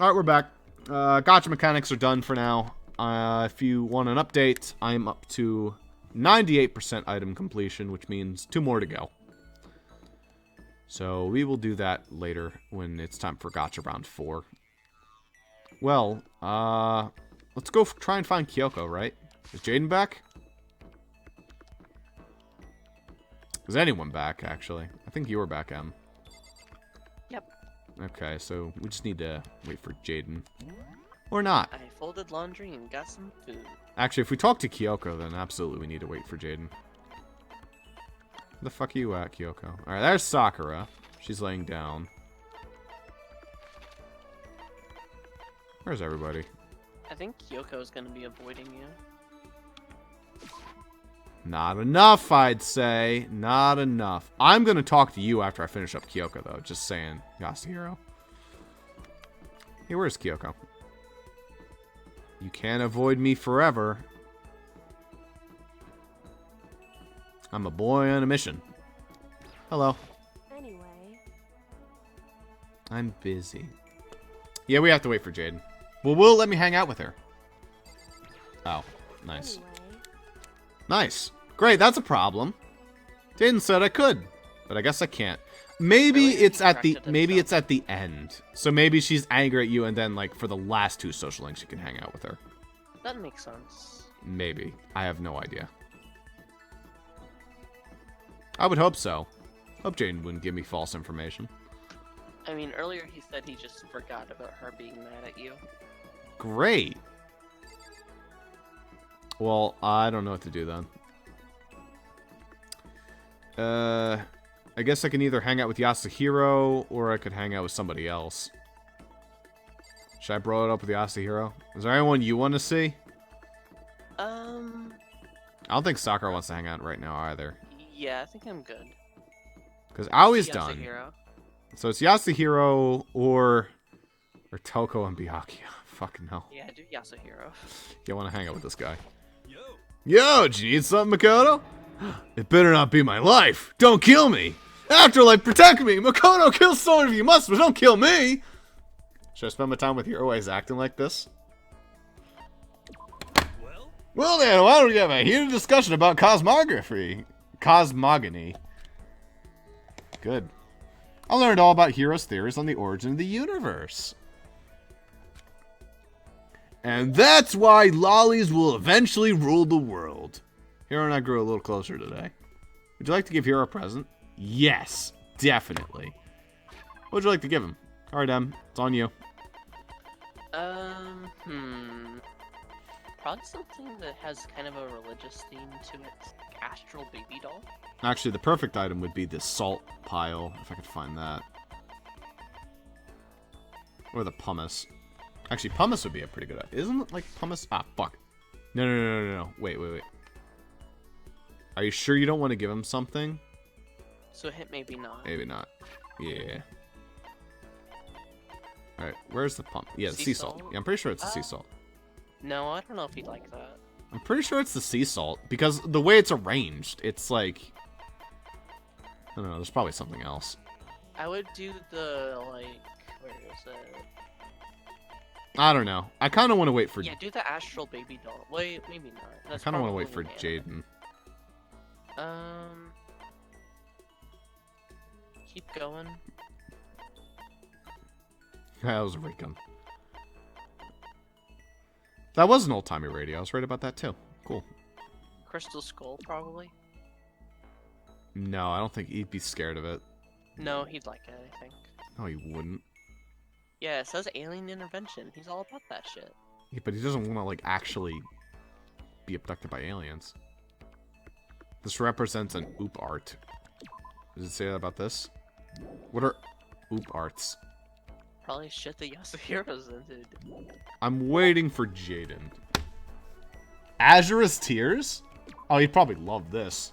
Alright, we're back. Gotcha mechanics are done for now. If you want an update, I'm up to 98% item completion, which means 2 more to go. So we will do that later when it's time for Gotcha Round 4. Well, let's go try and find Kyoko, right? Is Jaden back? Is anyone back, actually? I think you were back, Em. Yep. Okay, so we just need to wait for Jaden. Or not. I folded laundry and got some food. Actually, if we talk to Kyoko, then absolutely we need to wait for Jaden. Where the fuck are you at, Kyoko? Alright, there's Sakura. She's laying down. Where's everybody? I think Kyoko's gonna be avoiding you. Not enough, I'd say. Not enough. I'm gonna talk to you after I finish up Kyoko, though. Just saying. Yasuhiro. Hey, where's Kyoko? You can't avoid me forever. I'm a boy on a mission. Hello. Anyway. I'm busy. Yeah, we have to wait for Jaden. Well, will let me hang out with her. Oh, nice. Anyway. Nice. Great, that's a problem. Jaden said I could, but I guess I can't. Maybe Really? it's He at the corrected maybe himself. it's at the end. So maybe she's angry at you, and then like for the last 2 social links, you can hang out with her. That makes sense. Maybe. I have no idea. I would hope so. Hope Jaden wouldn't give me false information. I mean, earlier he said he just forgot about her being mad at you. Great. Well, I don't know what to do then. I guess I can either hang out with Yasuhiro, or I could hang out with somebody else. Should I bro it up with Yasuhiro? Is there anyone you want to see? I don't think Sakura wants to hang out right now either. Yeah, I think I'm good. Because Aoi's done. Yasuhiro. So it's Yasuhiro or Toko and Byakuya. Fucking hell. Yeah, do Yasuhiro. You want to hang out with this guy. Yo, did you need something, Makoto? It better not be my life. Don't kill me. Afterlife, protect me. Makoto, kill someone if you must, but don't kill me. Should I spend my time with you always acting like this? Well then, why don't we have a heated discussion about cosmography? Cosmogony. Good. I learned all about Hero's theories on the origin of the universe. And that's why lollies will eventually rule the world. Hero and I grew a little closer today. Would you like to give Hero a present? Yes, definitely. What would you like to give him? Alright, Em, it's on you. Probably something that has kind of a religious theme to it. Astral baby doll. Actually, the perfect item would be the salt pile, if I could find that. Or the pumice. Actually, pumice would be a pretty good item. Isn't it like pumice? Ah, fuck. No. Wait. Are you sure you don't want to give him something? So hit maybe not. Maybe not. Yeah. Alright, where's the pump? Yeah, the sea salt. Yeah, I'm pretty sure it's the sea salt. No, I don't know if he'd like that. I'm pretty sure it's the sea salt, because the way it's arranged, it's like... I don't know, there's probably something else. I would do the, like, where is it? I don't know. I kind of want to wait for... Yeah, do the astral baby doll. Wait, maybe not. I That's kind of want to probably wait for an Jaden. anime. Keep going. That was a recon. That was an old-timey radio. I was right about that, too. Cool. Crystal Skull, probably. No, I don't think he'd be scared of it. No, he'd like it, I think. No, he wouldn't. Yeah, it says alien intervention. He's all about that shit. Yeah, but he doesn't want to, like, actually be abducted by aliens. This represents an oop art. Does it say that about this? What are oop arts? Probably shit that Yasuhiro's into. I'm waiting for Jaden. Azura's Tears? Oh, he'd probably love this.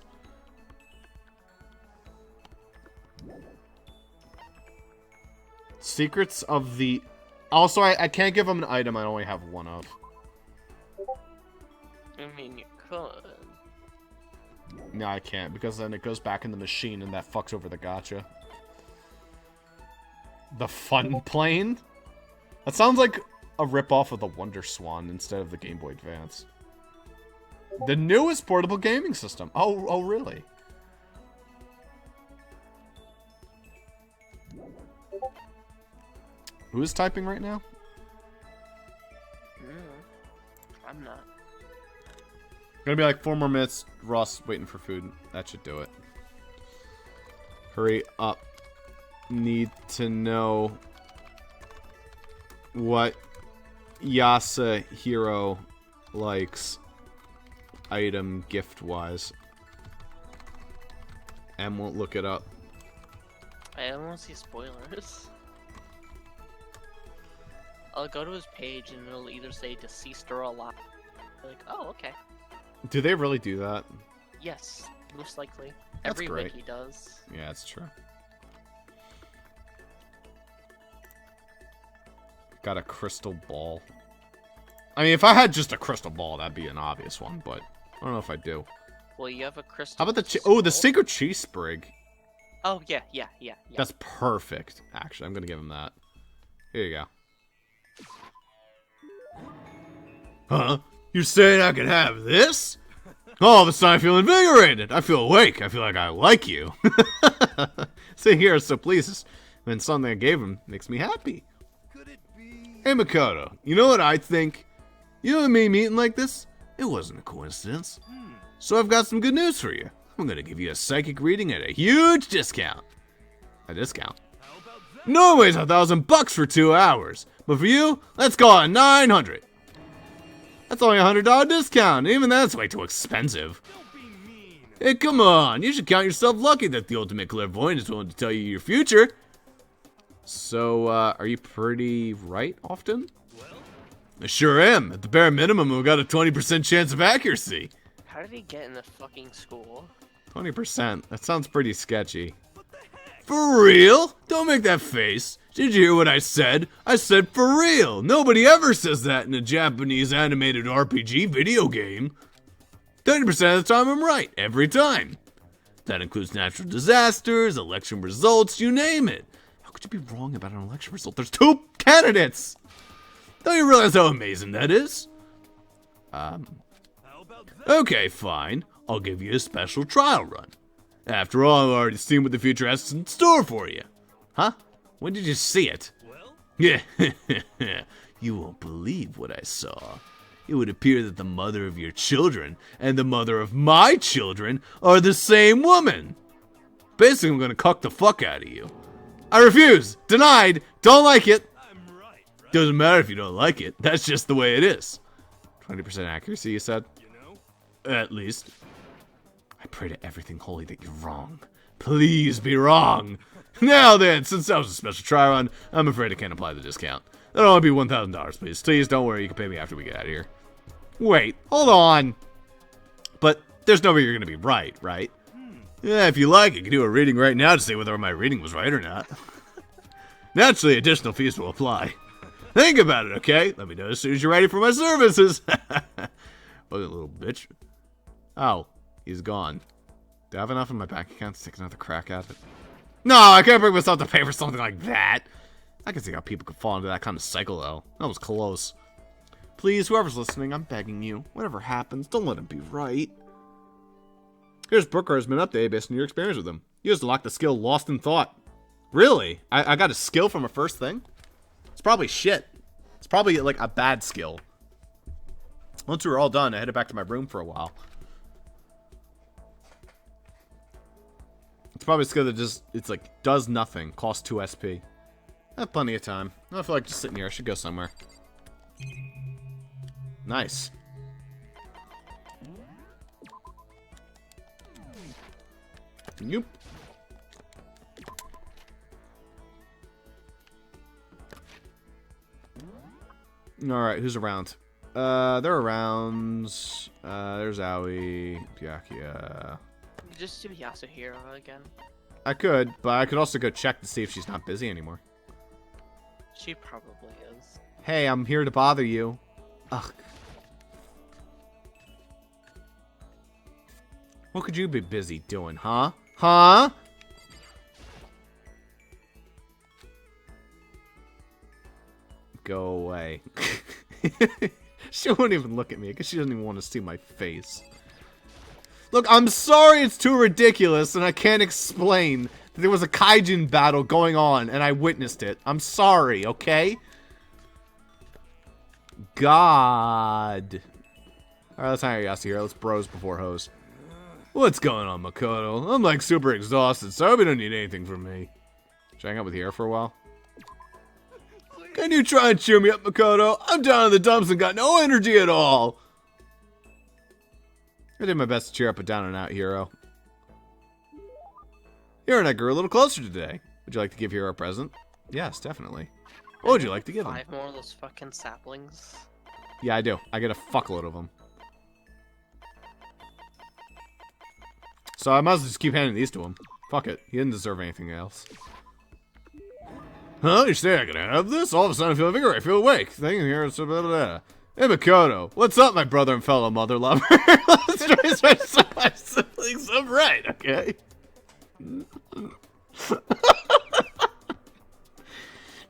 Secrets of the... Also, I can't give him an item I only have one of. I mean, you could. No, I can't, because then it goes back in the machine and that fucks over the gacha. The fun plane? That sounds like a ripoff of the Wonder Swan instead of the Game Boy Advance. The newest portable gaming system. Oh, really? Who is typing right now? I'm not. Gonna be like 4 more minutes. Ross waiting for food. That should do it. Hurry up. Need to know what Yasuhiro likes item gift wise. And won't look it up. I don't want to see spoilers. I'll go to his page and it'll either say deceased or alive. Like, oh, okay. Do they really do that? Yes, most likely. That's Every great. wiki does. Yeah, that's true. Got a crystal ball. I mean, if I had just a crystal ball, that'd be an obvious one, but I don't know if I do. Well, you have a crystal. How about the the Sacred Cheese Sprig? Oh, yeah. That's perfect, actually. I'm gonna give him that. Here you go. Huh? You're saying I can have this? All of a sudden I feel invigorated. I feel awake. I feel like I like you. Sitting here so pleased when something I gave him makes me happy. Hey Makoto, you know what I think? You and me meeting like this? It wasn't a coincidence. So I've got some good news for you. I'm gonna give you a psychic reading at a huge discount. A discount? Normally it's $1,000 for 2 hours. But for you, let's call it 900. That's only a $100 discount. Even that's way too expensive. Hey, come on. You should count yourself lucky that the ultimate clairvoyant is willing to tell you your future. So, are you pretty right often? I sure am. At the bare minimum, we've got a 20% chance of accuracy. How did he get in the fucking school? 20%? That sounds pretty sketchy. For real? Don't make that face. Did you hear what I said? I said for real. Nobody ever says that in a Japanese animated RPG video game. 30% of the time I'm right, every time. That includes natural disasters, election results, you name it. How could you be wrong about an election result? There's 2 candidates! Don't you realize how amazing that is? Okay, fine. I'll give you a special trial run. After all, I've already seen what the future has in store for you. Huh? When did you see it? Yeah, you won't believe what I saw. It would appear that the mother of your children and the mother of my children are the same woman. Basically, I'm gonna cuck the fuck out of you. I refuse! Denied! Don't like it! Doesn't matter if you don't like it. That's just the way it is. 20% accuracy, you said? At least. I pray to everything holy that you're wrong. Please be wrong. Now then, since that was a special try run, I'm afraid I can't apply the discount. That'll only be $1,000, please. Please don't worry, you can pay me after we get out of here. Wait, hold on. But there's no way you're going to be right, right? Yeah, if you like, you can do a reading right now to see whether my reading was right or not. Naturally, additional fees will apply. Think about it, okay? Let me know as soon as you're ready for my services. What a little bitch. Oh, he's gone. Do I have enough in my bank account to take another crack at it? No, I can't bring myself to pay for something like that. I can see how people could fall into that kind of cycle, though. That was close. Please, whoever's listening, I'm begging you. Whatever happens, don't let him be right. Here's Booker has been updated based on your experience with him. You just unlocked the skill Lost in Thought. Really? I got a skill from a first thing? It's probably shit. It's probably like a bad skill. Once we were all done, I headed back to my room for a while. It's probably a skill that just, it's like, does nothing. Costs 2 SP. I have plenty of time. I don't feel like just sitting here. I should go somewhere. Nice. Nope. Alright, who's around? They're around. There's Aoi, Byakuya. Just do Yasuhiro again. I could, but I could also go check to see if she's not busy anymore. She probably is. Hey, I'm here to bother you. Ugh. What could you be busy doing, huh? Huh? Go away. She won't even look at me because she doesn't even want to see my face. Look, I'm sorry it's too ridiculous and I can't explain that there was a kaijin battle going on and I witnessed it. I'm sorry, okay? God. Alright, let's hang out here. Let's bros before hoes. What's going on, Makoto? I'm like super exhausted, so I hope you don't need anything from me. Should I hang out with here for a while? Can you try and cheer me up, Makoto? I'm down in the dumps and got no energy at all. I did my best to cheer up a down and out hero. Hero and I grew a little closer today. Would you like to give Hero a present? Yes, definitely. What would you like to give him? 5 more of those fucking saplings. Yeah, I do. I get a fuckload of them. So I might as well just keep handing these to him. Fuck it. He didn't deserve anything else. Huh? You say I can have this? All of a sudden I feel vigor. I feel awake. Thank you, here. So blah, blah, blah. Hey, Makoto. What's up, my brother and fellow mother lover? Let's try to show my siblings I'm right, okay?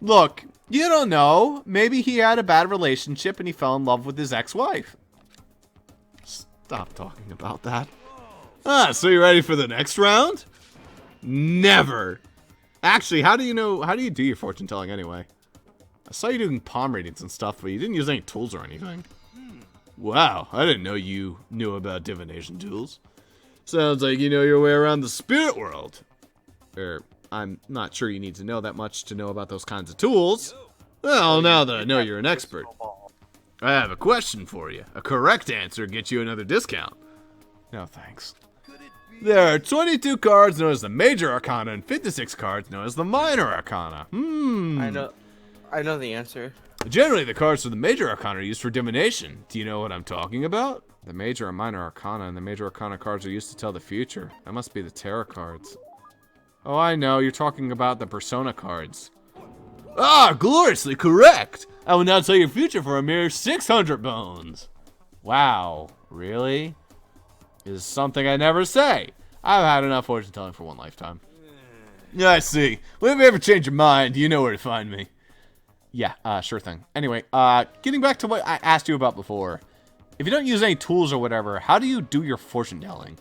Look, you don't know. Maybe he had a bad relationship and he fell in love with his ex-wife. Stop talking about that. Ah, so you ready for the next round? Never. Actually, how do you do your fortune telling anyway? I saw you doing palm readings and stuff, but you didn't use any tools or anything. Wow, I didn't know you knew about divination tools. Sounds like you know your way around the spirit world. I'm not sure you need to know that much to know about those kinds of tools. Well, now that I know you're an expert, I have a question for you. A correct answer gets you another discount. No, thanks. There are 22 cards known as the Major Arcana and 56 cards known as the Minor Arcana. I know the answer. Generally, the cards for the Major Arcana are used for divination. Do you know what I'm talking about? The Major and Minor Arcana and the Major Arcana cards are used to tell the future. That must be the Tarot cards. Oh, I know. You're talking about the Persona cards. Ah, gloriously correct! I will now tell your future for a mere 600 bones. Wow, really? Is something I never say. I've had enough fortune telling for one lifetime. Yeah, I see. Well, if you ever change your mind, you know where to find me. Yeah, sure thing. Anyway, getting back to what I asked you about before. If you don't use any tools or whatever, how do you do your fortune telling?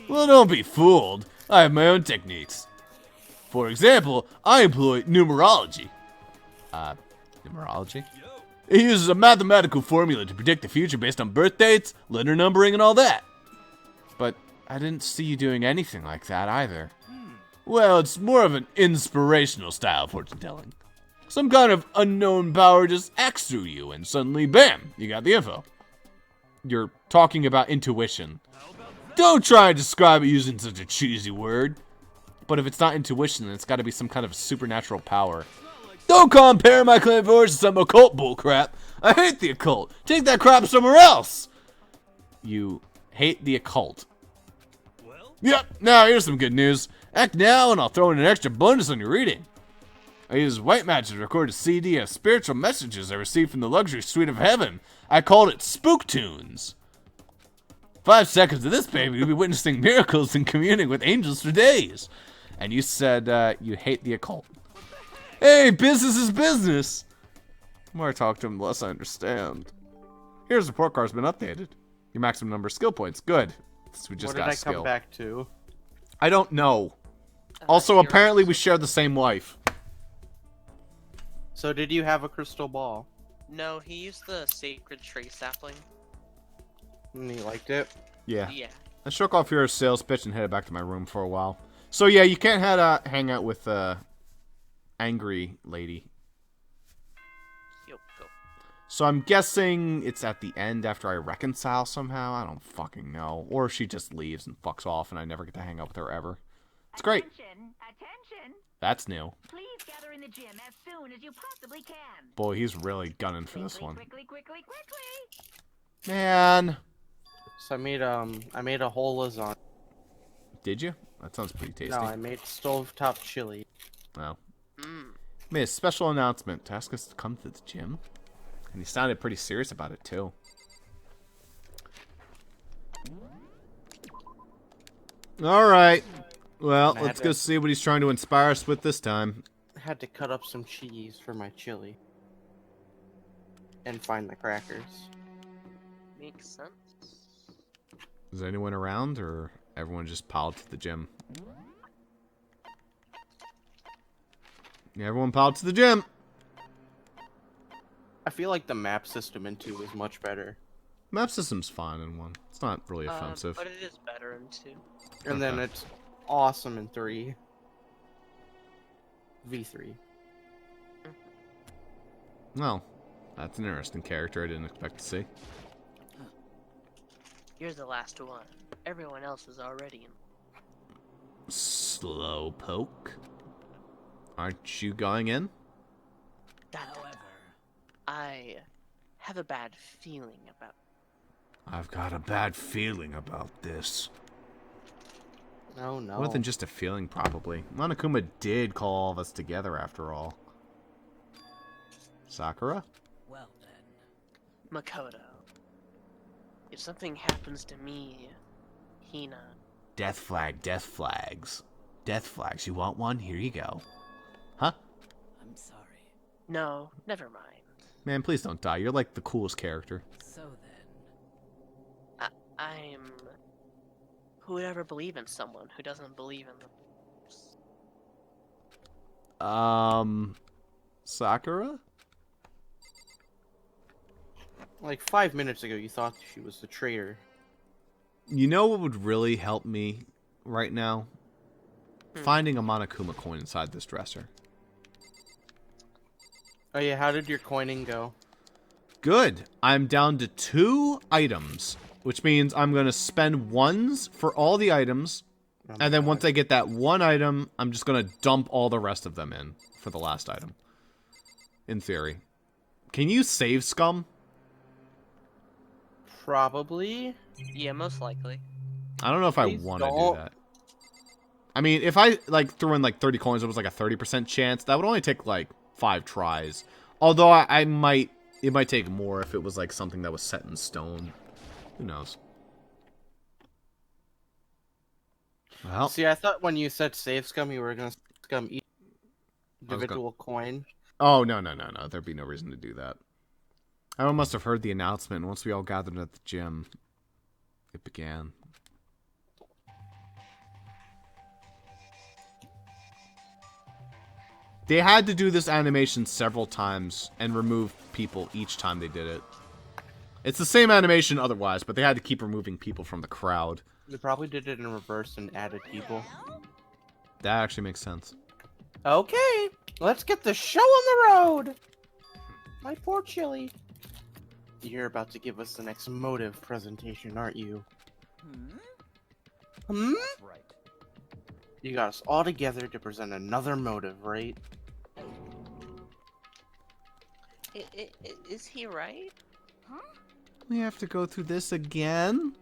Well, don't be fooled. I have my own techniques. For example, I employ numerology. Numerology? It uses a mathematical formula to predict the future based on birth dates, letter numbering, and all that. But I didn't see you doing anything like that either. Well, it's more of an inspirational style fortune telling. Some kind of unknown power just acts through you and suddenly, bam, you got the info. You're talking about intuition. Don't try and describe it using such a cheesy word. But if it's not intuition, then it's got to be some kind of supernatural power. Don't compare my clairvoyance to some occult bullcrap. I hate the occult. Take that crap somewhere else. You hate the occult. Yep, now here's some good news. Act now and I'll throw in an extra bonus on your reading. I use white magic to record a CD of spiritual messages I received from the luxury suite of heaven. I called it Spook Tunes. 5 seconds of this, baby, you'll be witnessing miracles and communing with angels for days. And you said you hate the occult. Hey, business is business. The more I talk to him, the less I understand. Here's the report card's been updated. Your maximum number of skill points. Good. So we just What did got I come back to? I don't know. Also, apparently we share the same wife. So did you have a crystal ball? No, he used the sacred tree sapling. And he liked it? Yeah. Yeah. I shook off your sales pitch and headed back to my room for a while. So yeah, you can't hang out with angry lady. Yo. So I'm guessing it's at the end after I reconcile somehow. I don't fucking know. Or she just leaves and fucks off and I never get to hang out with her ever. It's great. Attention. That's new. Please gather in the gym as soon as you possibly can. Boy, he's really gunning for this one. Quickly. Man. So I made a whole lasagna. Did you? That sounds pretty tasty. No, I made stovetop chili. Wow. Made a special announcement to ask us to come to the gym. And he sounded pretty serious about it, too. Alright. Well, let's go see what he's trying to inspire us with this time. I had to cut up some cheese for my chili. and find the crackers. Makes sense. Is anyone around, or everyone just piled to the gym? Yeah, everyone piled to the gym. I feel like the map system in 2 is much better. Map system's fine in 1. It's not really offensive. But it is better in 2. And then Okay. it's awesome in 3. V3. Well, that's an interesting character I didn't expect to see. You're the last one. Everyone else is already in. Slowpoke. Aren't you going in? However, I have a bad feeling about. I've got a bad feeling about this. No, no. More than just a feeling, probably. Monokuma did call all of us together, after all. Sakura? Well then. Makoto. If something happens to me, Hina. Death flag, death flags. Death flags, you want one? Here you go. Huh? I'm sorry. No, never mind. Man, please don't die. You're like the coolest character. So then. I'm. Who would ever believe in someone who doesn't believe in them? Sakura? Like 5 minutes ago, you thought she was the traitor. You know what would really help me right now? Finding a Monokuma coin inside this dresser. Oh yeah, how did your coining go? Good. I'm down to 2 items, which means I'm going to spend 1s for all the items, Oh and then my once God. I get that 1 item, I'm just going to dump all the rest of them in for the last item. In theory. Can you save scum? Probably. Yeah, most likely. I don't know if I Please want to do don't. that. I mean, if I like threw in like 30 coins, it was like a 30% chance. That would only take like 5 tries. Although I might, it might take more if it was like something that was set in stone. Who knows? Well, See, I thought when you said save scum, you were gonna scum each gonna- individual coin. oh no. There'd be no reason to do that. Everyone must have heard the announcement. And once we all gathered at the gym, it began. They had to do this animation several times and remove people each time they did it. It's the same animation otherwise, but they had to keep removing people from the crowd. They probably did it in reverse and added people. That actually makes sense. Okay, let's get the show on the road. My poor Chili. You're about to give us the next motive presentation, aren't you? Hmm? Right. You got us all together to present another motive, right? Is he right? We have to go through this again?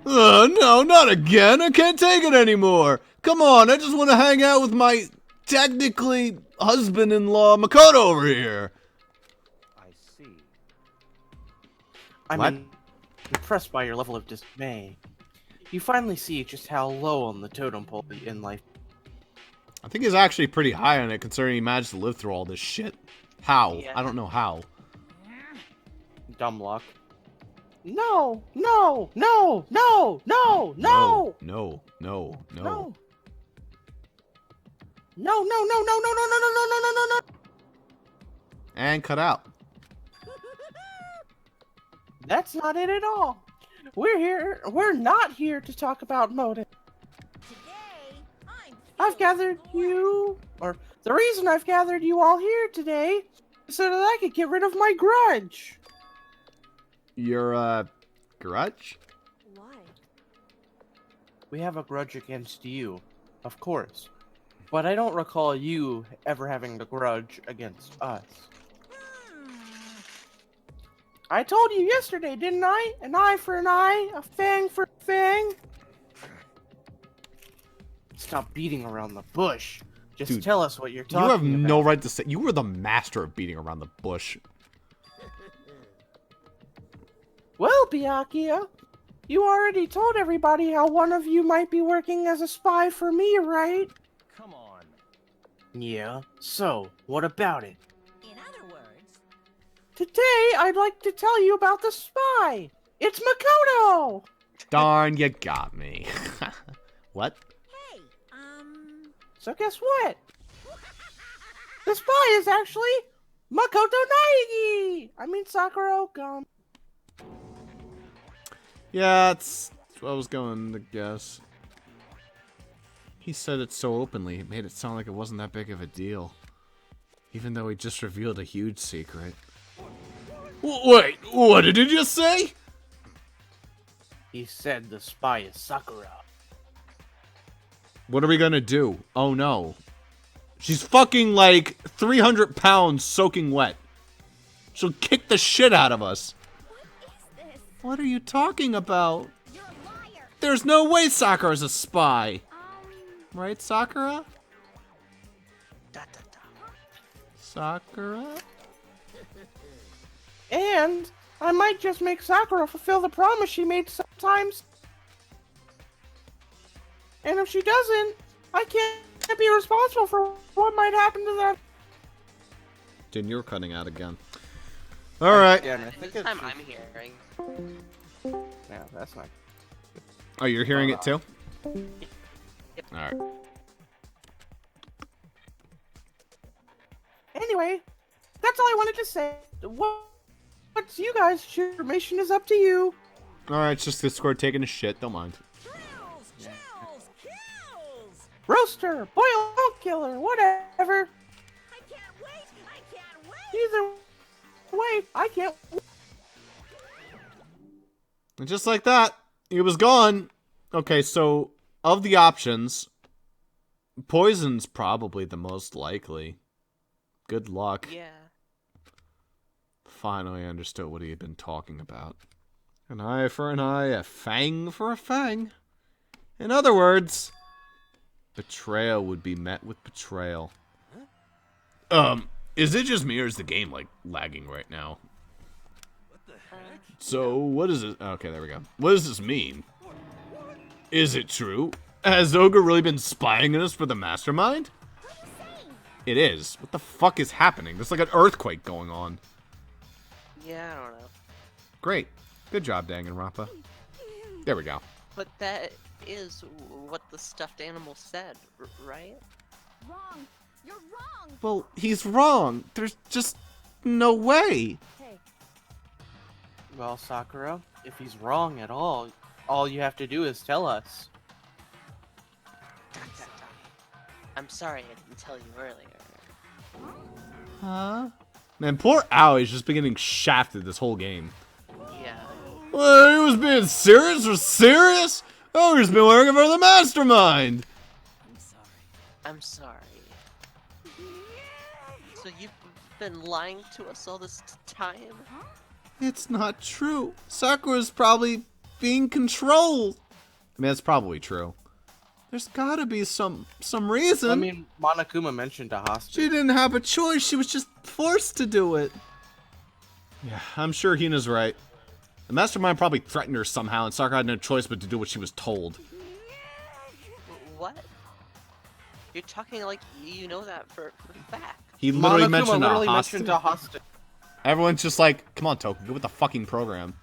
No, not again. I can't take it anymore. Come on, I just want to hang out with my technically husband-in-law Makoto over here. I see. I'm What? impressed by your level of dismay. You finally see just how low on the totem pole in life. I think he's actually pretty high on it, considering he managed to live through all this shit. How? Yeah. I don't know how. Dumb luck. No! No! No! No! No! No! No, no, no. No! No! No! No! No! No! No! No! No! No! No! No! And cut out. That's not it at all. We're not here to talk about motive. Today, I'm I've gathered you, or the reason I've gathered you all here today is so that I could get rid of my grudge. Your, grudge? Why? We have a grudge against you, of course. But I don't recall you ever having a grudge against us. I told you yesterday, didn't I? An eye for an eye, a fang for a fang. Stop beating around the bush. Just Dude, tell us what you're You talking have about. no right to say. You were the master of beating around the bush. Well, Byakuya, you already told everybody how one of you might be working as a spy for me, right? Come on. Yeah, so, what about it? In other words, Today, I'd like to tell you about the spy. It's Makoto! Darn, you got me. What? Hey, So guess what? The spy is actually Makoto Naegi! I mean Sakura-gum. Yeah, that's what I was going to guess. He said it so openly, it made it sound like it wasn't that big of a deal. Even though he just revealed a huge secret. Wait, what did you just say? He said the spy is Sakura. What are we gonna do? Oh no. She's fucking like 300 pounds soaking wet. She'll kick the shit out of us. what is this? What are you talking about? You're a liar. There's no way Sakura's a spy. Right, Sakura? Sakura? And I might just make Sakura fulfill the promise she made sometimes. And if she doesn't, I can't be responsible for what might happen to them. Dude, you're cutting out again. Alright. Yeah, I think This it's time I'm hearing. Yeah, that's not. Oh, you're hearing it too? Alright. Anyway, that's all I wanted to say. What's you guys? Information is up to you. Alright, it's just Discord taking a shit, don't mind. Kills, kills, kills. Roaster, boil, oat killer, whatever. I can't wait. I can't wait. Either way, I can't. And just like that, he was gone. Okay, so of the options, poison's probably the most likely. Good luck. Yeah. Finally understood what he had been talking about. An eye for an eye, a fang for a fang. In other words, betrayal would be met with betrayal. Is it just me or is the game, like, lagging right now? So, what is it? Okay, there we go. What does this mean? Is it true? Has Ogre really been spying on us for the mastermind? It is. What the fuck is happening? There's like an earthquake going on. Yeah, I don't know. Great. Good job, Danganronpa. There we go. But that is what the stuffed animal said, right? Wrong. You're wrong. Well, he's wrong. There's just no way. Hey, Well, Sakura, if he's wrong at all you have to do is tell us. I'm sorry I didn't tell you earlier. Huh? Man, poor Aoi's just been getting shafted this whole game. Yeah. Well, he was being serious or serious? Oh, he's been working for the mastermind. I'm sorry. I'm sorry. So you've been lying to us all this time? It's not true. Sakura's probably being controlled. I mean, that's probably true. There's gotta be some reason. I mean, Monokuma mentioned a hostage. She didn't have a choice. She was just forced to do it. Yeah, I'm sure Hina's right. The mastermind probably threatened her somehow, and Sakura had no choice but to do what she was told. What? You're talking like you know that for fact. He literally Monokuma mentioned literally a hostage. mentioned a hostage. Everyone's just like, come on, Toku, get with the fucking program.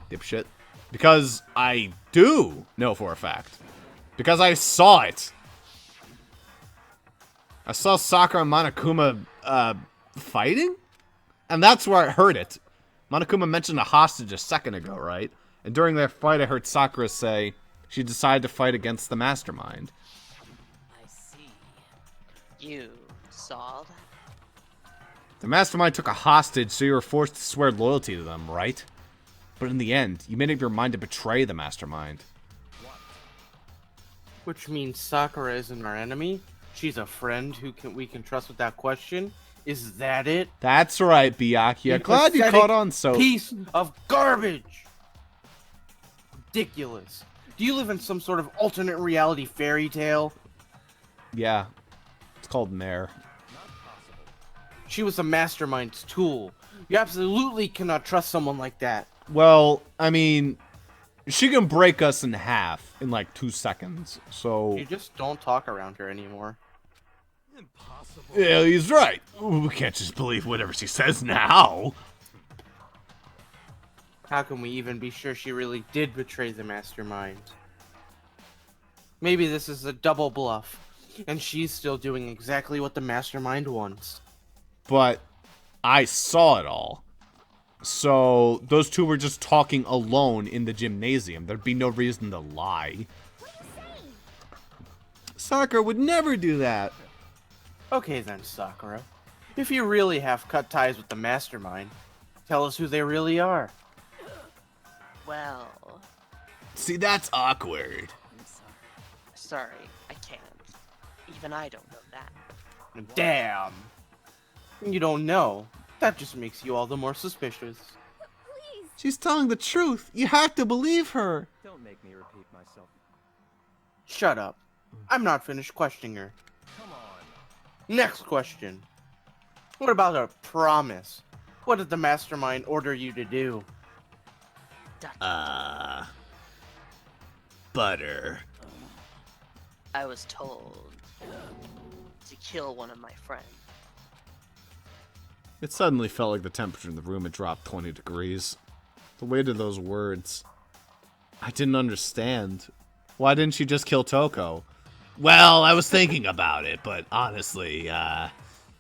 Dipshit. Because I do know for a fact. Because I saw it. I saw Sakura and Monokuma, fighting? And that's where I heard it. Monokuma mentioned a hostage a second ago, right? And during that fight, I heard Sakura say she decided to fight against the mastermind. I see. You saw that? The mastermind took a hostage, so you were forced to swear loyalty to them, right? But in the end, you made up your mind to betray the mastermind. Which means Sakura isn't our enemy. She's a friend who we can trust without question. Is that it? That's right, Byakuya. You Glad you pathetic caught on so... Piece of garbage. Ridiculous. Do you live in some sort of alternate reality fairy tale? Yeah. It's called Mare. She was a mastermind's tool. You absolutely cannot trust someone like that. Well, I mean, she can break us in half in like 2 seconds, so... You just don't talk around her anymore. Yeah, he's right. We can't just believe whatever she says now. How can we even be sure she really did betray the mastermind? Maybe this is a double bluff, and she's still doing exactly what the mastermind wants. But I saw it all. So those two were just talking alone in the gymnasium. There'd be no reason to lie. What are you saying? Sakura would never do that. Okay then, Sakura. If you really have cut ties with the mastermind, tell us who they really are. Well, See, that's awkward. I'm sorry. sorry, I can't. Even I don't know that. Damn! You don't know. That just makes you all the more suspicious. Please. She's telling the truth. You have to believe her. Don't make me repeat myself. Shut up. I'm not finished questioning her. Come on. Next question. What about a promise? What did the mastermind order you to do? Butter. I was told to kill one of my friends. It suddenly felt like the temperature in the room had dropped 20 degrees. The weight of those words. I didn't understand. Why didn't she just kill Toko? Well, I was thinking about it, but honestly,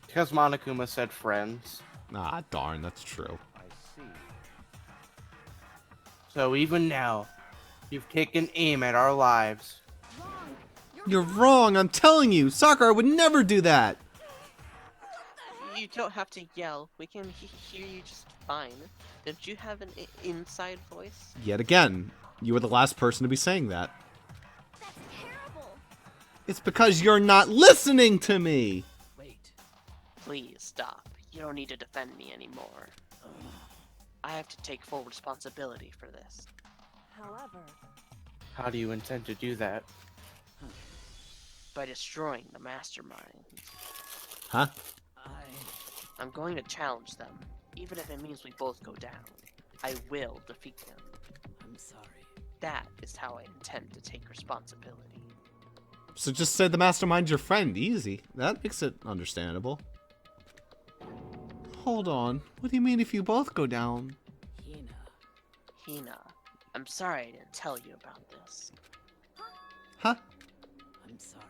Because Monokuma said friends. ah, darn, that's true. I see. So even now, you've taken aim at our lives. Wrong. You're wrong, I'm telling you. Sakura would never do that. You don't have to yell. We can hear you just fine. Don't you have an inside voice? Yet again, you were the last person to be saying that. That's terrible. It's because you're not listening to me. Wait. Please stop. You don't need to defend me anymore. I have to take full responsibility for this. However, How do you intend to do that? By destroying the mastermind. Huh? I'm going to challenge them, even if it means we both go down. I will defeat them. I'm sorry. That is how I intend to take responsibility. So just say the mastermind's your friend. Easy. That makes it understandable. Hold on. What do you mean if you both go down? Hina. Hina, I'm sorry I didn't tell you about this. Huh? I'm sorry.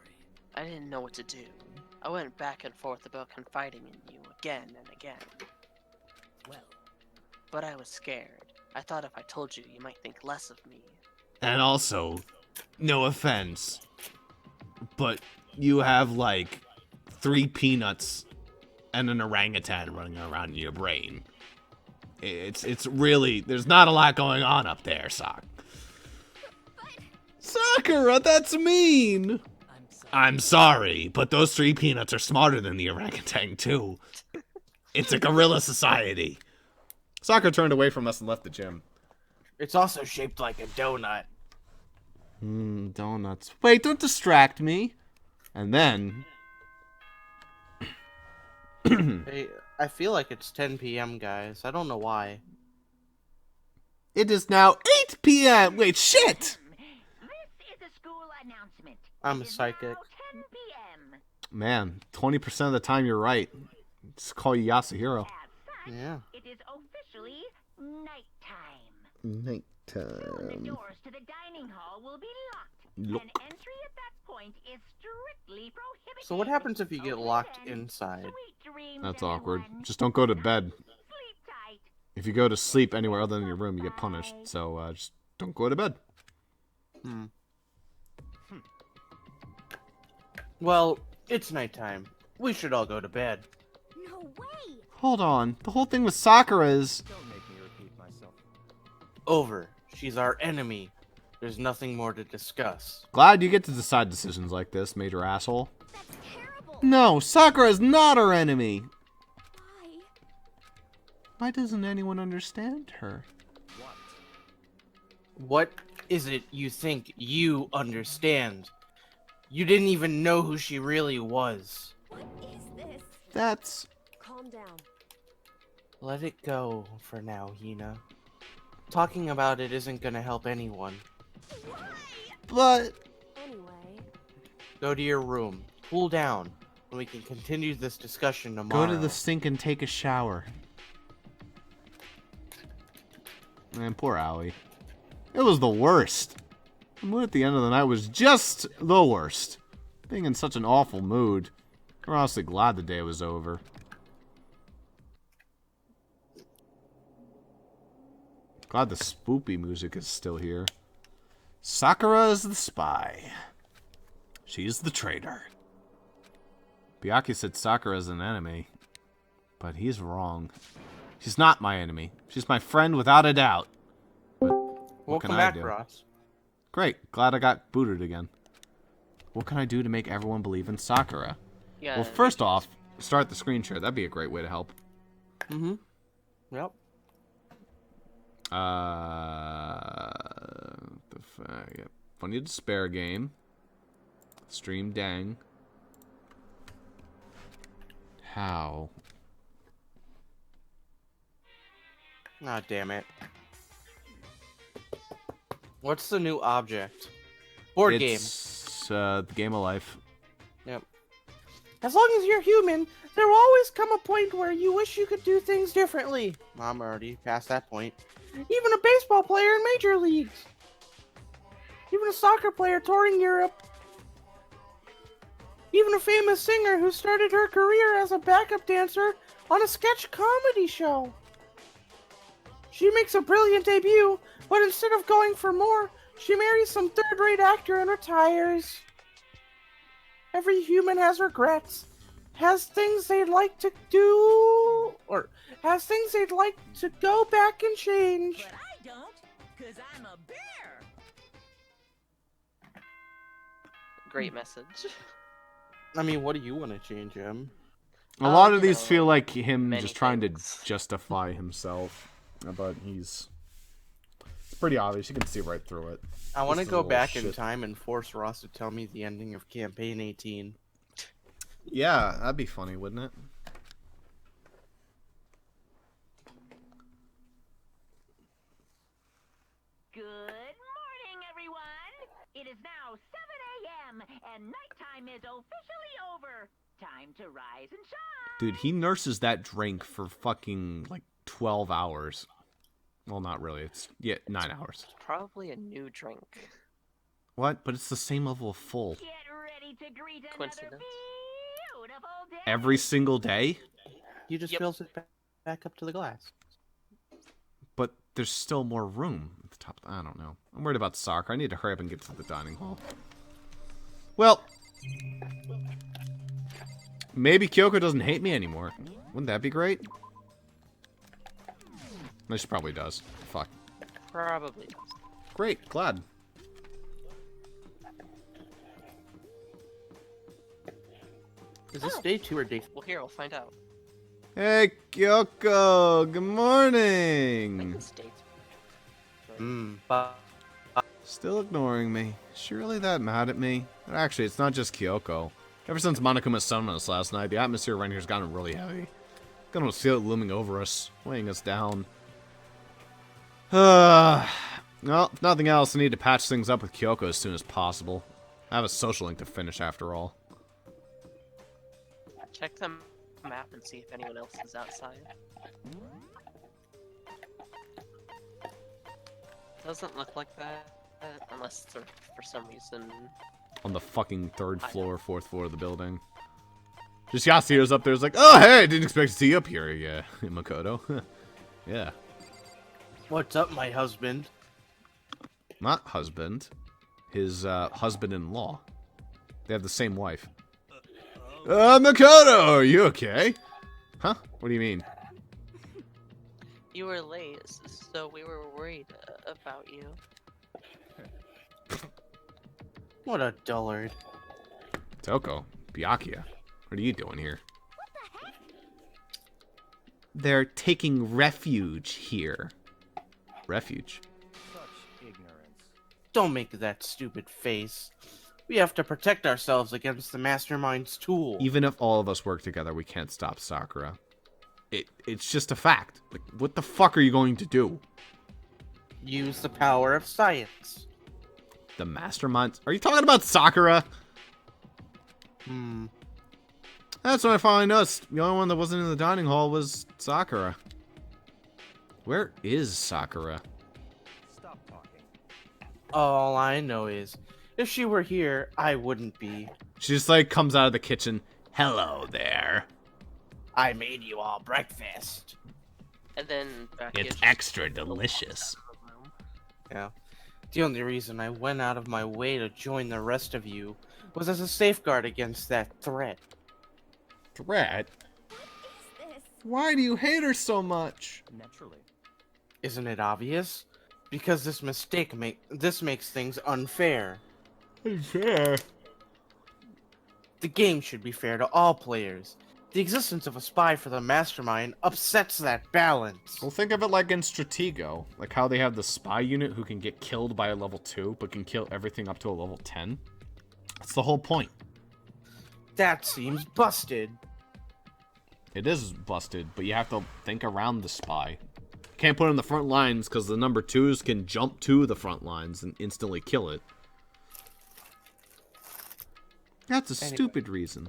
I didn't know what to do. I went back and forth about confiding in you again and again. Well, But I was scared. I thought if I told you, you might think less of me. And also, no offense, but you have like 3 peanuts and an orangutan running around in your brain. It's really, there's not a lot going on up there, Sakura, that's mean. I'm sorry, but those 3 peanuts are smarter than the orangutan too. It's a gorilla society. Sakura turned away from us and left the gym. It's also shaped like a donut. Donuts. Wait, don't distract me. And then... Hey, I feel like it's 10 p.m., guys. I don't know why. It is now 8 p.m. Wait, shit! this is a school announcement. I'm It a is psychic. now 10 p.m. Man, 20% of the time you're right. Just call you Yasuhiro. As such, Yeah. it is officially nighttime. Nighttime. Soon the doors to the dining hall will be locked. Look. And entry at that point is strictly prohibited. So what happens if you get Until locked then, inside? sweet dreams, That's awkward. everyone. Just don't go to bed. Sleep tight. If you go to sleep anywhere other than your room, you get punished. So just don't go to bed. Well, it's nighttime. We should all go to bed. No way. Hold on. The whole thing with Sakura is... Don't make me repeat myself. Over. She's our enemy. There's nothing more to discuss. Glad you get to decide decisions like this, major asshole. That's terrible. No, Sakura is not our enemy. Why? Why doesn't anyone understand her? What is it you think you understand? You didn't even know who she really was. What is this? That's... Calm down. Let it go for now, Hina. Talking about it isn't gonna help anyone. But... Anyway, Go to your room, cool down, and we can continue this discussion tomorrow. Go to the sink and take a shower. Man, poor Allie. It was the worst. The mood at the end of the night was just the worst. Being in such an awful mood. We're honestly glad the day was over. Glad the spoopy music is still here. Sakura is the spy. She's the traitor. Byakuya said Sakura is an enemy. But he's wrong. She's not my enemy. She's my friend without a doubt. Welcome back, Ross. Great. Glad I got booted again. What can I do to make everyone believe in Sakura? Yeah. Well, first off, start the screen share. That'd be a great way to help. Mm-hmm. Yep. Yep. Funny to Despair game. Stream dang. How? Ah, damn it. What's the new object? Board game. It's the game of life. Yep. As long as you're human, there will always come a point where you wish you could do things differently. I'm already past that point. Even a baseball player in major leagues. Even a soccer player touring Europe. Even a famous singer who started her career as a backup dancer on a sketch comedy show. She makes a brilliant debut, but instead of going for more, she marries some third-rate actor and retires. Every human has regrets, has things they'd like to do, or has things they'd like to go back and change. But I don't, because I'm a bear. Great message. I mean, what do you want to change, Em? A lot you of these know, feel like him many just trying things. to justify himself. But it's pretty obvious. You can see right through it. I want to This is a go little back in shit. time and force Ross to tell me the ending of Campaign 18. Yeah, that'd be funny, wouldn't it? Good morning, everyone. It is now 7 a.m. and nighttime is officially over. Time to rise and shine. Dude, he nurses that drink for fucking, like, 12 hours. Well, not really. It's, 9 hours. Probably a new drink. What? But it's the same level of full. Get ready to greet another Coincidence. beautiful day. Every single day? He just Yep. fills it back up to the glass. But there's still more room at the top. I don't know. I'm worried about soccer. I need to hurry up and get to the dining hall. Well, maybe Kyoko doesn't hate me anymore. Wouldn't that be great? No, she probably does. Fuck. Probably. Great. Glad. Is this day 2 or day 3? Well, here, we'll find out. Hey, Kyoko. Good I think morning. it's date. But Still ignoring me. Is she really that mad at me? Actually, it's not just Kyoko. Ever since Monokuma summoned us last night, the atmosphere around here's gotten really heavy. I can almost feel it looming over us, weighing us down. Well, if nothing else, I need to patch things up with Kyoko as soon as possible. I have a social link to finish after all. Check the map and see if anyone else is outside. Doesn't look like that, unless it's for some reason. On the fucking third I know. floor, fourth floor of the building. Just Yasuo's up there, is like, oh hey, I didn't expect to see you up here, yeah, Makoto. Yeah. what's up, my husband? Not husband. His husband-in-law. They have the same wife. Makoto, are you okay? Huh? What do you mean? You were late, so we were worried about you. What a dullard. Toko, Byakuya, what are you doing here? They're taking refuge here. Refuge? Such ignorance. Don't make that stupid face. We have to protect ourselves against the Mastermind's tool. Even if all of us work together, we can't stop Sakura. It's just a fact. Like, what the fuck are you going to do? Use the power of science. The masterminds? Are you talking about Sakura? That's what I finally noticed. The only one that wasn't in the dining hall was Sakura. Where is Sakura? All I know is, if she were here, I wouldn't be. She just like comes out of the kitchen. Hello there. I made you all breakfast. And then Becky It's just extra delicious. out of the room. Yeah. The only reason I went out of my way to join the rest of you was as a safeguard against that threat. Threat? What is this? Why do you hate her so much? Naturally. Isn't it obvious? Because this makes things unfair. Unfair. The game should be fair to all players. The existence of a spy for the mastermind upsets that balance. Well, think of it like in Stratego. Like how they have the spy unit who can get killed by a level 2, but can kill everything up to a level 10. That's the whole point. That seems busted. It is busted, but you have to think around the spy. Can't put it in the front lines because the number 2s can jump to the front lines and instantly kill it. That's a stupid reason.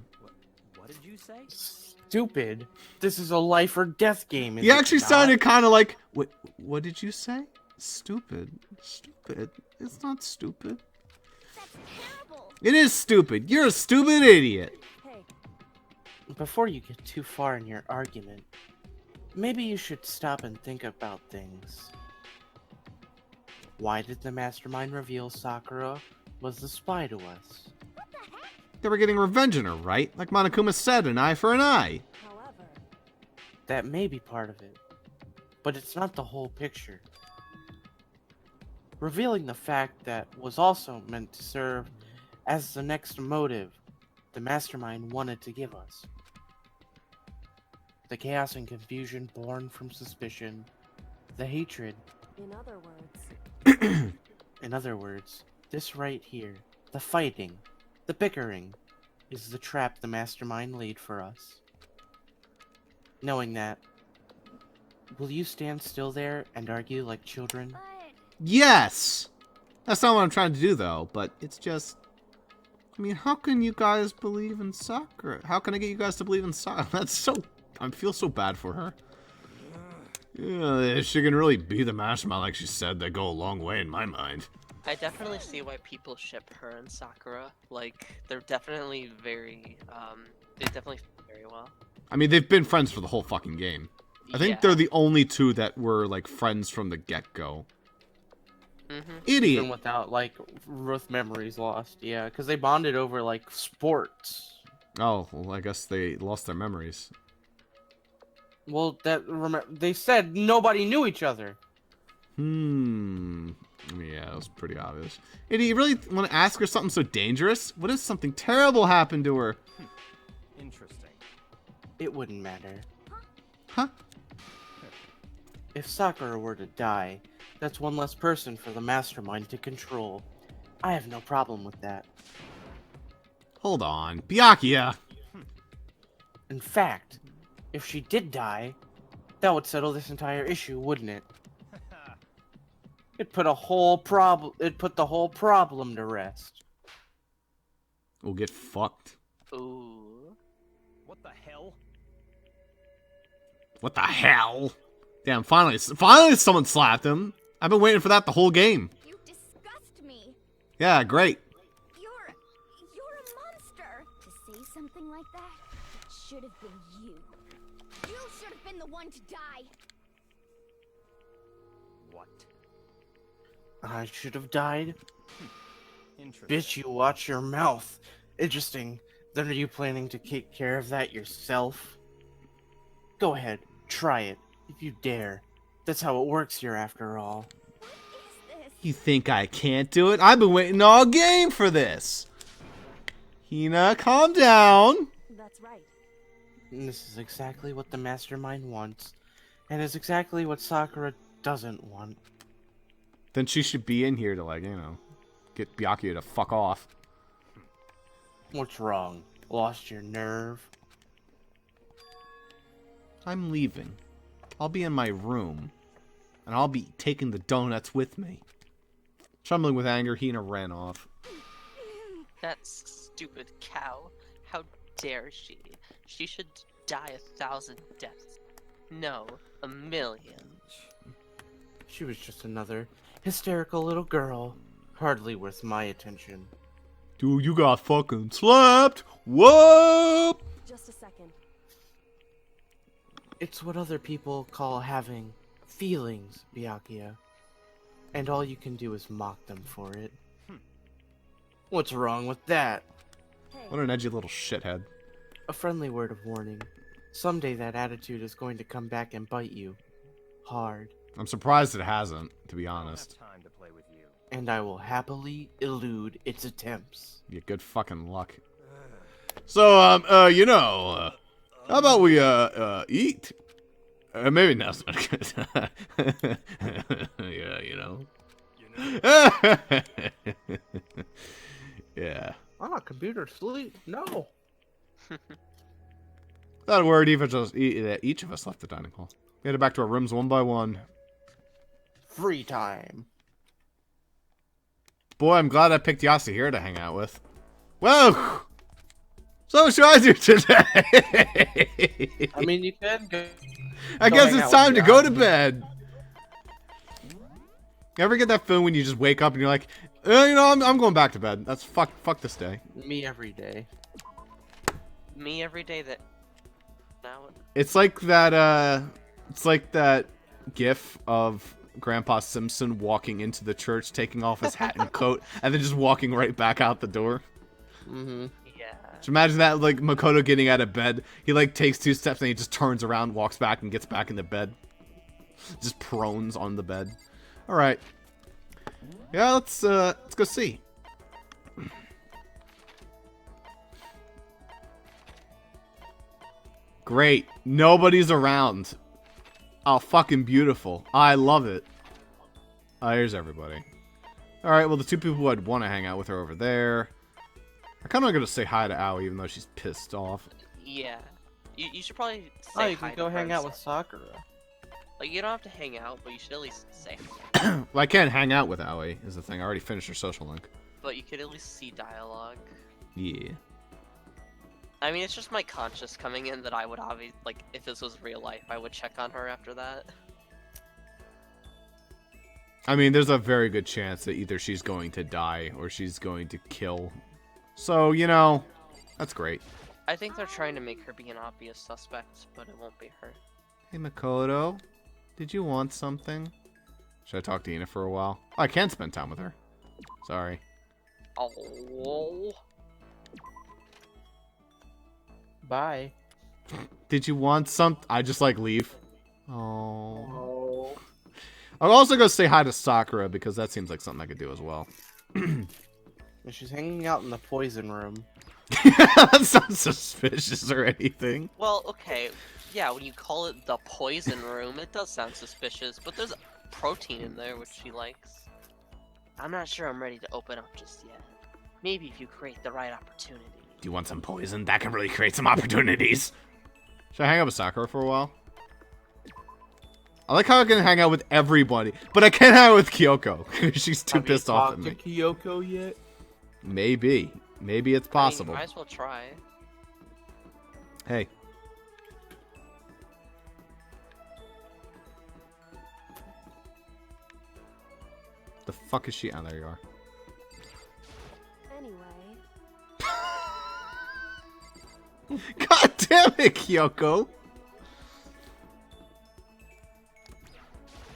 What did you say? Stupid. This is a life or death game. Is You it actually not? sounded kind of like, what did you say? Stupid. Stupid. It's not stupid. That's terrible. It is stupid. You're a stupid idiot. Hey, Before you get too far in your argument, maybe you should stop and think about things. Why did the mastermind reveal Sakura was the spy to us? what the heck? They were getting revenge on her, right? Like Monokuma said, an eye for an eye. However, That may be part of it, but it's not the whole picture. Revealing the fact that was also meant to serve as the next motive the mastermind wanted to give us. The chaos and confusion born from suspicion, the hatred. in other words, In other words, this right here, the fighting, the bickering, is the trap the mastermind laid for us. Knowing that, will you stand still there and argue like children? but Yes! That's not what I'm trying to do, though, but it's just... I mean, how can you guys believe in Sakura? How can I get you guys to believe in Sakura? That's so... I feel so bad for her. Yeah, if she can really be the mastermind like she said, that'd go a long way in my mind. I definitely see why people ship her and Sakura. Like, they're definitely very, they definitely fit very well. I mean, they've been friends for the whole fucking game. I think they're the only two that were, like, friends from the get-go. Idiot! Even without, like, with memories lost, yeah, because they bonded over, like, sports. Oh, well, I guess they lost their memories. Well, they said nobody knew each other. I mean, yeah, it was pretty obvious. Idiot, you really want to ask her something so dangerous? What if something terrible happened to her? Interesting. It wouldn't matter. Huh? If Sakura were to die, that's one less person for the mastermind to control. I have no problem with that. Hold on. Byakuya! In fact, if she did die, that would settle this entire issue, wouldn't it? It'd put the whole problem to rest. We'll get fucked. Ooh. What the hell? What the hell? Damn, finally someone slapped him. I've been waiting for that the whole game. you disgust me. Yeah, great. You're a monster. To say something like that should have been you. You should have been the one to die. What? I should have died. Interesting. Bitch, you watch your mouth. Interesting. Then are you planning to take care of that yourself? Go ahead, try it, if you dare. That's how it works here after all. What is this? You think I can't do it? I've been waiting all game for this. Hina, calm down. That's right. And this is exactly what the mastermind wants, and is exactly what Sakura doesn't want. Then she should be in here to, like, you know, get Byakuya to fuck off. What's wrong? Lost your nerve? I'm leaving. I'll be in my room. And I'll be taking the donuts with me. Trembling with anger, Hina ran off. That stupid cow. How dare she? She should die 1,000 deaths. No, 1,000,000. She was just another hysterical little girl. Hardly worth my attention. Dude, you got fucking slapped. Whoop! Just a second. It's what other people call having feelings, Byakuya. And all you can do is mock them for it. What's wrong with that? Hey, What an edgy little shithead. A friendly word of warning. Someday that attitude is going to come back and bite you. Hard. I'm surprised it hasn't, to be I don't have honest. time to play with you. And I will happily elude its attempts. You good fucking luck. So, you know, how about we, eat? Maybe not. Yeah, you know. Yeah. On a computer sleep? No. That word, each of us left the dining hall. We headed back to our rooms one by one. Free time. Boy, I'm glad I picked Yasi here to hang out with. Whoa! So what should I do today? I mean, you can go. I go guess hang it's out time with to go Yasi. to bed. You ever get that feeling when you just wake up and you're like, you know, I'm going back to bed. That's fuck this day. Me every day. Me every day that now. It's like that gif of Grandpa Simpson walking into the church, taking off his hat and coat, and then just walking right back out the door. Mm-hmm. Yeah. Just imagine that, like, Makoto getting out of bed. He, like, takes 2 steps and he just turns around, walks back, and gets back in the bed. Just prones on the bed. Alright. Yeah, let's go see. Great. Nobody's around. Oh, fucking beautiful. I love it. Oh, here's everybody. Alright, well, the 2 people who I'd want to hang out with are over there. I kind of want to say hi to Aoi, even though she's pissed off. Yeah. You should probably say Oh, you hi can to go her hang out with instead. Sakura. Like, you don't have to hang out, but you should at least say hi. Well, I can't hang out with Aoi, is the thing. I already finished her social link. But you could at least see dialogue. Yeah. I mean, it's just my conscience coming in that I would obviously, like, if this was real life, I would check on her after that. I mean, there's a very good chance that either she's going to die or she's going to kill. So, you know, that's great. I think they're trying to make her be an obvious suspect, but it won't be her. Hey, Makoto. Did you want something? Should I talk to Ina for a while? Oh, I can spend time with her. Sorry. Oh. Bye. Did you want something? I just, like, leave. Oh. Oh. I'll also go say hi to Sakura, because that seems like something I could do as well. She's hanging out in the poison room. That's not suspicious or anything. Well, okay. Yeah, when you call it the poison room, it does sound suspicious, but there's protein in there, which she likes. I'm not sure I'm ready to open up just yet. Maybe if you create the right opportunity. Do you want some poison? That can really create some opportunities. Should I hang out with Sakura for a while? I like how I can hang out with everybody, but I can't hang out with Kyoko. She's too pissed off at me. Have you talked to Kyoko yet? Maybe. Maybe it's possible. I mean, might as well try. Hey. The fuck is she? Oh, there you are. anyway. God damn it, Kyoko!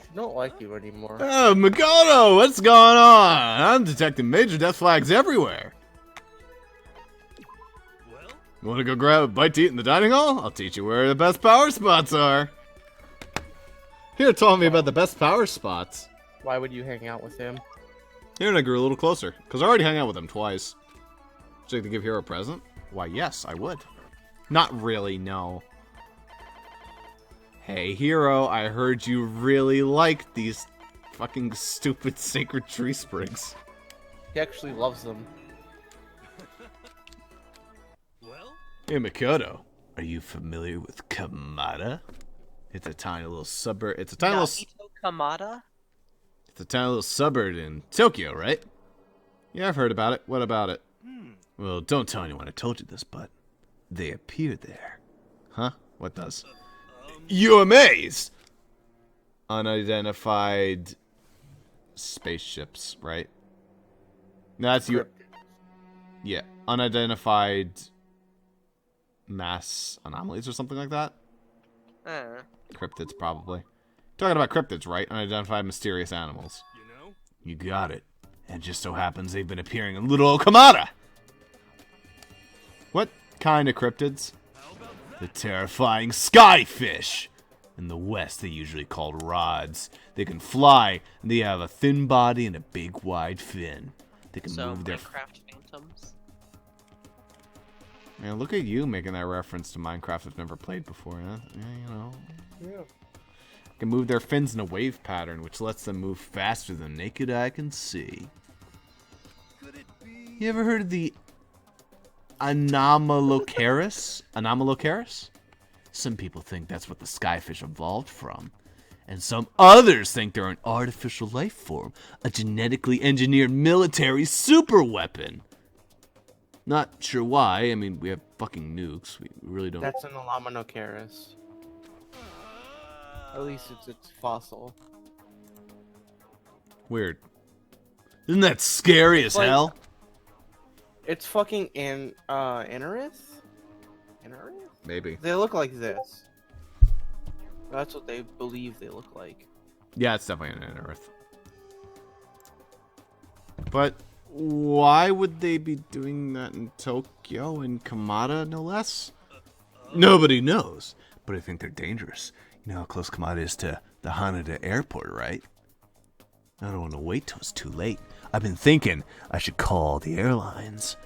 She don't like you anymore. Oh, Makoto, what's going on? I'm detecting major death flags everywhere. Well, You want to go grab a bite to eat in the dining hall? I'll teach you where the best power spots are. Here, tell me about the best power spots. Why would you hang out with him? Here, and I grew a little closer, because I already hung out with him twice. Would you like to give Hero a present? Why, yes, I would. Not really, no. Hey, Hero, I heard you really liked these fucking stupid sacred tree sprigs. He actually loves them. well, Hey, Makoto, are you familiar with Kamada? It's a tiny little suburb. It's a tiny little. Nahito Kamada? It's a tiny little suburb in Tokyo, right? Yeah, I've heard about it. What about it? Well, don't tell anyone I told you this, but they appear there. Huh? What does? You amazed! Unidentified spaceships, right? That's your... Yeah, unidentified mass anomalies or something like that. Cryptids, probably. Talking about cryptids, right? Unidentified mysterious animals. You know? You got it. And it just so happens they've been appearing in Little Okamata. What kind of cryptids? The terrifying skyfish. In the West, they're usually called rods. They can fly, and they have a thin body and a big, wide fin. They can move their... Minecraft phantoms? Man, look at you making that reference to Minecraft I've never played before, huh? Yeah, you know. Yeah. They can move their fins in a wave pattern, which lets them move faster than naked eye can see. Could it be? You ever heard of the Anomalocaris? Anomalocaris? Some people think that's what the skyfish evolved from. And some others think they're an artificial life form, a genetically engineered military superweapon. Not sure why. I mean, we have fucking nukes. We really don't... That's an Alamanocaris. At least it's fossil. Weird. Isn't that scary as Like- hell? It's fucking Inerith? Inerith? Maybe. They look like this. That's what they believe they look like. Yeah, it's definitely an Earth. But why would they be doing that in Tokyo and Kamata, no less? Nobody knows, but I think they're dangerous. You know how close Kamata is to the Haneda airport, right? I don't want to wait till it's too late. I've been thinking I should call the airlines.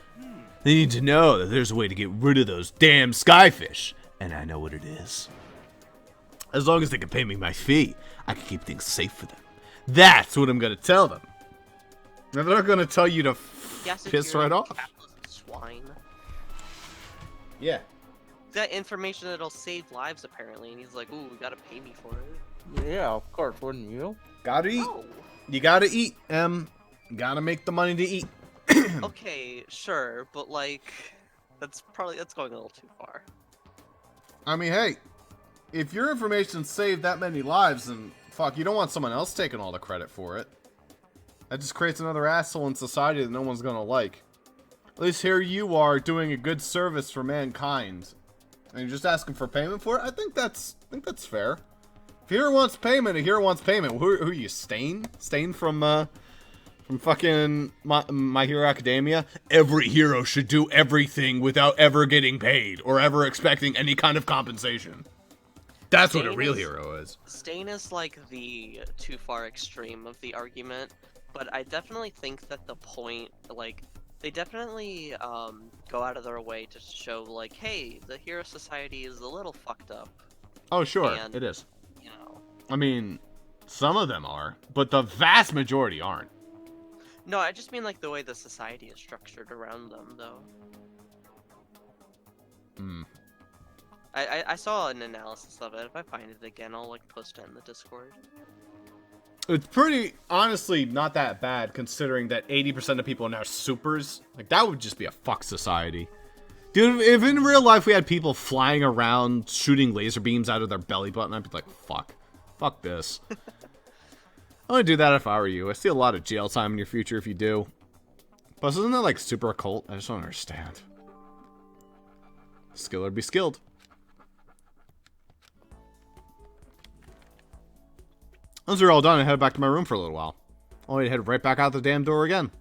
They need to know that there's a way to get rid of those damn skyfish, and I know what it is. As long as they can pay me my fee, I can keep things safe for them. That's what I'm going to tell them. Now, they're not going to tell you to piss right off. Swine. Yeah. That information that'll save lives, apparently, and he's like, ooh, we gotta pay me for it. Yeah, of course, wouldn't you? Gotta eat. Oh. You gotta eat, Gotta make the money to eat. Okay, sure, but like, that's going a little too far. I mean, hey, if your information saved that many lives, then fuck, you don't want someone else taking all the credit for it. That just creates another asshole in society that no one's gonna like. At least here you are doing a good service for mankind, and you're just asking for payment for it. I think that's fair. If a hero wants payment, a hero wants payment. Who are you, Stain? Stain from fucking My Hero Academia? Every hero should do everything without ever getting paid or ever expecting any kind of compensation. That's what a real hero is. Stain is like the too far extreme of the argument, but I definitely think that the point, like, they definitely go out of their way to show, like, hey, the hero society is a little fucked up. Oh, sure, And, it is. You know. I mean, some of them are, but the vast majority aren't. No, I just mean like the way the society is structured around them, though. Hmm. I saw an analysis of it. If I find it again, I'll like post it in the Discord. It's pretty, honestly, not that bad, considering that 80% of people are now supers. Like, that would just be a fuck society. Dude, if in real life we had people flying around, shooting laser beams out of their belly button, I'd be like, fuck. Fuck this. I would do that if I were you. I see a lot of jail time in your future if you do. Plus, isn't that, like, super occult? I just don't understand. Skill or be skilled. Once they're all done, I head back to my room for a little while. Only to head right back out the damn door again.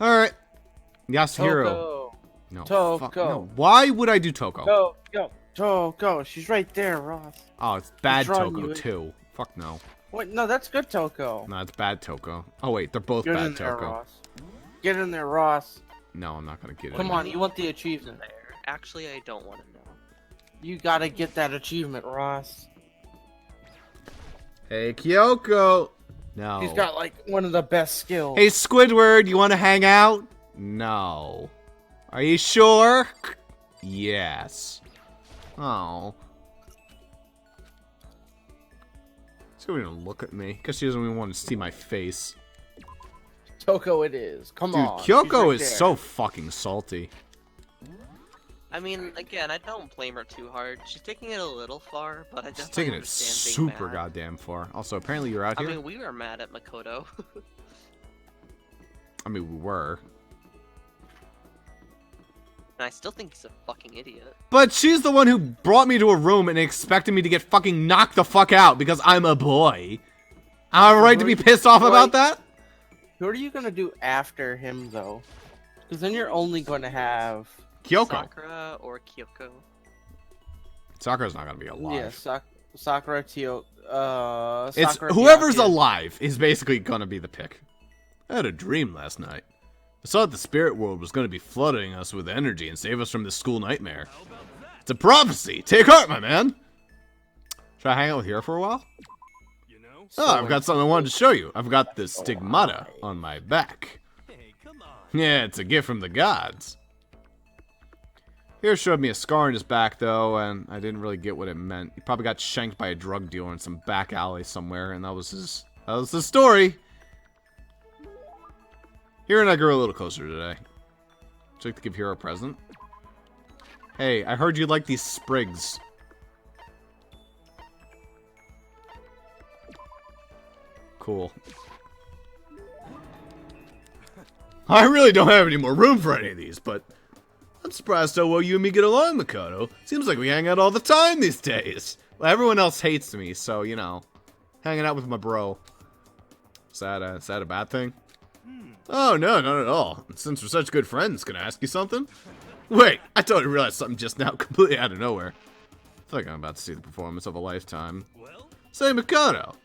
Alright. Yasuhiro. Toko. No. Toko. Fuck, no. Why would I do Toko? Toko. She's right there, Ross. Oh, it's bad drawing Toko, you in. too. Fuck no. Wait, no, that's good Toko. No, it's bad Toko. Oh, wait. They're both Get bad in there, Toko. Ross. Get in there, Ross. No, I'm not going to get it. Come on, you want the achievement. There. Actually, I don't want to know. You gotta get that achievement, Ross. Hey, Kyoko. No. He's got, like, one of the best skills. Hey, Squidward, you want to hang out? No. Are you sure? Yes. Oh. She's going to look at me. Because she doesn't even want to see my face. Toko it is. Come Dude, on. Kyoko she's right is there. so fucking salty. I mean, again, I don't blame her too hard. She's taking it a little far, but I She's definitely taking it understand being super mad. goddamn far. Also, apparently you're out I here. mean, we were mad at Makoto. I mean, we were. And I still think he's a fucking idiot. But she's the one who brought me to a room and expected me to get fucking knocked the fuck out because I'm a boy. I have a right to be pissed off about that? Who are you gonna do after him though? Because then you're only going to have Kyoko. Sakura or Kyoko. Sakura's not gonna be alive. yeah, Sakura, Tio, It's Sakura, whoever's Tio. alive is basically gonna be the pick. I had a dream last night. I saw that the spirit world was gonna be flooding us with energy and save us from this school nightmare. It's a prophecy. Take heart, my man. Should I hang out with Hiro for a while? You know? Oh, I've got something I wanted to show you. I've got this stigmata on my back. Hey, come on. Yeah, it's a gift from the gods. Hiro showed me a scar on his back, though, and I didn't really get what it meant. He probably got shanked by a drug dealer in some back alley somewhere, and that was his story. Hiro and I grew a little closer today. Would you like to give Hiro a present? Hey, I heard you like these sprigs. Cool. I really don't have any more room for any of these, but I'm surprised how well you and me get along, Makoto. Seems like we hang out all the time these days. Well, everyone else hates me, so, you know, hanging out with my bro. Is that a bad thing? Oh, no, not at all. Since we're such good friends, can I ask you something? Wait, I totally realized something just now, completely out of nowhere. I feel like I'm about to see the performance of a lifetime. Well, Say, Makoto,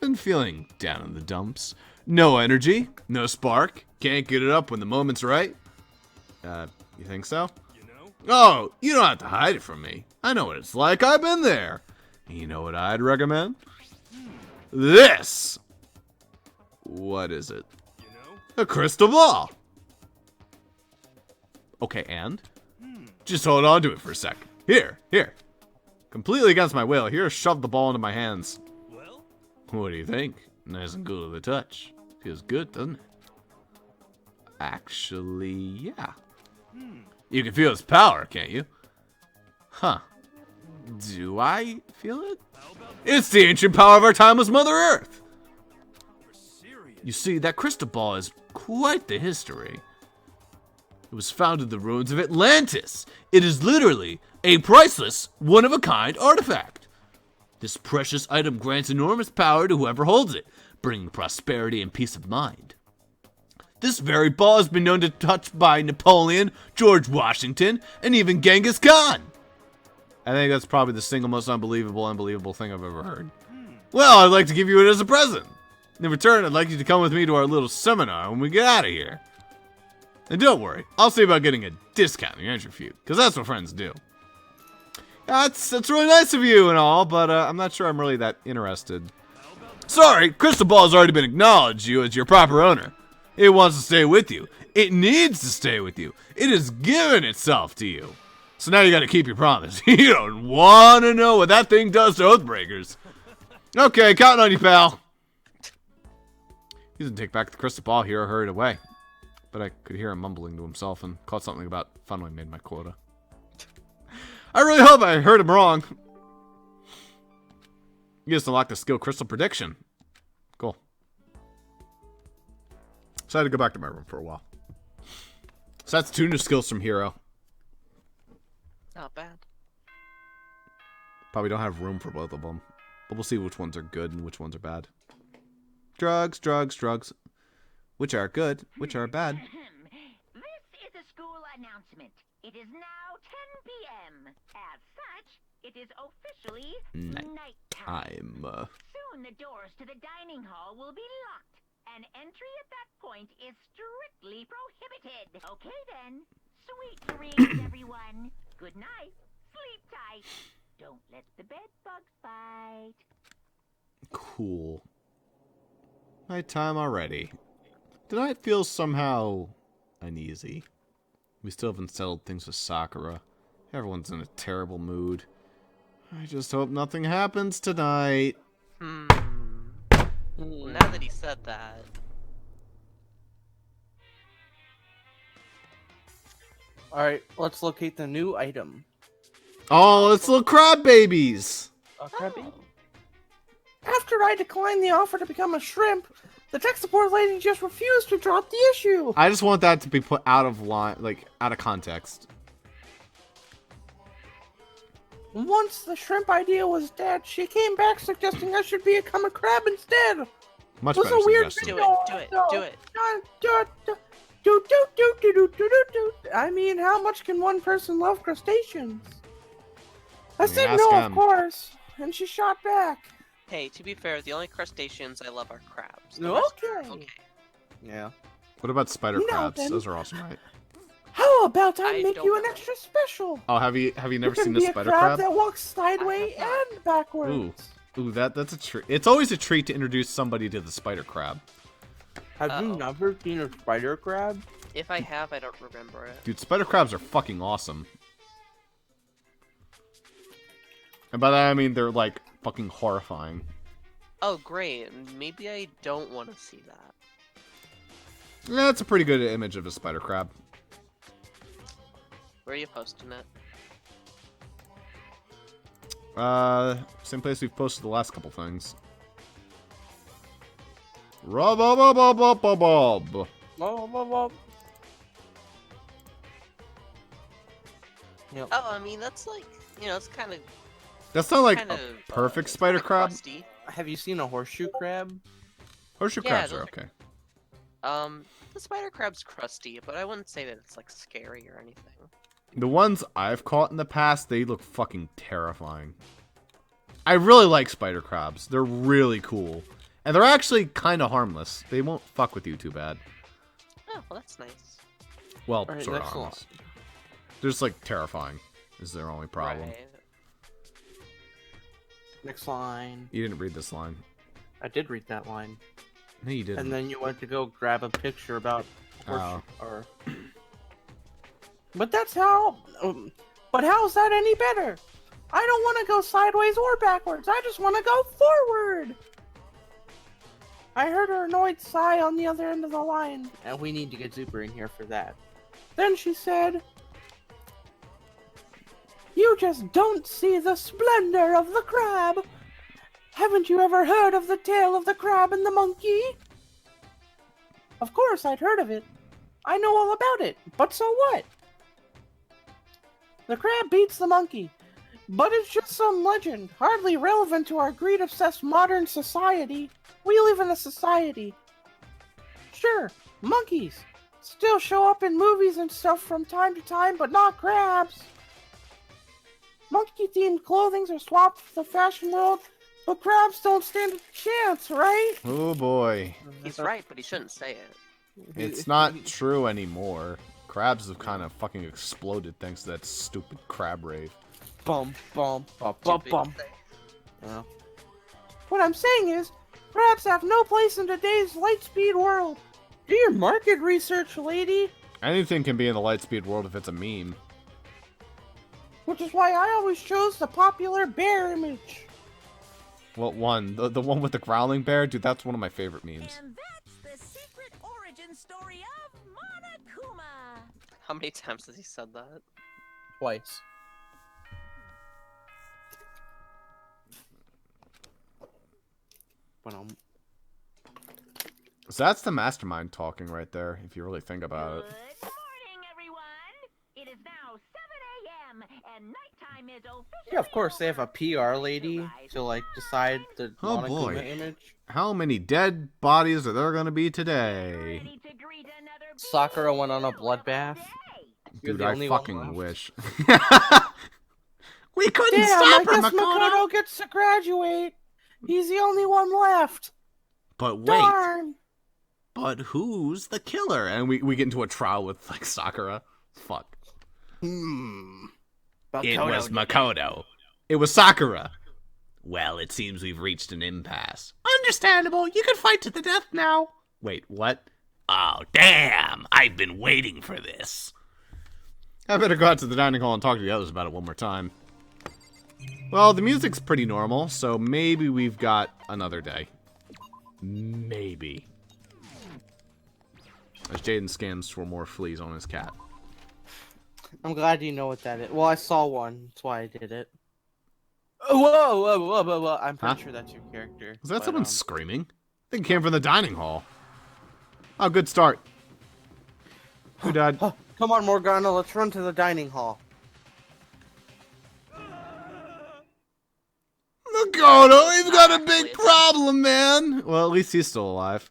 been feeling down in the dumps. No energy, no spark, can't get it up when the moment's right. You think so? you know? Oh, you don't have to hide it from me. I know what it's like, I've been there. You know what I'd recommend? This! What is it? You know? A crystal ball! Okay, and? Just hold on to it for a sec. Here. Completely against my will, here, shove the ball into my hands. Well, What do you think? Nice and cool to the touch. Feels good, doesn't it? Actually, yeah. You can feel its power, can't you? Huh. Do I feel it? how about It's the ancient power of our timeless Mother Earth! for serious? You see, that crystal ball is quite the history. It was found in the ruins of Atlantis. It is literally a priceless, one-of-a-kind artifact. This precious item grants enormous power to whoever holds it, bringing prosperity and peace of mind. This very ball has been known to touch by Napoleon, George Washington, and even Genghis Khan. I think that's probably the single most unbelievable thing I've ever heard. Well, I'd like to give you it as a present. In return, I'd like you to come with me to our little seminar when we get out of here. And don't worry, I'll see about getting a discount on your entry fee, because that's what friends do. That's really nice of you and all, but I'm not sure I'm really that interested. Sorry, Crystal Ball has already been acknowledged you as your proper owner. It wants to stay with you. It needs to stay with you. It has given itself to you. So now you gotta keep your promise. You don't wanna know what that thing does to Oathbreakers. Okay, counting on you, pal. He doesn't take back the crystal ball. Hiro hurried away. But I could hear him mumbling to himself and caught something about finally made my quota. I really hope I heard him wrong. You just unlocked the skill crystal prediction. Cool. So I had to go back to my room for a while. So that's 2 new skills from Hiro. Not bad. Probably don't have room for both of them. But we'll see which ones are good and which ones are bad. Drugs. Which are good, which are bad. This is a school announcement. It is now 10 p.m. As such, it is officially nighttime. Soon the doors to the dining hall will be locked, and entry at that point is strictly prohibited. Okay then. Sweet dreams, everyone. Good night. Sleep tight. Don't let the bed bugs bite. Cool. Nighttime already. Tonight feels somehow uneasy. We still haven't settled things with Sakura. Everyone's in a terrible mood. I just hope nothing happens tonight. Well, now that he said that. Alright, let's locate the new item. Oh, it's little crab babies. A crabby? After I declined the offer to become a shrimp, the tech support lady just refused to drop the issue. I just want that to be put out of line, like out of context. Once the shrimp idea was dead, she came back suggesting I should become a crab instead. Much It was better a weird suggestion. Do it. I mean, how much can one person love crustaceans? I said ask no, them. of course, and she shot back. Hey, to be fair, the only crustaceans I love are crabs. The rest are okay. Yeah. What about spider Now crabs? then. Those are awesome, right? How about I I make don't you an know. extra special? Oh, have you never You can seen be this a spider crab crab? that walks sideways I have and backwards. Ooh, that's a treat. It's always a treat to introduce somebody to the spider crab. Have you never seen a spider crab? If I have, I don't remember it. Dude, spider crabs are fucking awesome. And by that I mean they're like fucking horrifying. Oh, great. Maybe I don't want to see that. Yeah, that's a pretty good image of a spider crab. Where are you posting it? Same place we've posted the last couple things. Rub-a-bub-bub-bub-bub. Yep. Oh, I mean, that's like, it's kind of That's not like kind a of perfect spider crab. crusty. Have you seen a horseshoe crab? Horseshoe Yeah, crabs those are are- okay. The spider crab's crusty, but I wouldn't say that it's like scary or anything. The ones I've caught in the past, they look fucking terrifying. I really like spider crabs. They're really cool. And they're actually kind of harmless. They won't fuck with you too bad. Oh, well, that's nice. Well, Alright, sort of next harmless. They're just like terrifying is their only problem. Right. Next line. You didn't read this line. I did read that line. No, you didn't. And then you went to go grab a picture about Oh. or. But that's how. But how's that any better? I don't want to go sideways or backwards. I just want to go forward. I heard her annoyed sigh on the other end of the line, and we need to get Zuper in here for that. Then she said, "You just don't see the splendor of the crab. Haven't you ever heard of the tale of the crab and the monkey?" Of course, I'd heard of it. I know all about it, but so what? The crab beats the monkey, but it's just some legend, hardly relevant to our greed-obsessed modern society. We live in a society. Sure, monkeys still show up in movies and stuff from time to time, but not crabs. Monkey-themed clothings are swapped for the fashion world, but crabs don't stand a chance, right? Oh boy. He's right, but he shouldn't say it. It's not true anymore. Crabs have kind of fucking exploded thanks to that stupid crab rave. Bum, bum, bum, bum, Stupid bum. thing. Yeah. What I'm saying is, crabs have no place in today's lightspeed world. Do your market research, lady. Anything can be in the Lightspeed world if it's a meme. Which is why I always chose the popular bear image. What one? The one with the growling bear? Dude, that's one of my favorite memes. And that's the secret origin story of Monokuma. How many times has he said that? Twice. So that's the mastermind talking right there, if you really think about it. Good morning, everyone. It is now 7 a.m. and nighttime is officially Yeah, of course they have a over. PR lady to like decide the Oh, Monokuma boy. image. How many dead bodies are there gonna be today? Ready to greet another Sakura went on a beautiful bloodbath. day. You're Dude, the I only one fucking left. wish. We couldn't Damn, stop I her, guess Makoto! Makoto gets to graduate. He's the only one left. But wait, Darn. but who's the killer? And we get into a trial with, like, Sakura. Fuck. It was Makoto. It was Sakura. Well, it seems we've reached an impasse. Understandable. You can fight to the death now. Wait, what? Oh, damn. I've been waiting for this. I better go out to the dining hall and talk to the others about it one more time. Well, the music's pretty normal, so maybe we've got another day. Maybe. As Jaden scans for more fleas on his cat. I'm glad you know what that is. Well, I saw one. That's why I did it. Whoa. I'm pretty Huh? sure that's your character. Was that but, someone screaming? I think it came from the dining hall. Oh, good start. Who died? Come on, Morgana, let's run to the dining hall. Makoto, we've got a Actually, big it's problem, man. Well, at least he's still alive.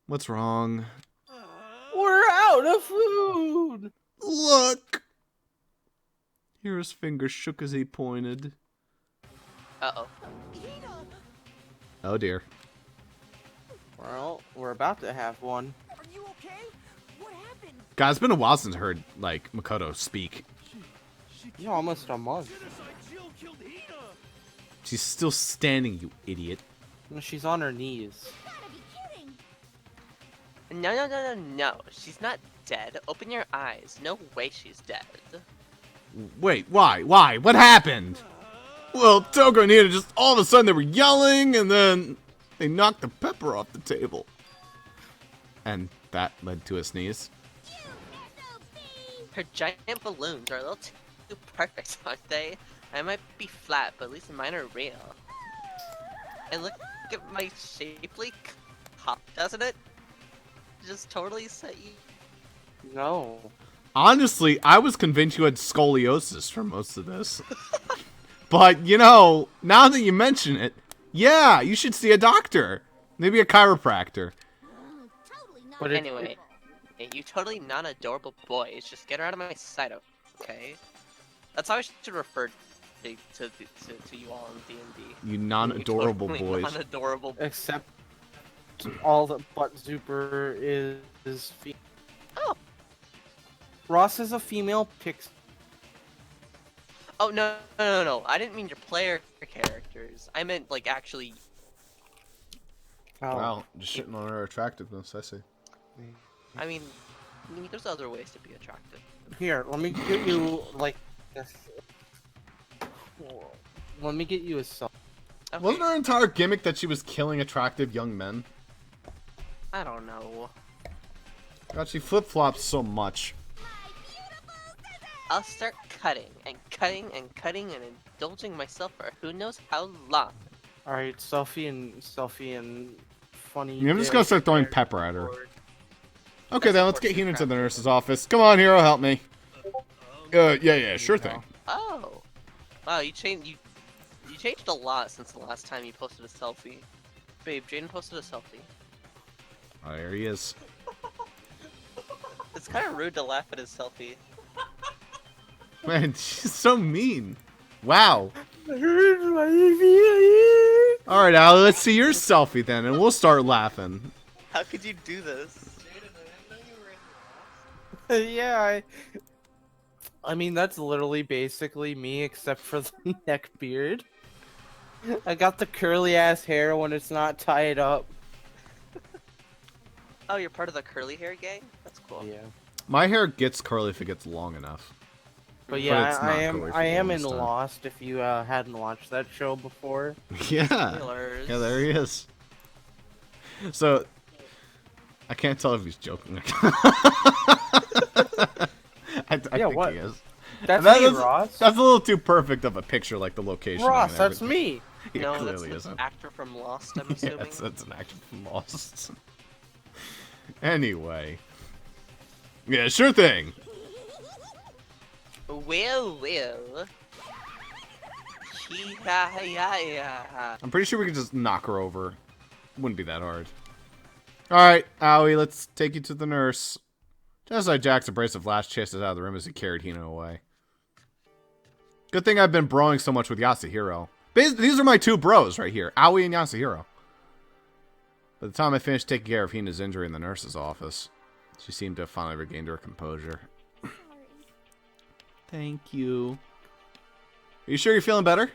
What's wrong? We're out of food! Look. Hira's finger shook as he pointed. Uh-oh. Oh dear. Well, we're about to have one. Are you okay? What happened? Guys, it's been a while since I heard, like, Makoto speak. Yeah, almost a month. Genocide Jill killed Hina. She's still standing, you idiot. She's on her knees. Gotta be kidding. No. She's not dead. Open your eyes. No way she's dead. Wait, why? Why? What happened? Well, Toko and Hina just all of a sudden they were yelling, and then they knocked the pepper off the table. And that led to a sneeze. Her giant balloons are a little too perfect, aren't they? I might be flat, but at least mine are real. And look at my shapely cup, doesn't it? Just totally set you. No. Honestly, I was convinced you had scoliosis for most of this. But, you know, now that you mention it, yeah, you should see a doctor. Maybe a chiropractor. Totally not. But it- Anyway, you totally not adorable boys. Just get her out of my sight, okay? That's how I should refer to you all in D&D. You non-adorable Totally boys. Non-adorable. Except all that Butt Zuper is female. Oh. Ross is a female pix. Oh no! I didn't mean your player characters. I meant like actually. Oh. Wow, just shitting on her attractiveness, I see. I mean, there's other ways to be attractive. Here, let me get you like this. Let me get you a song. Okay. Wasn't her entire gimmick that she was killing attractive young men? I don't know. God, she flip-flops so much. I'll start cutting and indulging myself for who knows how long. All right, selfie and funny. I'm just dick. gonna start throwing pepper at her. Okay, then let's get Hina to the nurse's office. Come on, Hero, help me. Yeah, sure thing. Oh, wow! You changed a lot since the last time you posted a selfie. Babe, Jaden posted a selfie. Oh, there he is. It's kind of rude to laugh at his selfie. Man, she's so mean. Wow. All right, Allie, let's see your selfie then, and we'll start laughing. How could you do this? Yeah, I mean that's literally basically me except for the neck beard. I got the curly ass hair when it's not tied up. Oh, you're part of the curly hair gang? That's cool. Yeah. My hair gets curly if it gets long enough. But yeah, it's not I curly for am the in longest time. Lost if you hadn't watched that show before. Yeah. Spoilers. Yeah, there he is. So, I can't tell if he's joking. I think what? he is. That's That me, is- Ross. That's a little too perfect of a picture, like the location. Ross, and that's everything. me. It No, that's clearly the isn't. actor from Lost, I'm Yeah, assuming. that's an actor from Lost. Anyway. Yeah, sure thing. Well. Yeah. I'm pretty sure we could just knock her over. Wouldn't be that hard. Alright, Owie, let's take you to the nurse. Just like Jack's abrasive lash chases out of the room as he carried Hina away. Good thing I've been broing so much with Yasuhiro. These are my two bros right here, Owie and Yasuhiro. By the time I finished taking care of Hina's injury in the nurse's office, she seemed to have finally regained her composure. Thank you. Are you sure you're feeling better?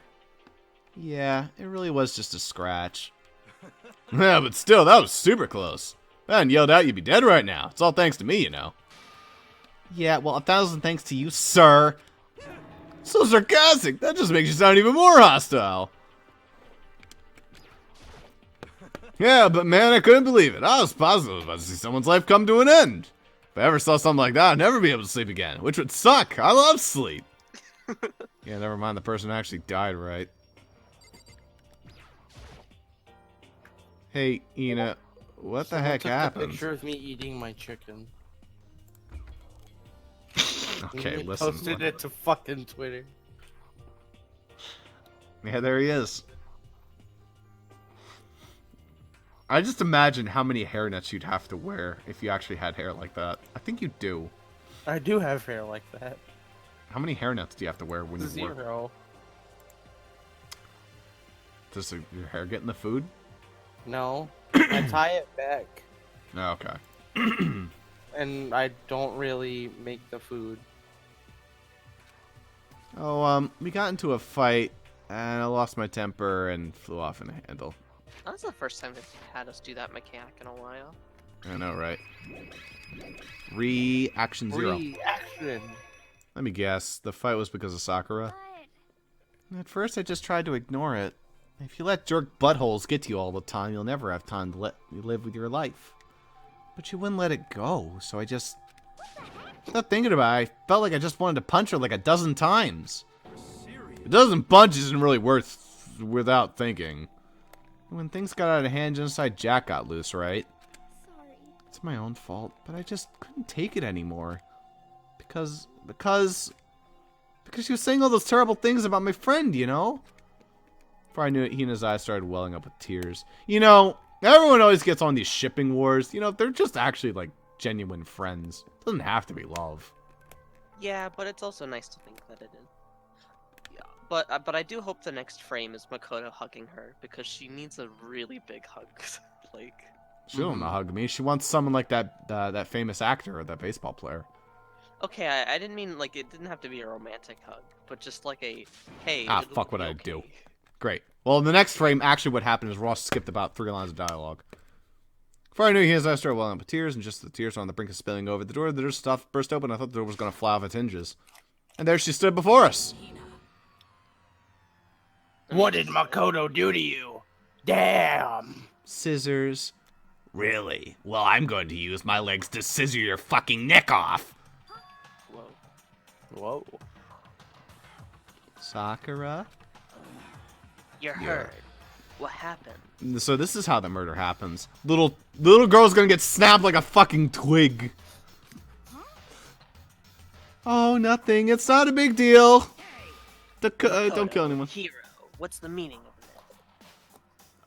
Yeah, it really was just a scratch. Yeah, but still, that was super close. If I hadn't yelled out, you'd be dead right now. It's all thanks to me, you know. Yeah, well, 1,000 thanks to you, sir. So sarcastic. That just makes you sound even more hostile. Yeah, but man, I couldn't believe it. I was positive I was about to see someone's life come to an end. If I ever saw something like that, I'd never be able to sleep again, which would suck. I love sleep. Yeah, never mind. The person actually died, right? Hey, Ina, what the heck took happened? A picture of me eating my chicken. Okay, And listen. posted it to fucking Twitter. Yeah, there he is. I just imagine how many hairnets you'd have to wear if you actually had hair like that. I think you do. I do have hair like that. How many hairnets do you have to wear when you work? 0. Does your hair get in the food? No, I tie it back, Oh, okay. and I don't really make the food. Oh, we got into a fight, and I lost my temper and flew off in a handle. That's the first time they've had us do that mechanic in a while. I know, right? Reaction 0. Reaction. Let me guess. The fight was because of Sakura? At first, I just tried to ignore it. If you let jerk buttholes get to you all the time, you'll never have time to let you live with your life. But she wouldn't let it go, so I just... Without thinking about it, I felt like I just wanted to punch her like a dozen times. A dozen punches isn't really worth without thinking. When things got out of hand, Genocide Jack got loose, right? Sorry. It's my own fault, but I just couldn't take it anymore. Because she was saying all those terrible things about my friend, you know? Before I knew it, Hina's eyes started welling up with tears. You know, everyone always gets on these shipping wars. You know, they're just actually, like, genuine friends. It doesn't have to be love. Yeah, but it's also nice to think that it is. Yeah, but I do hope the next frame is Makoto hugging her, because she needs a really big hug. Like... She don't wanna hug me. She wants someone like that famous actor or that baseball player. Okay, I didn't mean, like, it didn't have to be a romantic hug, but just like a, hey... Ah, it'll fuck be what I okay. do. Great. Well, in the next frame, actually what happened is Ross skipped about 3 lines of dialogue. Before I knew his eyes started welling up with tears, and just the tears were on the brink of spilling over. The door stuff burst open. I thought the door was going to fly off its hinges. And there she stood before us. What did Makoto do to you? Damn. Scissors. Really? Well, I'm going to use my legs to scissor your fucking neck off. Whoa. Whoa. Sakura? You're hurt. What happened? So this is how the murder happens. Little girl's gonna get snapped like a fucking twig. Oh, nothing. It's not a big deal. Don't kill anyone. Hero, what's the meaning of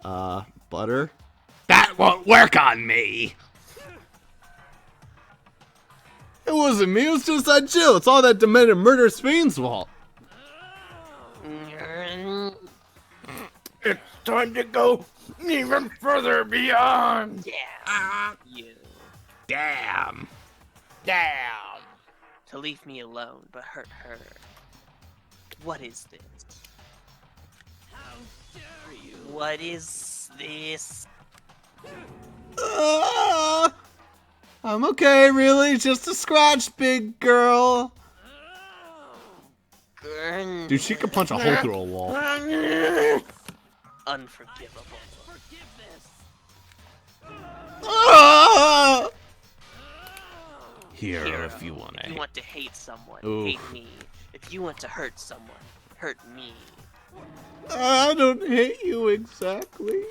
this? Butter? That won't work on me! It wasn't me, it was Suicide Jill. It's all that demented murderous fiend's fault. It's time to go even further beyond. Yeah. You. Damn. Damn. To leave me alone, but hurt her. What is this? How dare you? What is this? I'm okay, really. Just a scratch, big girl. Dude, she could punch a hole through a wall. Unforgivable. Hero, if you want If you want to hate someone, Oof. hate me. If you want to hurt someone, hurt me. I don't hate you exactly.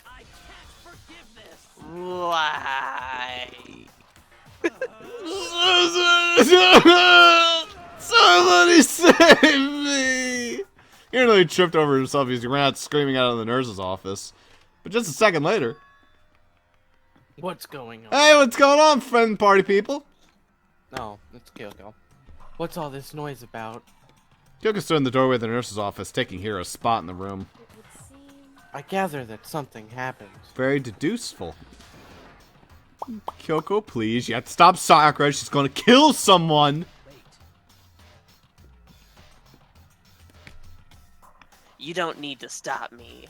I can't forgive this. Why? Somebody save me! He nearly tripped over himself as he ran out screaming out of the nurse's office. But just a second later... What's going on? Hey, what's going on, friend party people? No, it's Kyoko. What's all this noise about? Kyoko stood in the doorway of the nurse's office, taking Hero's spot in the room. It would seem... I gather that something happened. Very deduceful. Kyoko, please. You have to stop Sakura. She's going to kill someone. You don't need to stop me.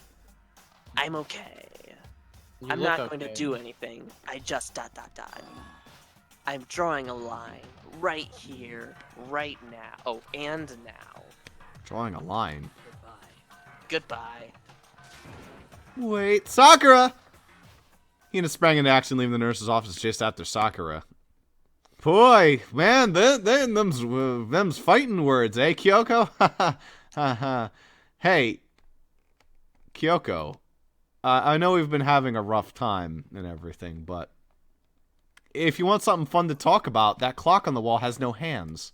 I'm okay. You I'm look not going okay. to do anything. I just ... I'm drawing a line right here, right now. Oh, and now. Drawing a line. Goodbye. Wait, Sakura! Hina sprang into action, leaving the nurse's office, chased after Sakura. Boy, man, them's fighting words, eh, Kyoko? Hey, Kyoko, I know we've been having a rough time and everything, but if you want something fun to talk about, that clock on the wall has no hands.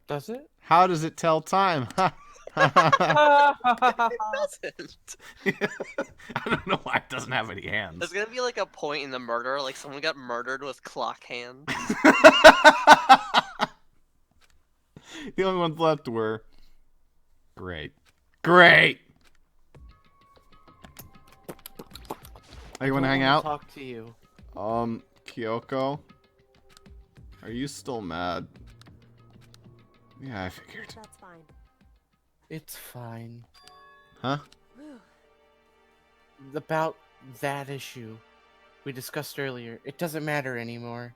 Does it? How does it tell time? It doesn't. I don't know why it doesn't have any hands. There's gonna be like a point in the murder, like someone got murdered with clock hands. The only ones left were... Great. Great! Hey, you wanna hang out? Talk to you. Kyoko? Are you still mad? Yeah, I figured. That's fine. It's fine. Huh? About that issue we discussed earlier, it doesn't matter anymore.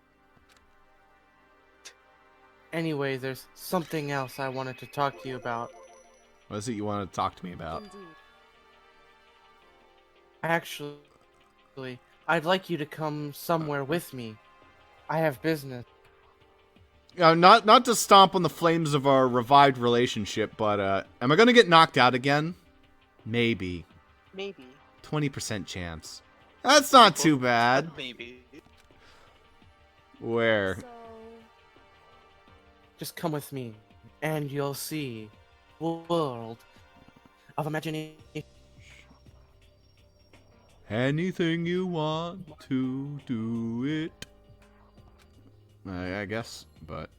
Anyway, there's something else I wanted to talk to you about. What is it you want to talk to me about? Indeed. Actually, I'd like you to come somewhere with me. I have business. Not to stomp on the flames of our revived relationship, but am I gonna get knocked out again? Maybe. Maybe. 20% chance. That's not too bad. Maybe. Where? So, Just come with me, and you'll see a world of imagination. Anything you want to do it. I guess, but...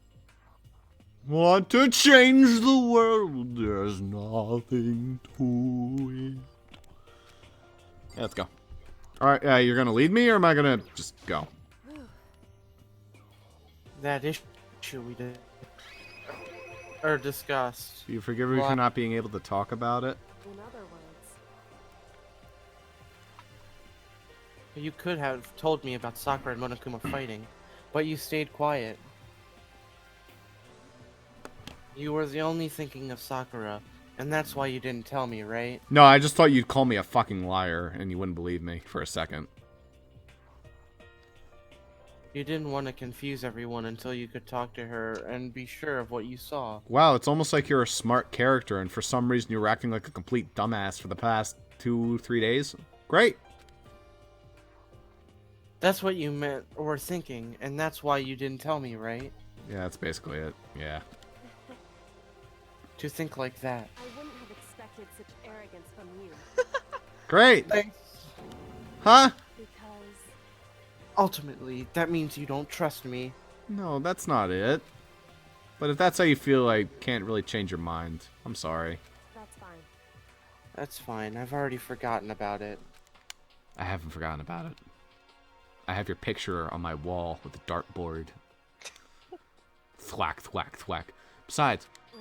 Want to change the world, there's nothing to it. Yeah, let's go. Alright, you're gonna lead me, or am I gonna just go? That issue we did discussed. Do you forgive me for not being able to talk about it? in other words, You could have told me about Sakura and Monokuma fighting, but you stayed quiet. You were the only thinking of Sakura, and that's why you didn't tell me, right? No, I just thought you'd call me a fucking liar, and you wouldn't believe me for a second. You didn't want to confuse everyone until you could talk to her and be sure of what you saw. Wow, it's almost like you're a smart character, and for some reason you were acting like a complete dumbass for the past 2-3 days. Great. That's what you meant or thinking, and that's why you didn't tell me, right? Yeah, that's basically it. Yeah. To think like that. I wouldn't have expected such arrogance from you. Great. Thanks. Huh? Because Ultimately, that means you don't trust me. No, that's not it. But if that's how you feel, I can't really change your mind. I'm sorry. that's fine. That's fine, I've already forgotten about it. I haven't forgotten about it. I have your picture on my wall with a dartboard. Thwack, thwack, thwack. Besides, And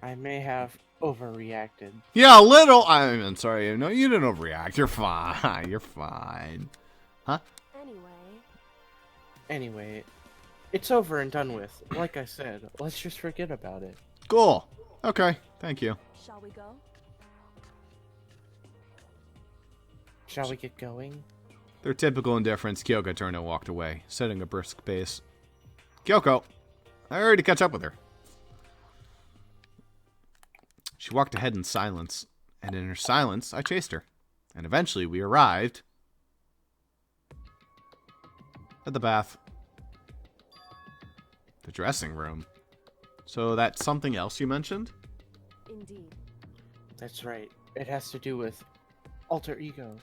I may have overreacted. yeah, a little. I'm sorry. No, you didn't overreact. You're fine. You're fine. Huh? Anyway, it's over and done with. Like I said, let's just forget about it. Cool. Okay. Thank you. shall we go? Shall we get going? Their typical indifference, Kyoko turned and walked away, setting a brisk pace. Kyoko! I hurried to catch up with her. She walked ahead in silence, and in her silence, I chased her. And eventually we arrived at the bath. The dressing room. So that's something else you mentioned? Indeed. That's right. It has to do with alter ego.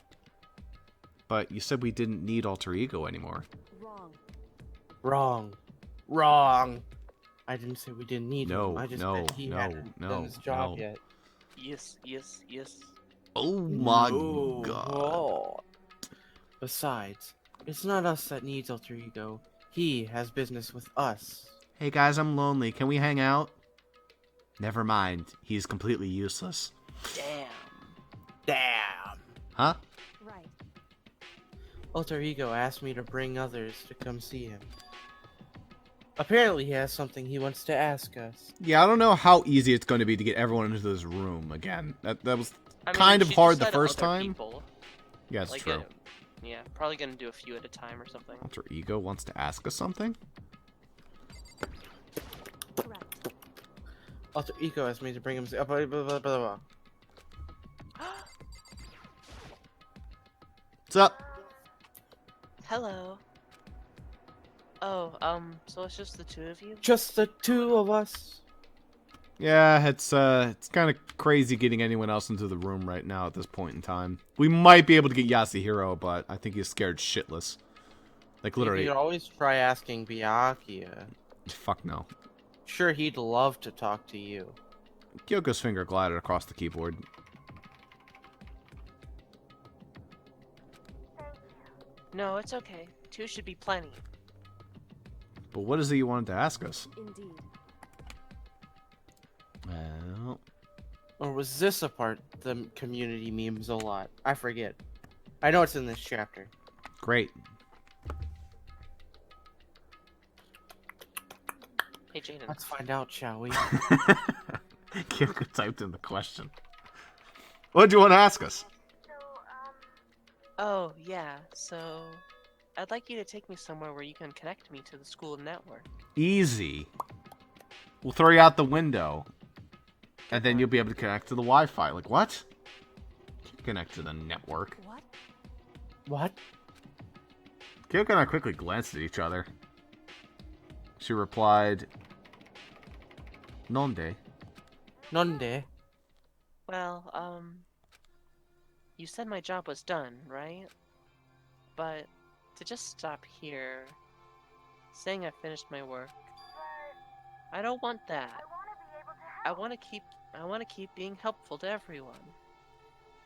But you said we didn't need alter ego anymore. Wrong. Wrong. Wrong. I didn't say we didn't need No, him. I just no, meant he no, hadn't no, done his job no. yet. Yes, yes, yes. Oh my No. god. Oh. Besides, it's not us that needs alter ego. He has business with us. Hey guys, I'm lonely. Can we hang out? Never mind. He's completely useless. Damn. Damn. Huh? Right. Alter ego asked me to bring others to come see him. Apparently he has something he wants to ask us. Yeah, I don't know how easy it's going to be to get everyone into this room again. That was I mean, kind of she hard just the said first other time. people. Yeah, it's Like, true. Yeah, probably gonna do a few at a time or something. Alter ego wants to ask us something? Correct. Alter ego asked me to bring him. Blah, blah, blah, blah, blah. What's up? Hello. Oh, so it's just the two of you? Just the two of us. Yeah, it's kind of crazy getting anyone else into the room right now at this point in time. We might be able to get Yasuhiro, but I think he's scared shitless. Like, literally. You could always try asking Byakuya. Fuck no. Sure, he'd love to talk to you. Kyoko's finger glided across the keyboard. No, it's okay. Two should be plenty. But what is it you wanted to ask us? Indeed. Well... Or was this a part the community memes a lot? I forget. I know it's in this chapter. Great. Hey, Jaden. Let's find out, shall we? Kyoko typed in the question. What do you want to ask us? Oh, yeah, so... I'd like you to take me somewhere where you can connect me to the school network. Easy. We'll throw you out the window. And then you'll be able to connect to the Wi-Fi. Like, what? Connect to the network. What? What? Kyoko and I quickly glanced at each other. She replied, Nonde? Nonde? Well, you said my job was done, right? But to just stop here, saying I finished my work, I don't want that. I want to keep being helpful to everyone.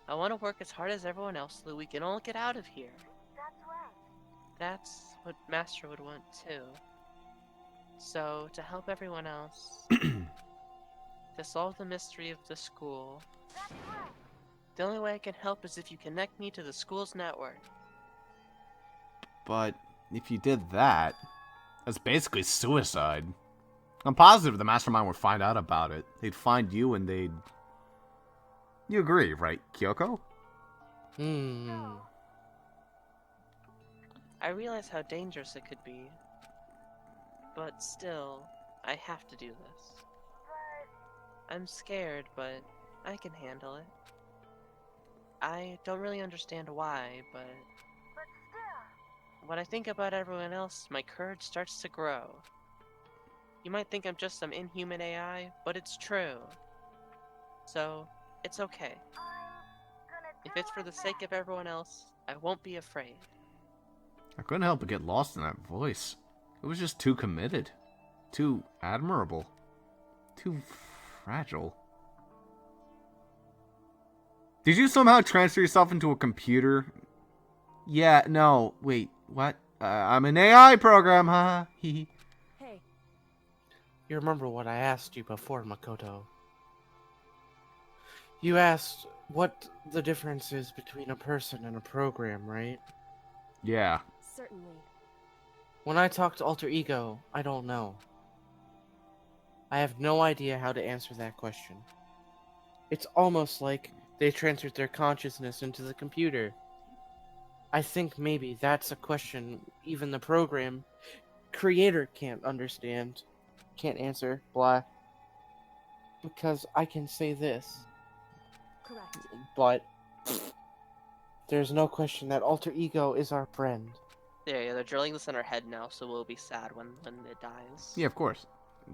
I want to work as hard as everyone else so that we can all get out of here. That's what Master would want too. So, to help everyone else, to solve the mystery of the school, the only way I can help is if you connect me to the school's network. But if you did that, that's basically suicide. I'm positive the mastermind would find out about it. They'd find you and they'd... You agree, right, Kyoko? I realize how dangerous it could be. But still, I have to do this. I'm scared, but I can handle it. I don't really understand why, but when I think about everyone else, my courage starts to grow. You might think I'm just some inhuman AI, but it's true. So, it's okay. If it's for the sake of everyone else, I won't be afraid. I couldn't help but get lost in that voice. It was just too committed. Too admirable. Too fragile. Did you somehow transfer yourself into a computer? Yeah, no, wait, what? I'm an AI program, huh? Hey. You remember what I asked you before, Makoto? You asked what the difference is between a person and a program, right? Yeah. Certainly. When I talk to Alter Ego, I don't know. I have no idea how to answer that question. It's almost like they transferred their consciousness into the computer. I think maybe that's a question even the program creator can't understand, can't answer, blah. Because I can say this, Correct. but there's no question that Alter Ego is our friend. Yeah, they're drilling this in our head now, so we'll be sad when it dies. Yeah, of course.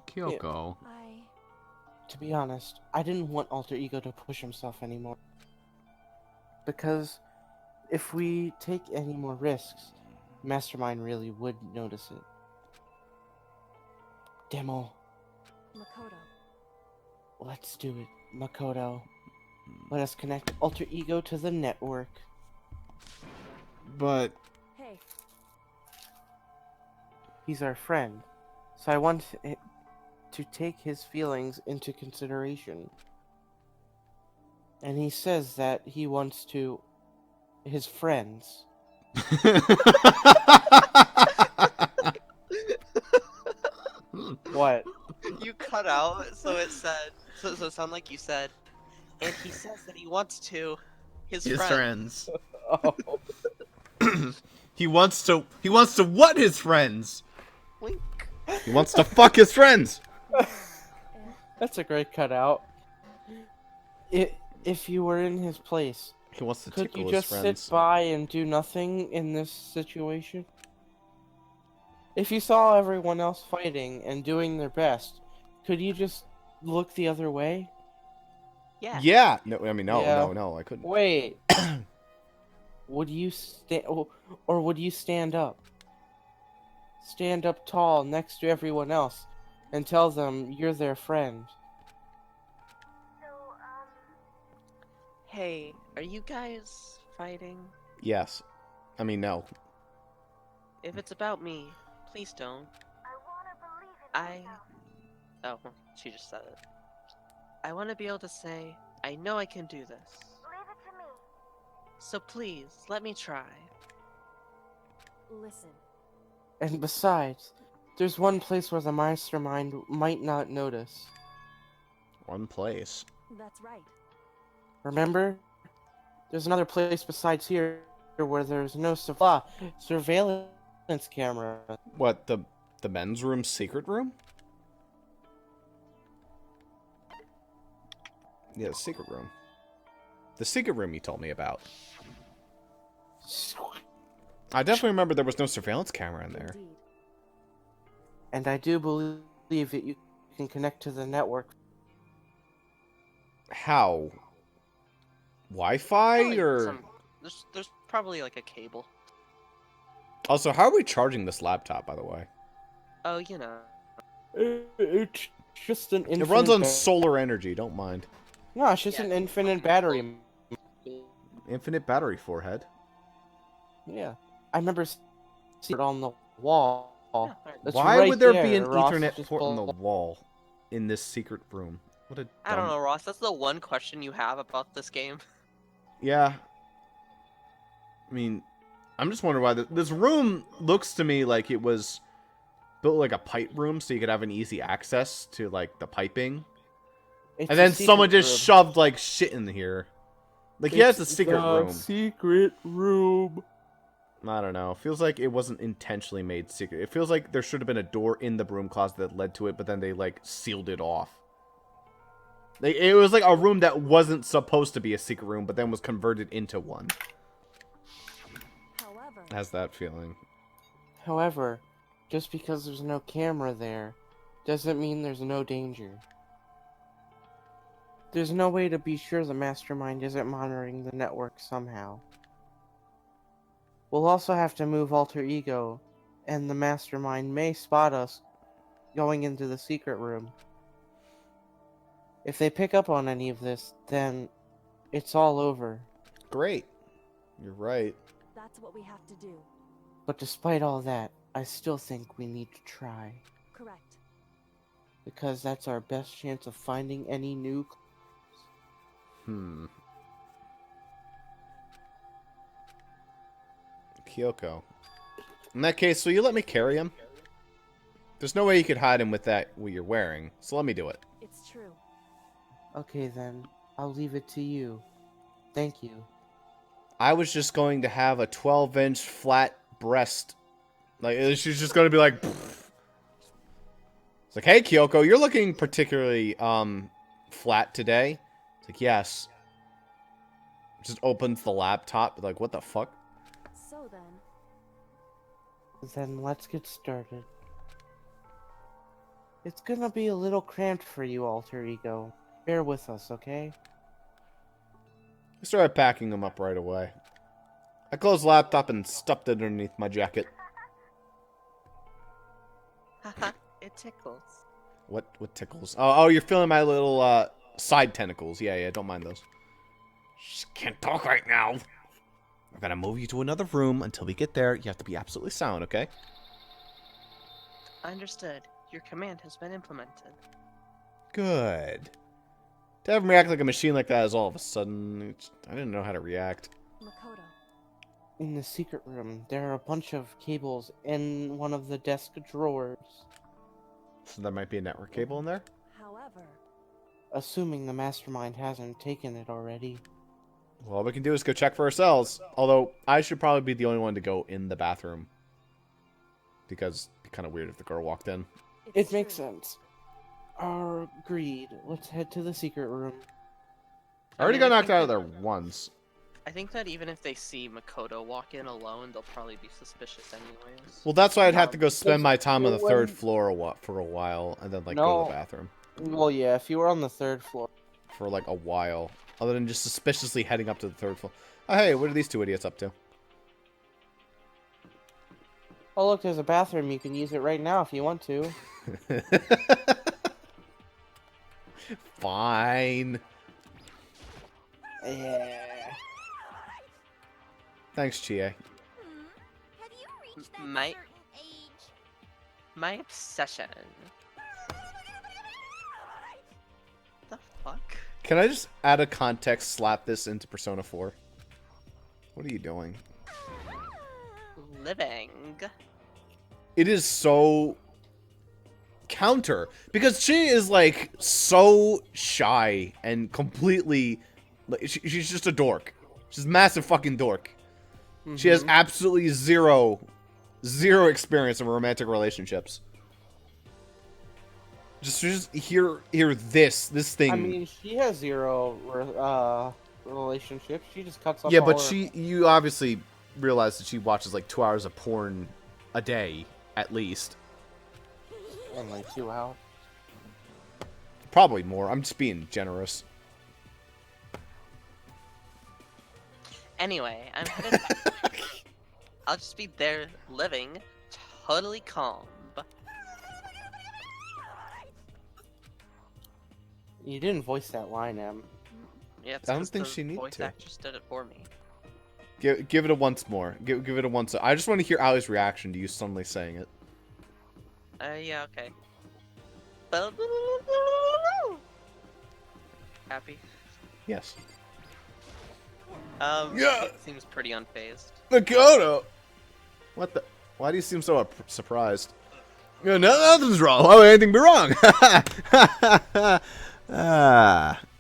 Kyoko. To be honest, I didn't want Alter Ego to push himself anymore. Because if we take any more risks, Mastermind really would notice it. Demo, Makoto. let's do it, Makoto. Let us connect Alter Ego to the network. But... Hey. He's our friend, so I want to take his feelings into consideration. And he says that he wants to... his friends. What? You cut out, so it said, so it sounded like you said, and he says that he wants to, his friends. Oh. He wants to what his friends? Wink. He wants to fuck his friends. That's a great cutout. If you were in his place, He wants to could tickle you his just friends. sit by and do nothing in this situation? If you saw everyone else fighting and doing their best, could you just look the other way? Yeah. Yeah. No, I mean, Yeah. no, I couldn't. Wait. Would you or would you stand up? Stand up tall next to everyone else and tell them you're their friend. Hey, are you guys fighting? Yes. I mean, no. If it's about me, please don't. Oh, she just said it. I want to be able to say, I know I can do this. Leave it to me. So please, let me try. Listen, And besides, there's one place where the mastermind might not notice. One place. that's right. Remember? There's another place besides here where there's no surveillance camera. What, the men's room secret room? Yeah, the secret room. The secret room you told me about. I definitely remember there was no surveillance camera in there. Indeed. And I do believe that you can connect to the network. How? Wi-Fi Probably or... there's probably like a cable. Also, how are we charging this laptop, by the way? Oh, you know. It's just an infinite... It runs on solar energy, don't mind. No, it's just an infinite battery. Infinite battery, forehead. Yeah. I remember seeing it on the wall. Yeah, It's Why right would there be there, an Ross, Ethernet just port on the pull- wall in this secret room? What a I don't dumb- know, Ross. That's the one question you have about this game. Yeah. I mean, I'm just wondering why this room looks to me like it was built like a pipe room so you could have an easy access to, like, the piping. It's And a then secret someone just room. shoved, like, shit in here. Like, yeah, it's a secret the room. Secret room. I don't know. It feels like it wasn't intentionally made secret. It feels like there should have been a door in the broom closet that led to it, but then they, like, sealed it off. Like, it was like a room that wasn't supposed to be a secret room, but then was converted into one. However, Has that feeling. However, just because there's no camera there, doesn't mean there's no danger. There's no way to be sure the mastermind isn't monitoring the network somehow. We'll also have to move Alter Ego, and the mastermind may spot us going into the secret room. If they pick up on any of this, then it's all over. Great. You're right. that's what we have to do. But despite all that, I still think we need to try. Correct. Because that's our best chance of finding any new clues. Kyoko. In that case, will you let me carry him? There's no way you could hide him with that what you're wearing, so let me do it. It's true. Okay then, I'll leave it to you. Thank you. I was just going to have a 12-inch flat breast. Like, she's just going to be like... Pfft. It's like, hey, Kyoko, you're looking particularly, flat today. It's like, yes. Just opens the laptop, like, what the fuck? So then, Then let's get started. It's gonna be a little cramped for you, Alter Ego. Bear with us, okay? I started packing them up right away. I closed the laptop and stuffed it underneath my jacket. Haha, it tickles. What tickles? Oh, you're feeling my little, side tentacles. Yeah, don't mind those. Shh, can't talk right now. I'm gonna move you to another room. Until we get there, you have to be absolutely silent, okay? Understood. Your command has been implemented. Good. To have him react like a machine like that is all of a sudden... I didn't know how to react. Makoto. In the secret room, there are a bunch of cables in one of the desk drawers. So there might be a network cable in there? However, Assuming the mastermind hasn't taken it already. Well, all we can do is go check for ourselves. Although, I should probably be the only one to go in the bathroom. Because it'd be kind of weird if the girl walked in. It makes sense. Agreed. Let's head to the secret room. I already got knocked out of there once. I think that even if they see Makoto walk in alone, they'll probably be suspicious anyways. Well, that's why I'd have to go spend my time on the third floor for a while, and then like go to the bathroom Well, yeah, if you were on the 3rd floor. for like a while, other than just suspiciously heading up to the 3rd floor. Oh, hey, what are these two idiots up to? Oh, look, there's a bathroom. You can use it right now if you want to. Fine. Yeah. Thanks, Chie. Have you reached that My- certain age? My obsession. The fuck? Can I just add a context, slap this into Persona 4? What are you doing? Living. It is so counter because she is like so shy and completely she's just a dork. She's a massive fucking dork. She has absolutely zero experience in romantic relationships. Just hear this thing. I mean, she has 0 relationships. She just cuts off. Yeah, all but her... you obviously realize that she watches like 2 hours of porn a day at least. And like 2 hours. Probably more. I'm just being generous. Anyway, I'm headed back. I'll just be there living, totally calm. You didn't voice that line, Em. Yeah, it's I don't 'cause think the she need voice to. actress did it for me. Give it a once more. Give it a once. I just want to hear Ali's reaction to you suddenly saying it. Yeah, okay. Happy? Yes. Yeah. It seems pretty unfazed. Makoto! What the? Why do you seem so surprised? No, nothing's wrong. Why would anything be wrong?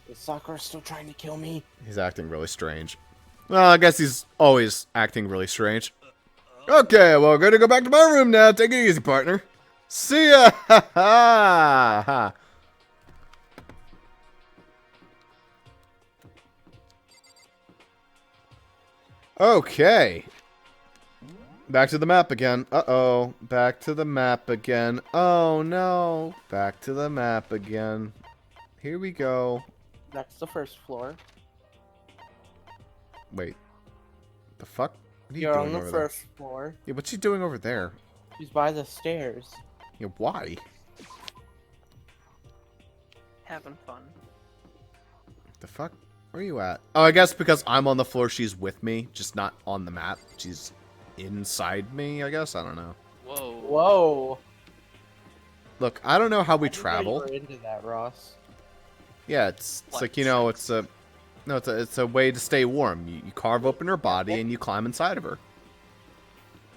Is Sakura still trying to kill me? He's acting really strange. Well, I guess he's always acting really strange. Okay, well, we're gonna go back to my room now. Take it easy, partner. See ya! Okay. Back to the map again. Uh-oh. Back to the map again. Oh, no. Back to the map again. Here we go. That's the 1st floor. Wait. The fuck? What are you You're doing on the over there? 1st floor. Yeah, what's she doing over there? She's by the stairs. Yeah, why? Having fun. The fuck? Where are you at? Oh, I guess because I'm on the floor, she's with me, just not on the map. She's inside me, I guess? I don't know. Whoa. Whoa. Look, I don't know how we I didn't know travel. you were into that, Ross. Yeah, it's What, like, you know, sex? it's a way to stay warm. You carve open her body and you climb inside of her.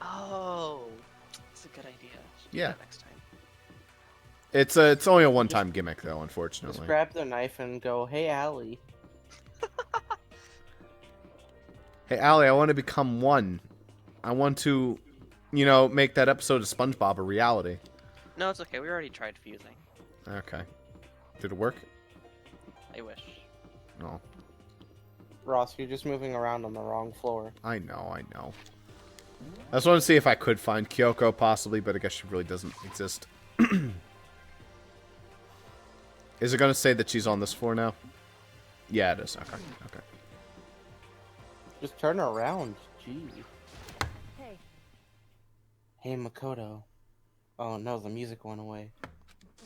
Oh. That's a good idea. Should do Yeah. that next time. It's only a one-time gimmick though, unfortunately. Just grab the knife and go, hey, Allie. Hey, Allie, I want to become one. I want to, you know, make that episode of SpongeBob a reality. No, it's okay. We already tried fusing. Okay. Did it work? I wish. No. Ross, you're just moving around on the wrong floor. I know. I just want to see if I could find Kyoko, possibly, but I guess she really doesn't exist. Is it going to say that she's on this floor now? Yeah, it is. Okay. Just turn around. Gee. Hey, Hey, Makoto. Oh no, the music went away.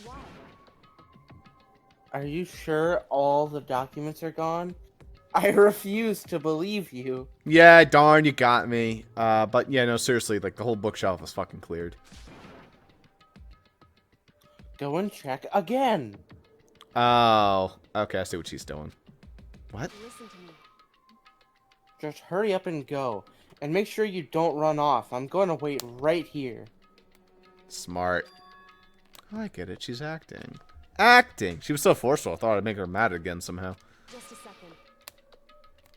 why? Are you sure all the documents are gone? I refuse to believe you. Yeah, darn, you got me. But yeah, no, seriously, like the whole bookshelf is fucking cleared. Go and check again. Oh, okay, I see what she's doing. What? Listen to me. Just hurry up and go. And make sure you don't run off. I'm going to wait right here. Smart. I get it, she's acting. Acting! She was so forceful, I thought I'd make her mad again somehow. Just a second.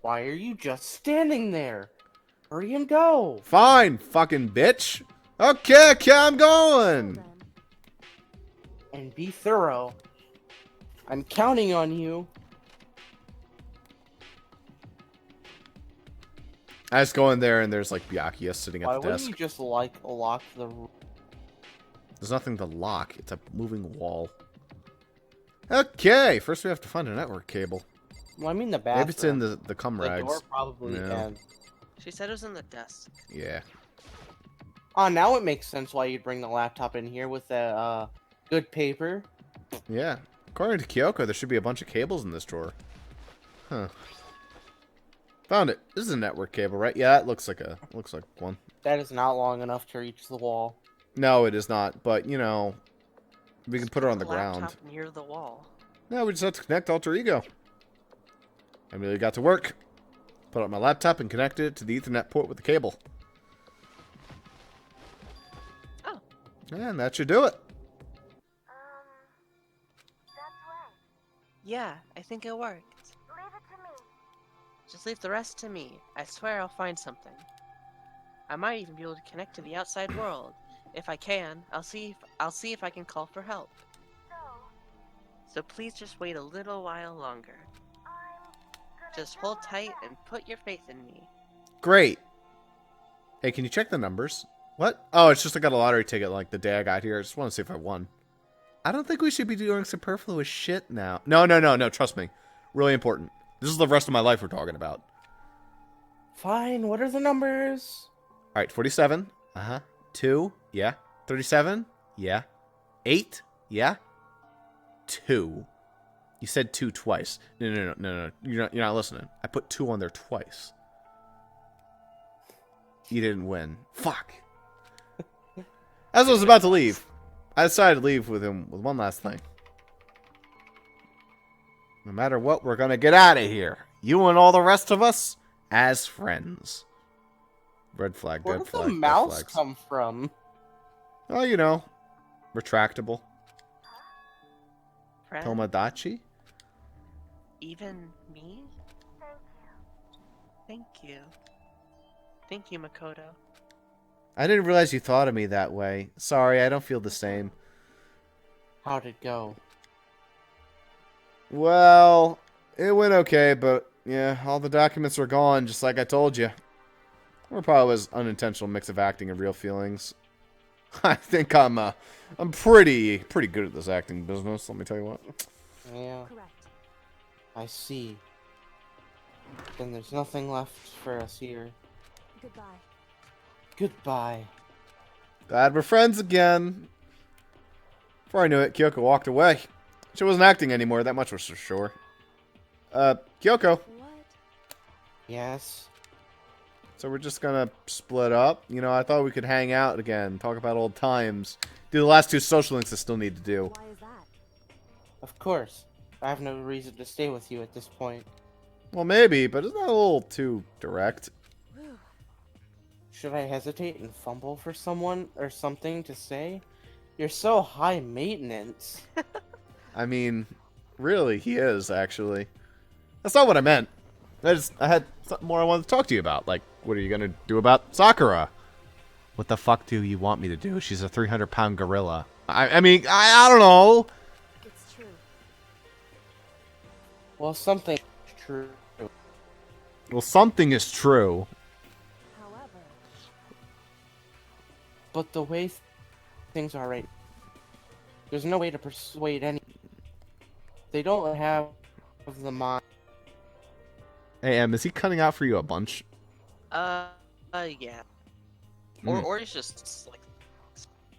Why are you just standing there? Hurry and go. Fine, fucking bitch. Okay, I'm going. And be thorough. I'm counting on you. I just go in there and there's like Byakuya sitting at Why the wouldn't desk. you just lock the room? There's nothing to lock. It's a moving wall. Okay, first we have to find a network cable. Well, I mean the bathroom. Maybe it's in the The comrags. door probably No. ends. She said it was in the desk. Yeah. Oh, now it makes sense why you'd bring the laptop in here with the good paper. Yeah. According to Kyoko, there should be a bunch of cables in this drawer. Huh. Found it. This is a network cable, right? Yeah, it looks like one. That is not long enough to reach the wall. No, it is not. But, you know, we can put it on the Laptop ground. near the wall. No, we just have to connect Alter Ego. I really got to work. Put up my laptop and connected it to the Ethernet port with the cable. Oh. And that should do it. That's right. Yeah, I think it worked. Leave it to me. Just leave the rest to me. I swear I'll find something. I might even be able to connect to the outside world. If I can, I'll see if I can call for help. So please just wait a little while longer. Just hold tight and put your faith in me. Great. Hey, can you check the numbers? What? Oh, it's just I got a lottery ticket like the day I got here. I just want to see if I won. I don't think we should be doing superfluous shit now. No, trust me. Really important. This is the rest of my life we're talking about. Fine, what are the numbers? Alright, 47. 2. Yeah. 37. Yeah. 8. Yeah. 2. You said 2 twice. No. You're not listening. I put 2 on there twice. You didn't win. Fuck. As I was about to leave, I decided to leave with him with one last thing. No matter what, we're gonna get out of here. You and all the rest of us as friends. Red flag, Where red did flag, the red mouse flags. come from? Oh, you know, retractable. Friend? Tomodachi? Even me? Thank you. Thank you, Makoto. I didn't realize you thought of me that way. Sorry, I don't feel the same. How'd it go? Well, it went okay, but yeah, all the documents are gone, just like I told you. Or probably was unintentional mix of acting and real feelings. I think I'm pretty good at this acting business, let me tell you what. Yeah, Correct. I see. Then there's nothing left for us here. Goodbye. Goodbye. Glad we're friends again. Before I knew it, Kyoko walked away. She wasn't acting anymore, that much was for sure. Kyoko. What? Yes. So we're just gonna split up. You know, I thought we could hang out again, talk about old times. Do the last 2 social links I still need to do. Why is that? Of course. I have no reason to stay with you at this point. Well, maybe, but isn't that a little too direct? Should I hesitate and fumble for someone or something to say? You're so high maintenance. I mean, really, he is, actually. That's not what I meant. I had something more I wanted to talk to you about. Like, what are you gonna do about Sakura? What the fuck do you want me to do? She's a 300-pound gorilla. I mean, I don't know. It's true. Well, something true. Well, something is true. However, But the way things are right, there's no way to persuade any. They don't have the mind. Hey, Em, is he cutting out for you a bunch? Yeah. Or he's just like.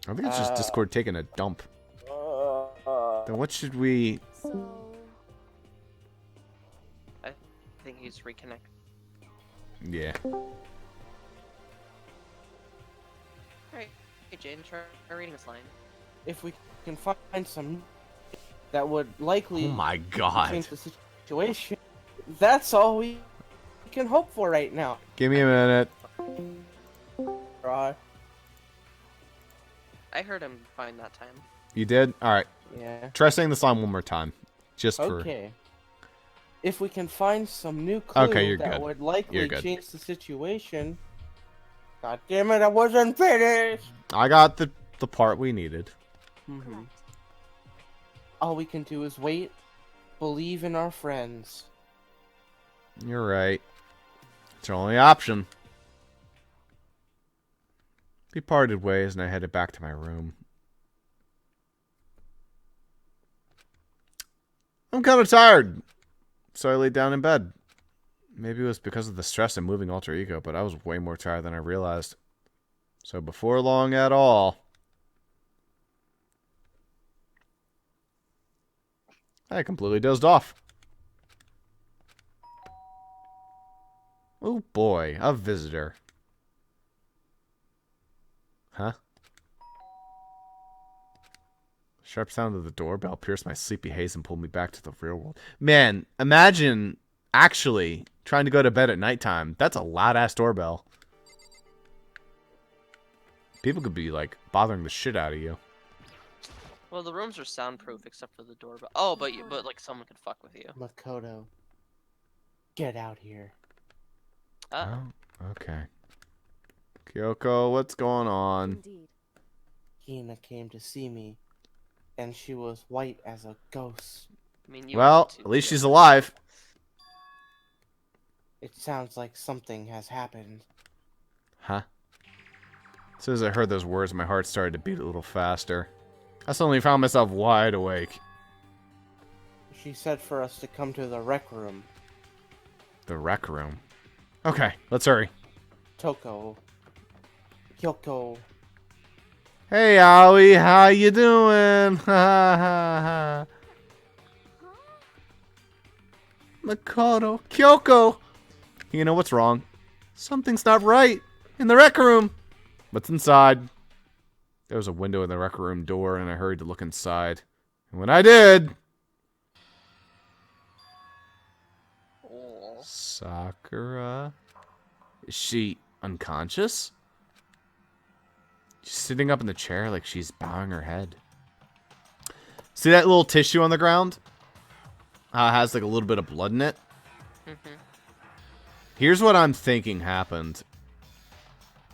I think it's just Discord taking a dump. Then what should we... so I think he's reconnected. Yeah. Alright, hey Jaden, try reading this line. If we can find some that would likely Oh my god. change the situation, that's all we can hope for right now. Give me a minute. Right? I heard him fine that time. You did? Alright. Yeah. Try saying this line one more time. Just for... Okay. if we can find some new clue Okay, you're that good. would likely You're good. change the situation. God damn it, I wasn't finished! I got the part we needed. Mm-hmm. All we can do is wait, believe in our friends. You're right. It's our only option. We parted ways and I headed back to my room. I'm kind of tired, so I laid down in bed. Maybe it was because of the stress of moving alter ego, but I was way more tired than I realized. So before long at all, I completely dozed off. Oh boy, a visitor. Huh? Sharp sound of the doorbell pierced my sleepy haze and pulled me back to the real world. Man, imagine actually trying to go to bed at nighttime. That's a loud-ass doorbell. People could be, like, bothering the shit out of you. Well, the rooms are soundproof except for the doorbell. Oh, but like someone could fuck with you. Makoto, get out here. Oh, okay. Kyoko, what's going on? Indeed. Hina came to see me, and she was white as a ghost. I mean, you Well, are too, at least too. she's alive. It sounds like something has happened. Huh? As soon as I heard those words, my heart started to beat a little faster. I suddenly found myself wide awake. She said for us to come to the rec room. The rec room. Okay, let's hurry. Toko. Kyoko. Hey, Aoi, how you doing? Ha ha ha. Makoto. Kyoko! You know what's wrong? Something's not right. In the rec room. What's inside? There was a window in the rec room door, and I hurried to look inside. And when I did... Oh. Sakura? Is she unconscious? She's sitting up in the chair like she's bowing her head. See that little tissue on the ground? It has like a little bit of blood in it. Mhm. Here's what I'm thinking happened.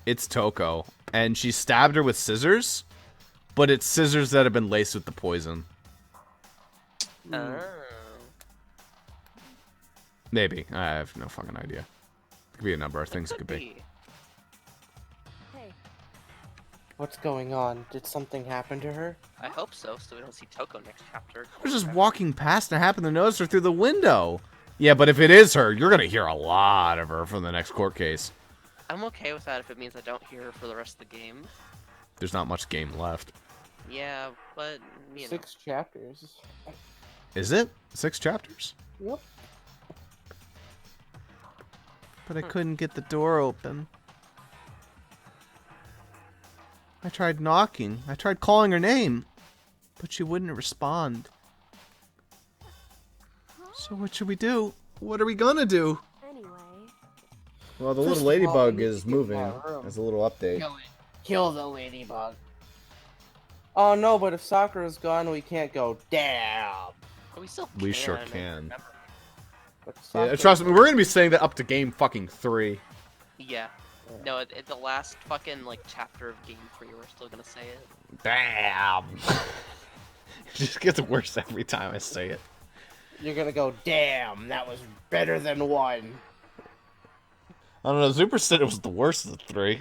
It's Toko, and she stabbed her with scissors, but it's scissors that have been laced with the poison. Oh. Maybe. I have no fucking idea. It could be a number of things it could be. Hey, What's going on? Did something happen to her? I hope so we don't see Toko next chapter. I was just walking past and I happened to notice her through the window. Yeah, but if it is her, you're going to hear a lot of her from the next court case. I'm okay with that if it means I don't hear her for the rest of the game. There's not much game left. Yeah, but, you know. 6 chapters. Is it? 6 chapters? Yep. But I couldn't get the door open. I tried knocking. I tried calling her name. But she wouldn't respond. So what should we do? What are we gonna do? anyway. Well, the First little of all, we ladybug need to is get moving. that room. As a little update. Kill it. Kill the ladybug. Oh no, but if Sakura's gone, we can't go. Damn. But we still We can. sure I can. remember. But Yeah, Sakura- trust me, we're gonna be saying that up to game fucking 3. Yeah. No, at the last fucking, like, chapter of Game 3, we're still gonna say it. Damn. It just gets worse every time I say it. You're gonna go. Damn, that was better than 1. I don't know. Super said it was the worst of the 3.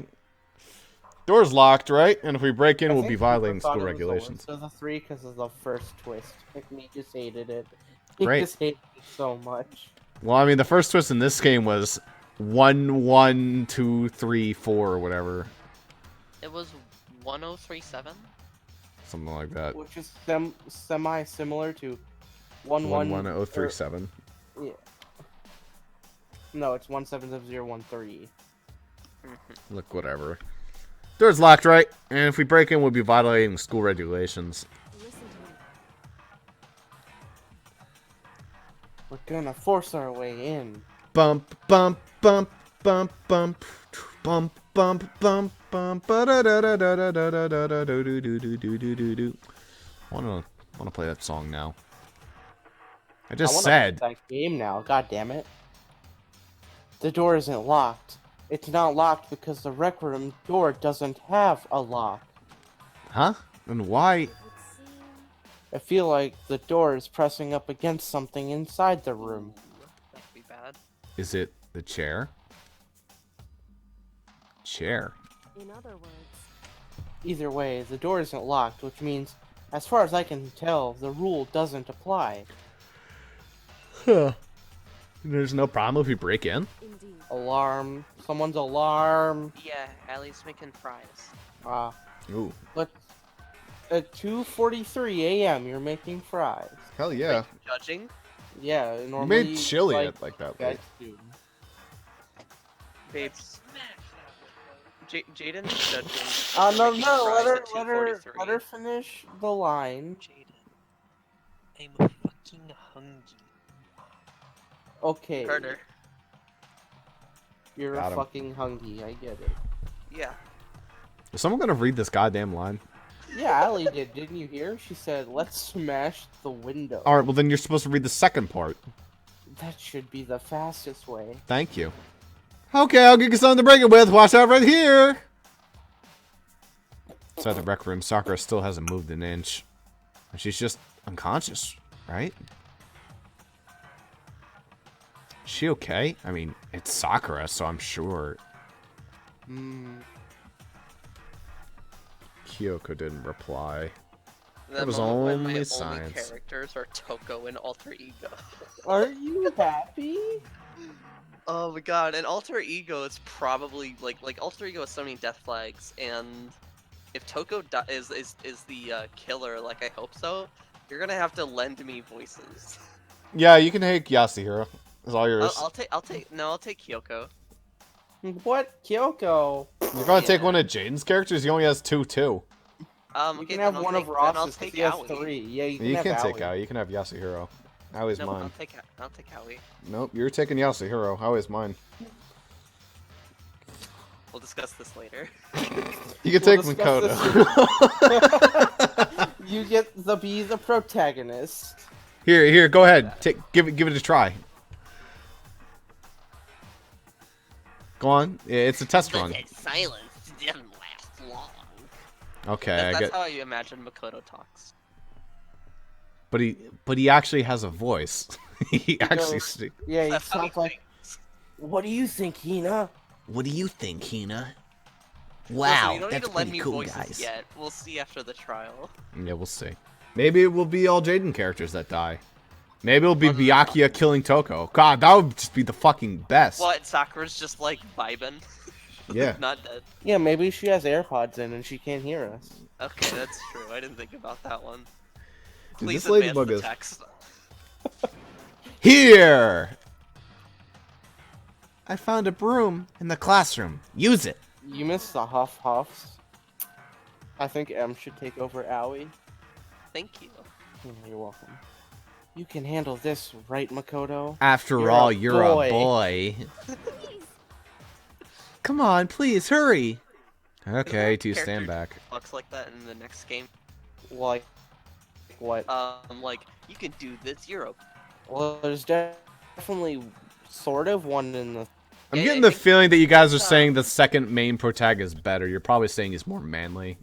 Door's locked, right? And if we break in, I we'll think be Super violating thought school it was the regulations. worst of the 3 because of the first twist. Me just hated it. Great. He just hated it so much. Well, I mean, the first twist in this game was 1, 1, 2, 3, 4, or whatever. It was 1037? Something like that. Which is semi-similar to 11037. Yeah. No, it's 170013. Look, whatever. Door's locked, right? And if we break in, we'll be violating school regulations. Listen to me. We're gonna force our way in. Bump, bump, bump, bump, bump, bump, bump, bump, bump, ba-da-da-da-da-da-da-da-da-da-do-do-do-do-do-do-do. Wanna play that song now. I just wanna said. play that game now. God damn it. The door isn't locked. It's not locked because the rec room door doesn't have a lock. Huh? And why? I feel like the door is pressing up against something inside the room. That could be bad. Is it the chair? Chair. In other words, Either way, the door isn't locked, which means, as far as I can tell, the rule doesn't apply. Huh. There's no problem if we break in? indeed. Alarm. Someone's alarm. Yeah, Allie's making fries. Ooh. Let's... At 2:43 a.m., you're making fries. Hell yeah. Judging? Yeah, You normally... made chili at like that late. That's dude. Babes. Jaden's judging. No, making no, fries let at her 2:43. finish the line. Jaden, I'm fucking hungry. Okay, Heard her. you're Got a him. fucking hungry, I get it. Yeah. Is someone gonna read this goddamn line? Yeah, Allie did, didn't you hear? She said, let's smash the window. Alright, well then you're supposed to read the second part. That should be the fastest way. Thank you. Okay, I'll give you something to break it with. Watch out right here. Inside the rec room, Sakura still hasn't moved an inch. She's just unconscious, right? Is she okay? I mean, it's Sakura, so I'm sure. Kyoko didn't reply. That was moment when only my science. only characters are Toko and Alter Ego. Are you happy? Oh my god, and Alter Ego is probably like Alter Ego has so many death flags, and if Toko is the killer, like I hope so, you're gonna have to lend me voices. Yeah, you can take Yasuhiro. It's all yours. I'll take Kyoko. What? Kyoko? You're gonna take one of Jaden's characters? He only has two, too. You Okay, can then have I'll one take, of then I'll Ross's, take he has Aoi. 3. Yeah, you can You have can take Aoi. Aoi. You can have Yasuhiro. Aoi's No, mine. I'll take Aoi. Nope, you're taking Yasuhiro. Aoi's mine. We'll discuss this later. You can We'll take discuss Makoto. You get to be the protagonist. Here, go ahead. Give it a try. Go on. Yeah, it's a test run. Silence didn't last long. Okay, I That's get. how you imagine Makoto talks. But he actually has a voice. he actually. goes- Yeah, he That's how he sounds like, thinks. what do you think, Hina? What do you think, Hina? Listen, you don't need to lend me voices yet. We'll see after the trial. Yeah, we'll see. Maybe it will be all Jaden characters that die. Maybe it'll be Byakuya killing Toko. God, that would just be the fucking best. What? Sakura's just like vibing. Yeah. Not dead. Yeah, maybe she has AirPods in and she can't hear us. Okay, that's true. I didn't think about that one. Dude, Please this advance ladybug the is- text. Here! I found a broom in the classroom. Use it. You missed the Huff Huffs. I think M should take over Aoi. Thank you. You're welcome. You can handle this, right, Makoto? After You're all, a you're boy. a boy. Come on, please, hurry. Okay, two stand back. Looks like that in the next game. Like, what? Like you can do this. You're a. Well, there's definitely sort of one in the... I'm Yeah, getting I the think feeling that you guys are it's, saying the second main protagonist is better. You're probably saying he's more manly.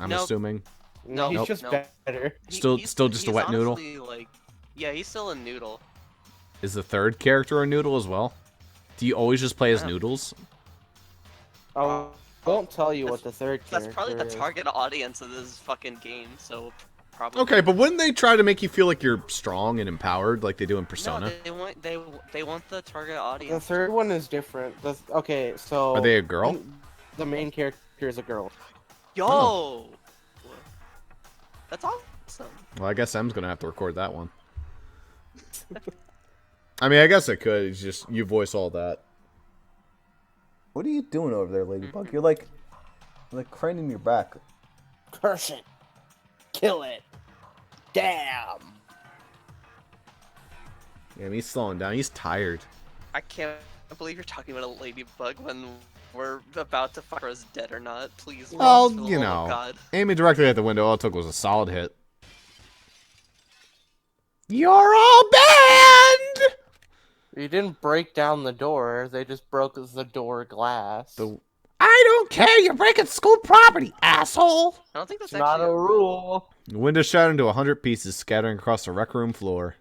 I'm Nope. assuming. No, he's Nope. just Nope. better. Still he's just a wet noodle? honestly, like, yeah, he's still a noodle. Is the third character a noodle as well? Do you always just play as Yeah. noodles? I won't tell you what the third That's character probably the is. target audience of this fucking game. So probably. Okay, but wouldn't they try to make you feel like you're strong and empowered like they do in Persona? No, they want the target The audience. third one is different. Okay, so... Are they a girl? The main character is a girl. Yo. Oh. That's awesome. Well, I guess M's gonna have to record that one. I mean, I guess I could. It's just you voice all that. What are you doing over there, Ladybug? You're like craning your back. Curse it. Kill it. Damn. Yeah, he's slowing down. He's tired. I can't believe you're talking about a ladybug when we're about to find her as dead or not. Please. Well, Ross, for the you love know, of God. aiming directly at the window, all it took was a solid hit. You're all banned! You didn't break down the door, they just broke the door glass. I don't care, you're breaking school property, asshole! I don't think that's It's not actually a rule. The window shattered into 100 pieces, scattering across the rec room floor.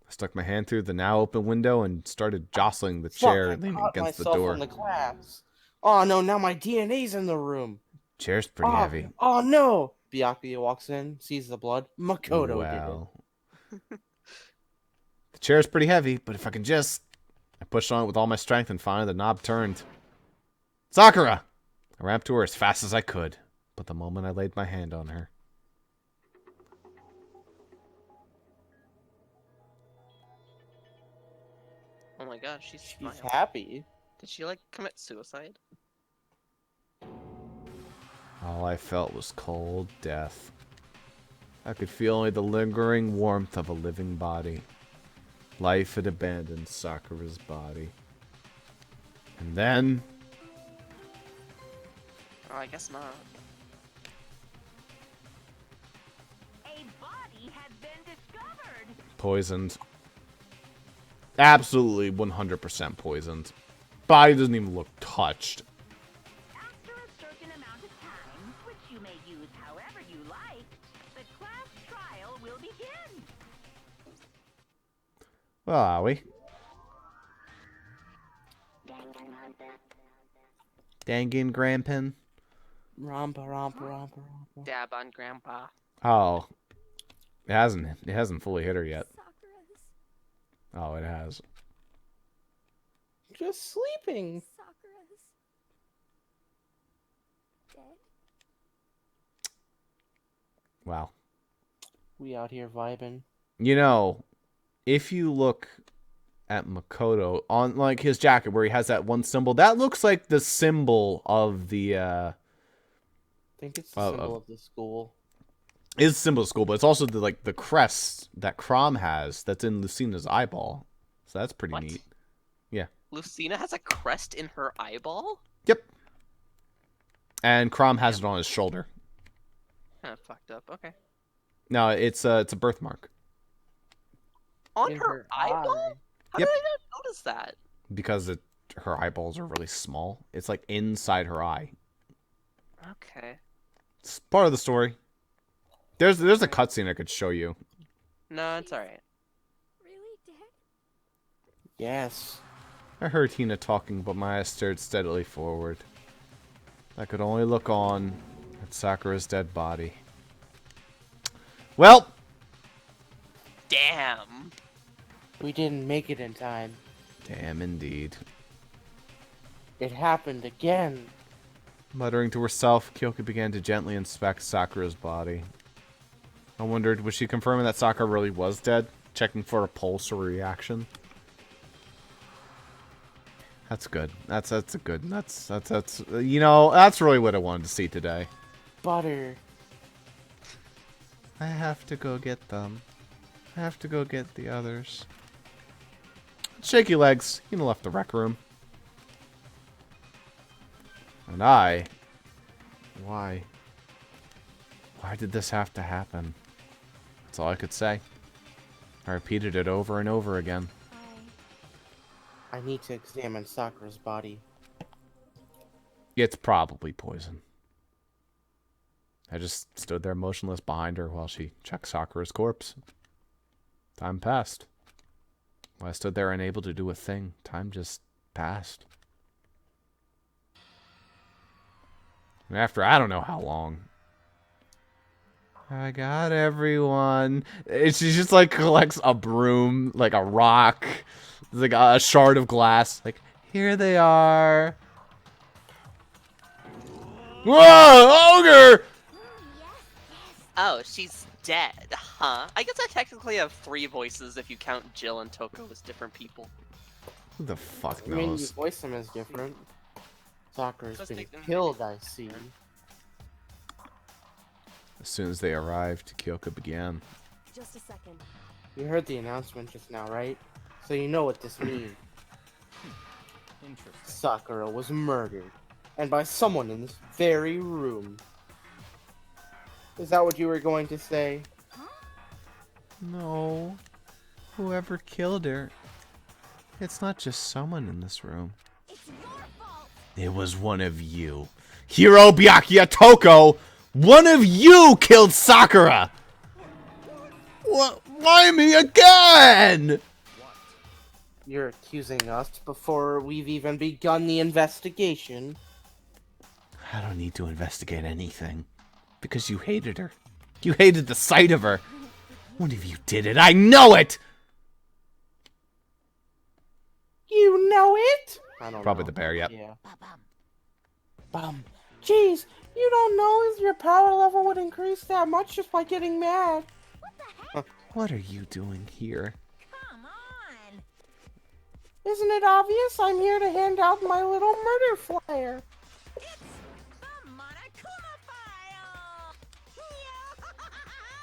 I stuck my hand through the now open window and started jostling the chair leaning against the door. On the glass. Oh no, now my DNA's in the room. Chair's pretty heavy. Oh no! Byakuya walks in, sees the blood. Makoto did it. The chair's pretty heavy, but if I can just... I pushed on it with all my strength and finally the knob turned. Sakura! I ran up to her as fast as I could, but the moment I laid my hand on her... Oh my god, she's smiling. happy. Did she, like, commit suicide? All I felt was cold death. I could feel only the lingering warmth of a living body. Life had abandoned Sakura's body. And then... Oh, I guess not. A body has been discovered. Poisoned. Absolutely 100% poisoned. Body doesn't even look touched. After a certain amount of time, which you may use however you like, the class trial will begin. Well, are we? Dangan Grandpin? Rompa. Dab on Grandpa. Oh. It hasn't fully hit her yet. Sakura's. Oh, it has. Just sleeping. Sakura's. Dead. Wow. We out here vibing. You know, if you look at Makoto on like his jacket where he has that one symbol, that looks like the symbol of the I think it's the symbol of the school. Is symbol of school, but it's also the crest that Crom has that's in Lucina's eyeball. So that's pretty neat. Yeah. Lucina has a crest in her eyeball? Yep. And Crom has it on his shoulder. Kinda fucked up, okay. No, it's a birthmark. On In her eyeball? How Yep. did I not notice that? Because her eyeballs are really small. It's like inside her eye. Okay. It's part of the story. There's a cutscene I could show you. No, it's alright. Really dead? Yes. I heard Hina talking, but my eyes stared steadily forward. I could only look on at Sakura's dead body. Well! Damn. We didn't make it in time. Damn indeed. It happened again. Muttering to herself, Kyoka began to gently inspect Sakura's body. I wondered, was she confirming that Sakura really was dead? Checking for a pulse or reaction? That's good. That's a good. That's you know, that's really what I wanted to see today. Butter. I have to go get them. I have to go get the others. Shaky legs. Hina left the rec room. And I... Why? Why did this have to happen? That's all I could say. I repeated it over and over again. I need to examine Sakura's body. It's probably poison. I just stood there motionless behind her while she checked Sakura's corpse. Time passed. While I stood there unable to do a thing, time just passed. And after I don't know how long, I got everyone. She just like collects a broom, like a rock, like a shard of glass. Like, here they are. Whoa, ogre! Oh, she's dead, huh? I guess I technically have 3 voices if you count Jill and Toko as different people. Who the fuck I mean, you knows? voice them as different. Sakura's Let's been take them killed, I see. As soon as they arrived, Kyoka began. Just a second. You heard the announcement just now, right? So you know what this means. Interesting. Sakura was murdered. And by someone in this very room. Is that what you were going to say? No. Whoever killed her, it's not just someone in this room. It's your fault. It was one of you. Hiro Byakuya Toko! One of you killed Sakura! What? Why me again? You're accusing us before we've even begun the investigation. I don't need to investigate anything. Because you hated her. You hated the sight of her. One of you did it. I know it! You know it? I don't Probably know. the bear, yep. Yeah. Bum. Jeez, you don't know if your power level would increase that much just by getting mad. What are you doing here? Come on. Isn't it obvious? I'm here to hand out my little murder flyer. It's the Monokuma file.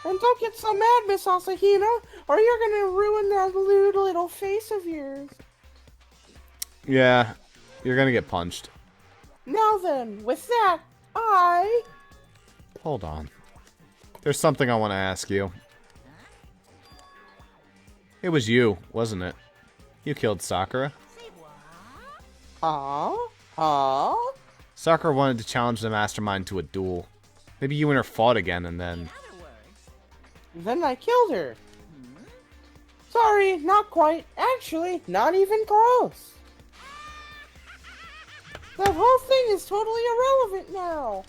And don't get so mad, Miss Asahina, or you're gonna ruin that lewd little face of yours. Yeah, you're gonna get punched. Now then, with that, Hold on. There's something I want to ask you. It was you, wasn't it? You killed Sakura. Huh? Sakura wanted to challenge the mastermind to a duel. Maybe you and her fought again and then... Then I killed her. Sorry, not quite. Actually, not even close. That whole thing is totally irrelevant now.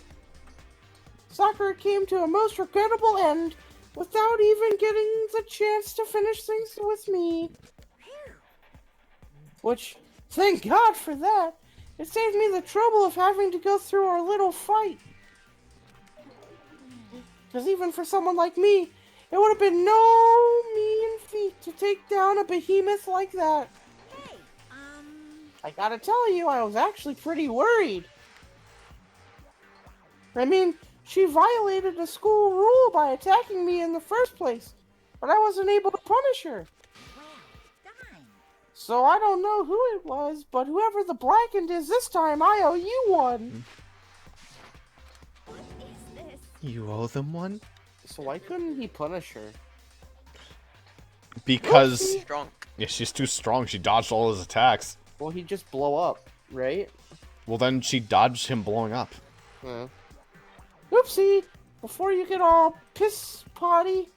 Sakura came to a most regrettable end without even getting the chance to finish things with me. Which, thank God for that. It saved me the trouble of having to go through our little fight. Because even for someone like me, it would have been no mean feat to take down a behemoth like that. Hey, I gotta tell you, I was actually pretty worried. I mean, she violated a school rule by attacking me in the first place, but I wasn't able to punish her. darn. So I don't know who it was, but whoever the blackened is this time, I owe you one. What is this? You owe them one? So why couldn't he punish her? Because... Strong. Yeah, she's too strong. She dodged all his attacks. Well, he'd just blow up, right? Well, then she dodged him blowing up. Oopsie! Before you get all piss potty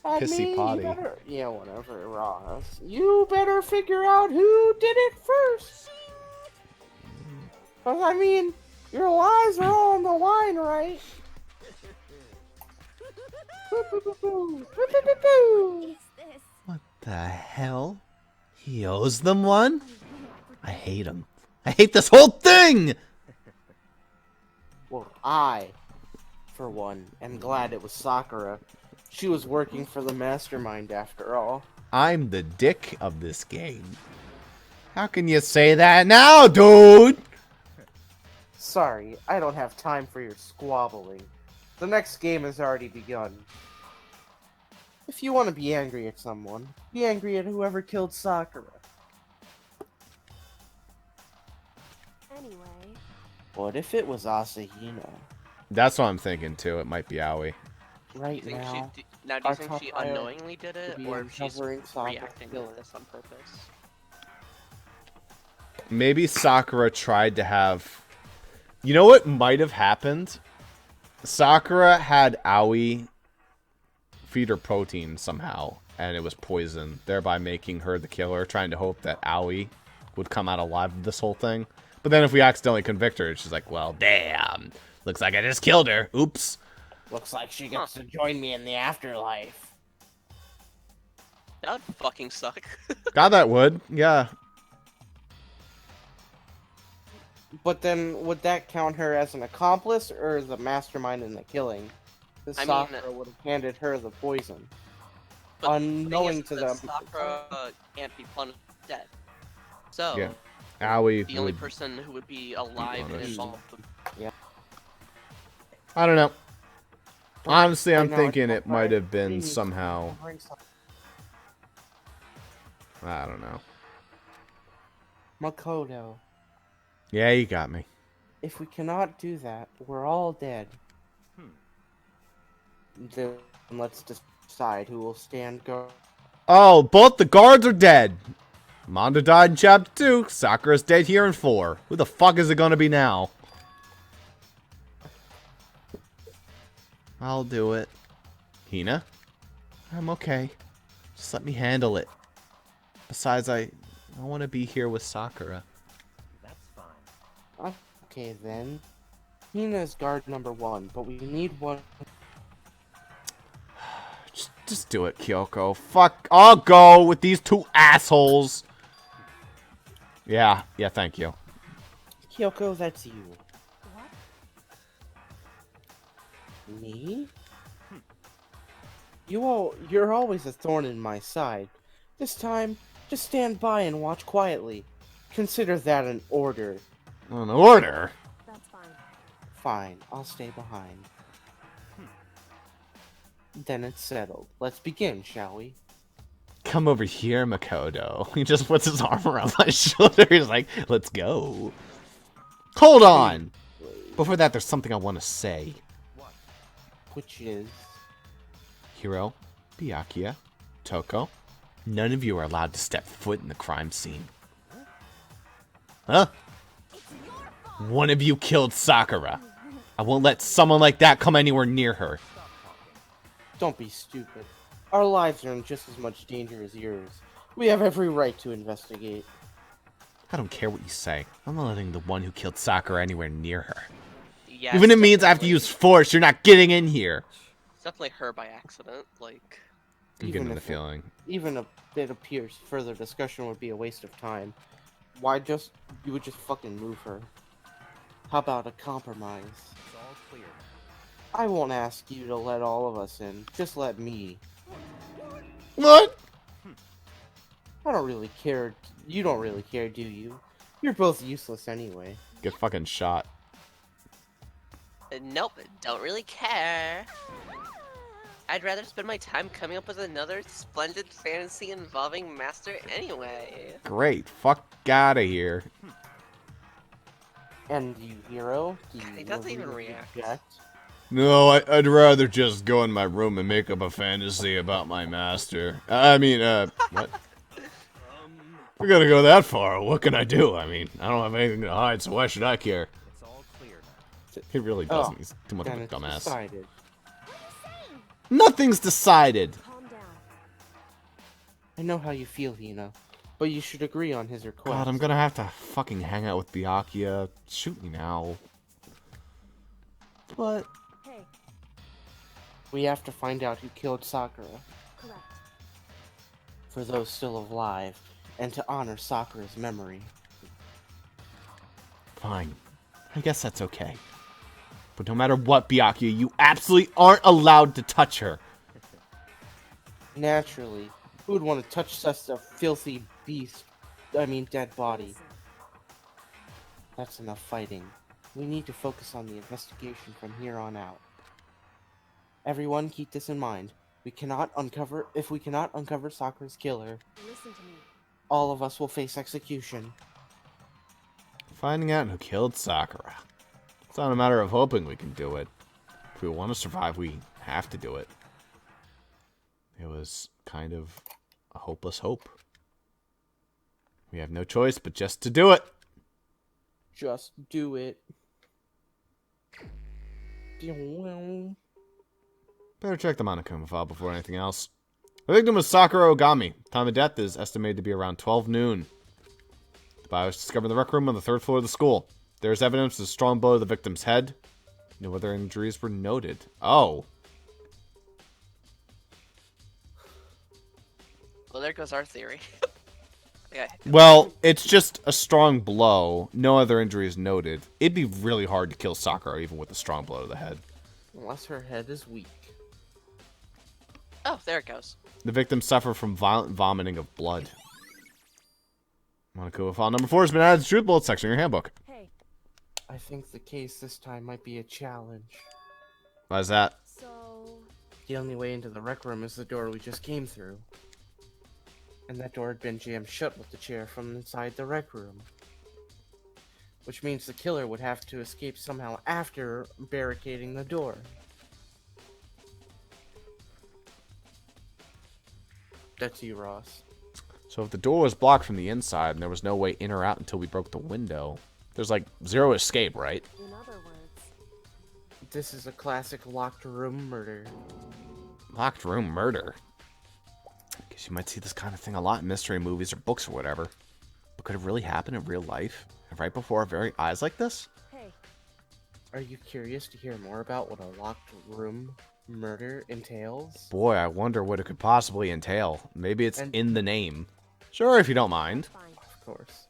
at Pissy me, potty. you better... Yeah, whatever, Ross. You better figure out who did it first. Because, I mean, your lives are all on the line, right? Boo-boo-boo-boo. Boo-boo-boo-boo. Is this? What the hell? He owes them one? I hate him. I hate this whole thing! Well, I, for one, am glad it was Sakura. She was working for the mastermind after all. I'm the dick of this game. How can you say that now, dude? Sorry, I don't have time for your squabbling. The next game has already begun. If you want to be angry at someone, be angry at whoever killed Sakura. Anyway. What if it was Asahina? That's what I'm thinking too. It might be Aoi. Right Do you think now, do you our think top she priority unknowingly did it, be or if she's uncovering Sakura's reacting killer. to this on purpose? Maybe Sakura tried to have... You know what might have happened? Sakura had Aoi feed her protein somehow, and it was poison, thereby making her the killer, trying to hope that Aoi would come out alive of this whole thing. But then if we accidentally convict her, she's like, well, damn. Looks like I just killed her. Oops. Looks like she gets to join me in the afterlife. That would fucking suck. God, that would. Yeah. But then, would that count her as an accomplice or the mastermind in the killing? Because I mean- Sakura would have handed her the poison. But the Unknowing thing is to that them. Sakura can't be punished dead. So, Yeah. Aoi the only would... person who would be alive and punished. involved would I don't know. Honestly, I'm Right now, thinking it's it might have not been right. somehow... I don't know. Makoto, Yeah, you got me. if we cannot do that, we're all dead. Then let's decide who will stand guard Oh, both the guards are dead. Mondo died in chapter 2. Sakura's dead here in 4. Who the fuck is it gonna be now? I'll do it. Hina? I'm okay. Just let me handle it. Besides, I want to be here with Sakura. That's fine. Okay then. Hina's guard number 1, but we need one. Just do it, Kyoko. Fuck, I'll go with these 2 assholes. Yeah, thank you. Kyoko, that's you. Me? You're always a thorn in my side. This time, just stand by and watch quietly. Consider that an order. An order? That's fine. Fine, I'll stay behind. Then it's settled. Let's begin, shall we? Come over here, Makoto. He just puts his arm around my shoulder. He's like, let's go. Hold on! Before that, there's something I want to say. Which is... Hiro, Byakuya, Toko, none of you are allowed to step foot in the crime scene. Huh? One of you killed Sakura. I won't let someone like that come anywhere near her. Don't be stupid. Our lives are in just as much danger as yours. We have every right to investigate. I don't care what you say. I'm not letting the one who killed Sakura anywhere near her. Yeah, Even if it it's means I have to definitely- use force, you're not getting in here. It's definitely her by accident. Like, I'm getting the feeling. Even if it appears further discussion would be a waste of time, you would just fucking move her. How about a compromise? It's all clear. I won't ask you to let all of us in, just let me. What? I don't really care. You don't really care, do you? You're both useless anyway. Get fucking shot. nope, don't really care. I'd rather spend my time coming up with another splendid fantasy involving Master anyway. Great. Fuck outta here. And you, Hero? Do God, he you doesn't even really react. object? No, I'd rather just go in my room and make up a fantasy about my master. What? We're gonna go that far. What can I do? I mean, I don't have anything to hide, so why should I care? It's all clear now. He really doesn't. He's too much of Then a it's dumbass. decided. Nothing's decided. Calm down. I know how you feel, Hina, but you should agree on his request. God, I'm gonna have to fucking hang out with Byakuya. Shoot me now. But Hey, We have to find out who killed Sakura, correct. for those still alive, and to honor Sakura's memory. fine. I guess that's okay. But no matter what, Byakuya, you absolutely aren't allowed to touch her. Naturally, who would want to touch such a filthy dead body? Listen, That's enough fighting. We need to focus on the investigation from here on out. Everyone keep this in mind. If we cannot uncover Sakura's killer, listen to me. all of us will face execution. Finding out who killed Sakura. It's not a matter of hoping we can do it. If we want to survive, we have to do it. It was kind of a hopeless hope. We have no choice but just to do it. Just do it. Better check the Monokuma file before anything else. The victim was Sakura Ogami. Time of death is estimated to be around 12 noon. The body was discovered in the rec room on the 3rd floor of the school. There is evidence of a strong blow to the victim's head. No other injuries were noted. Oh. Well, there goes our theory. Yeah. Well, it's just a strong blow. No other injuries noted. It'd be really hard to kill Sakura even with a strong blow to the head. Unless her head is weak. Oh, there it goes. The victim suffered from violent vomiting of blood. Monokuma file number 4 has been added to the truth bullet section of your handbook. Hey, I think the case this time might be a challenge. Why is that? so The only way into the rec room is the door we just came through. And that door had been jammed shut with the chair from inside the rec room. Which means the killer would have to escape somehow after barricading the door. That's you, Ross. So if the door was blocked from the inside and there was no way in or out until we broke the window, there's like zero escape, right? In other words, This is a classic locked room murder. Locked room murder. I guess you might see this kind of thing a lot in mystery movies or books or whatever. But could it really happen in real life? Right before our very eyes like this? hey, Are you curious to hear more about what a locked room murder entails? Boy, I wonder what it could possibly entail. Maybe it's And- in the name. Sure, if you don't mind. fine. Of course.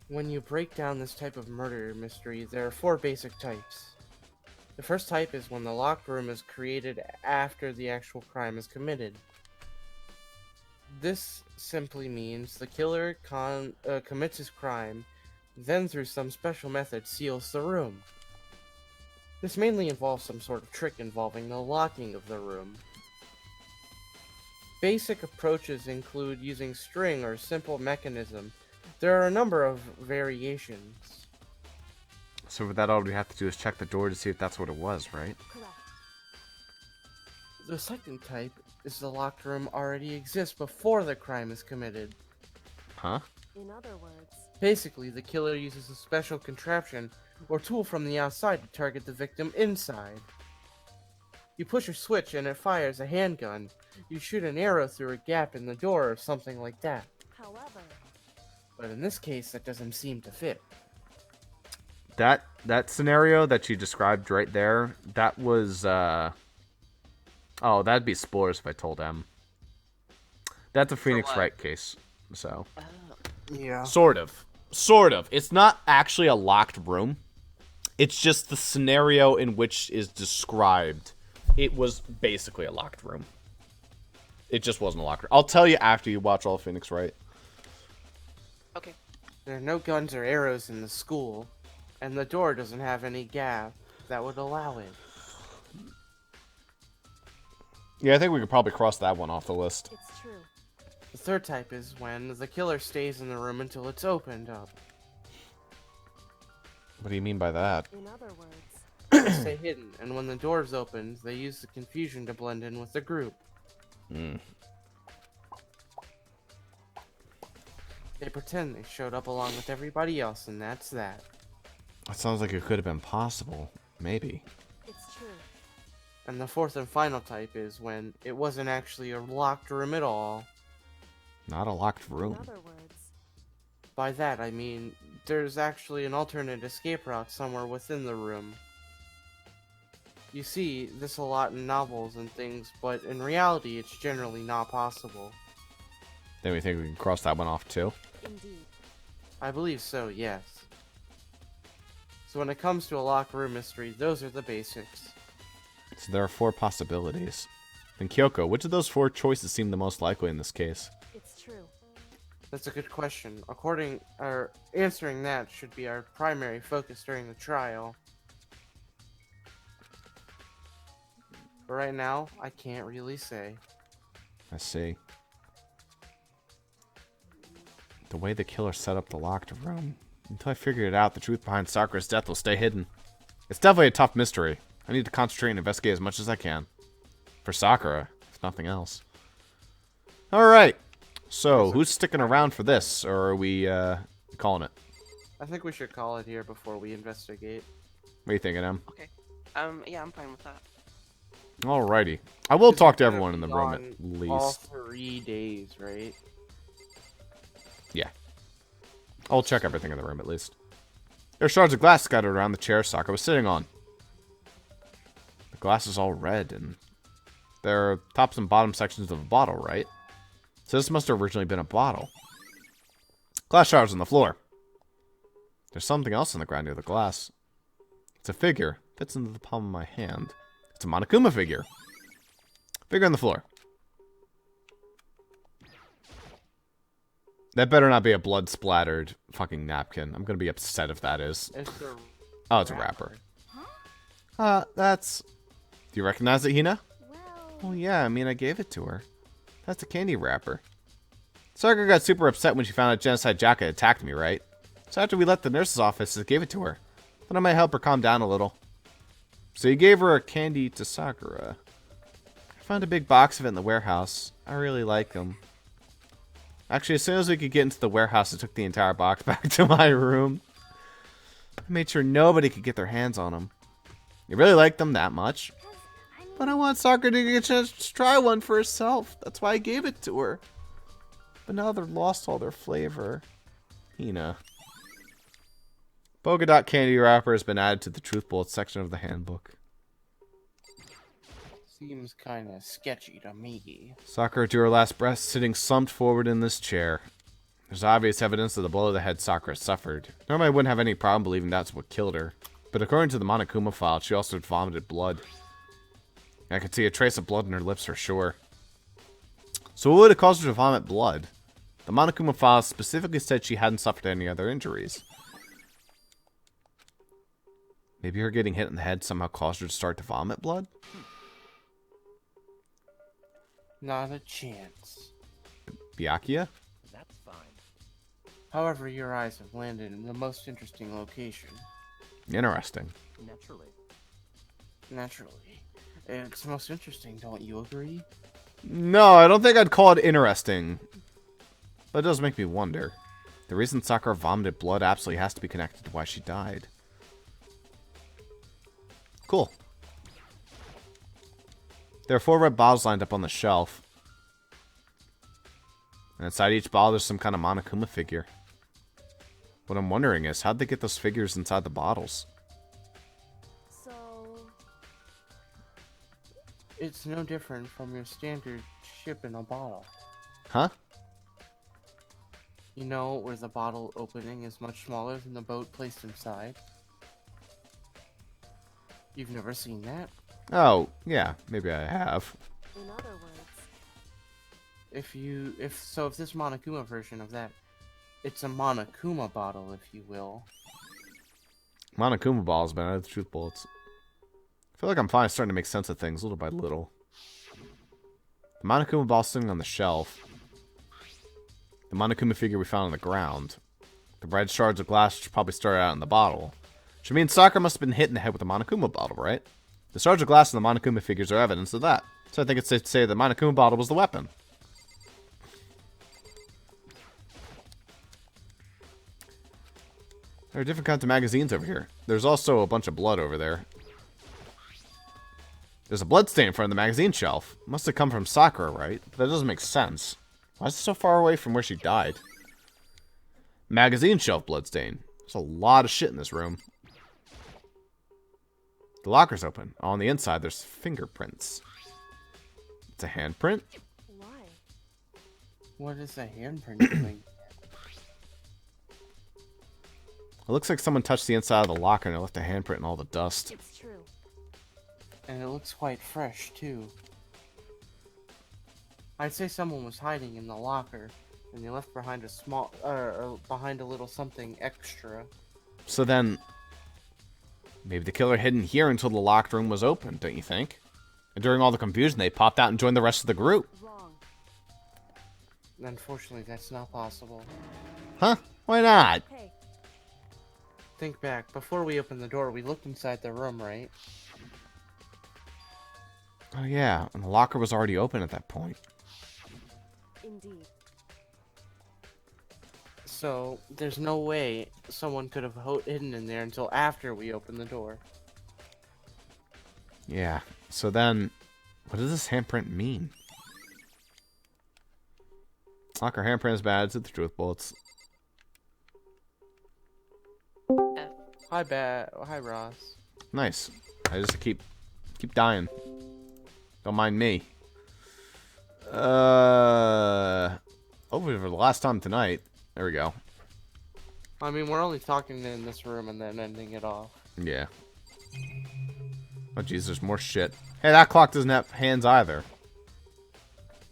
When you break down this type of murder mystery, there are 4 basic types. The first type is when the locked room is created after the actual crime is committed. This simply means the killer commits his crime, then through some special method seals the room. This mainly involves some sort of trick involving the locking of the room. Basic approaches include using string or simple mechanism. There are a number of variations. So for that, all we have to do is check the door to see if that's what it was, right? Correct. The second type is the locked room already exists before the crime is committed. Huh? In other words, Basically, the killer uses a special contraption or tool from the outside to target the victim inside. You push a switch and it fires a handgun. You shoot an arrow through a gap in the door or something like that. however, But in this case, that doesn't seem to fit. That scenario that you described right there, that was, oh, that'd be spoilers if I told M. That's a Phoenix what? Wright case, so. Yeah. Sort of. Sort of. It's not actually a locked room. It's just the scenario in which is described. It was basically a locked room. It just wasn't a locked room. I'll tell you after you watch all of Phoenix Wright. Okay. There are no guns or arrows in the school, and the door doesn't have any gap that would allow it. Yeah, I think we could probably cross that one off the list. it's true. The third type is when the killer stays in the room until it's opened up. What do you mean by that? In other words, They stay hidden, and when the door is opened, they use the confusion to blend in with the group. Hmm. They pretend they showed up along with everybody else, and that's that. That sounds like it could have been possible. Maybe. it's true. And the fourth and final type is when it wasn't actually a locked room at all. Not a locked In room. other words, By that, I mean, there's actually an alternate escape route somewhere within the room. You see this a lot in novels and things, but in reality, it's generally not possible. Then we think we can cross that one off too. indeed. I believe so, yes. So when it comes to a locked room mystery, those are the basics. So there are 4 possibilities. Then Kyoko, which of those 4 choices seem the most likely in this case? It's true. That's a good question. Answering that should be our primary focus during the trial. But right now, I can't really say. I see. The way the killer set up the locked room. Until I figure it out, the truth behind Sakura's death will stay hidden. It's definitely a tough mystery. I need to concentrate and investigate as much as I can. For Sakura, if nothing else. Alright. So, who's sticking around for this? Or are we calling it? I think we should call it here before we investigate. What are you thinking, Em? Okay. Yeah, I'm fine with that. Alrighty. I will talk to We're everyone in the room gonna at be on all least. 3 days, right? Yeah. I'll check everything in the room at least. There are shards of glass scattered around the chair Sakura was sitting on. The glass is all red, and there are tops and bottom sections of a bottle, right? So this must have originally been a bottle. Glass shards on the floor. There's something else on the ground near the glass. It's a figure. Fits into the palm of my hand. It's a Monokuma figure. Figure on the floor. That better not be a blood-splattered fucking napkin. I'm gonna be upset if that is. It's a Oh, it's a wrapper. That's... Do you recognize it, Hina? Well, Well, yeah, I mean, I gave it to her. That's a candy wrapper. Sakura got super upset when she found out Genocide Jack had attacked me, right? So after we left the nurse's office, I gave it to her. Thought I might help her calm down a little. So you gave her a candy to Sakura. I Found a big box of it in the warehouse. I really like them. Actually, as soon as we could get into the warehouse, I took the entire box back to my room. I made sure nobody could get their hands on them. You really like them that much? But I want Sakura to get a chance to try one for herself. That's why I gave it to her. But now they've lost all their flavor. Hina. Polka dot candy wrapper has been added to the Truth Bullets section of the handbook. Seems kind of sketchy to me. Sakura drew her last breath, sitting slumped forward in this chair. There's obvious evidence of the blow to the head Sakura suffered. Normally I wouldn't have any problem believing that's what killed her. But according to the Monokuma file, she also vomited blood. I could see a trace of blood in her lips for sure. So what would have caused her to vomit blood? The Monokuma file specifically said she hadn't suffered any other injuries. Maybe her getting hit in the head somehow caused her to start to vomit blood? Not a chance. Byakuya? That's fine. However, your eyes have landed in the most interesting location. Interesting. Naturally. Naturally. It's most interesting, don't you agree? No, I don't think I'd call it interesting. But it does make me wonder. The reason Sakura vomited blood absolutely has to be connected to why she died. Cool. There are 4 red bottles lined up on the shelf. And inside each bottle there's some kind of Monokuma figure. What I'm wondering is, how'd they get those figures inside the bottles? So, It's no different from your standard ship in a bottle. Huh? You know, where the bottle opening is much smaller than the boat placed inside? You've never seen that? Oh, yeah, maybe I have. in other words, If this Monokuma version of that, it's a Monokuma bottle, if you will. Monokuma balls, man, I have the Truth Bullets. I feel like I'm finally starting to make sense of things little by little. The Monokuma ball sitting on the shelf. The Monokuma figure we found on the ground. The red shards of glass which probably started out in the bottle. Which means Sakura must have been hit in the head with the Monokuma bottle, right? The shards of glass and the Monokuma figures are evidence of that. So I think it's safe to say the Monokuma bottle was the weapon. There are different kinds of magazines over here. There's also a bunch of blood over there. There's a blood stain in front of the magazine shelf. Must have come from Sakura, right? But that doesn't make sense. Why is it so far away from where she died? Magazine shelf blood stain. There's a lot of shit in this room. The locker's open. On the inside, there's fingerprints. It's a handprint? why? What is a handprint doing? It looks like someone touched the inside of the locker and it left a handprint in all the dust. It's true. And it looks quite fresh, too. I'd say someone was hiding in the locker, and they left behind behind a little something extra. So then, maybe the killer hid in here until the locked room was open, don't you think? And during all the confusion, they popped out and joined the rest of the group. Wrong. Unfortunately, that's not possible. Huh? Why not? Hey, Think back, before we opened the door, we looked inside the room, right? Oh yeah, and the locker was already open at that point. indeed. So, there's no way someone could have hidden in there until after we opened the door. Yeah, so then, what does this handprint mean? Locker handprint is bad to the Truth Bullets. Hi, Ross. Nice. I just keep dying. Don't mind me. Over for the last time tonight. There we go. I mean, we're only talking in this room and then ending it off. Yeah. Oh jeez, there's more shit. Hey, that clock doesn't have hands either.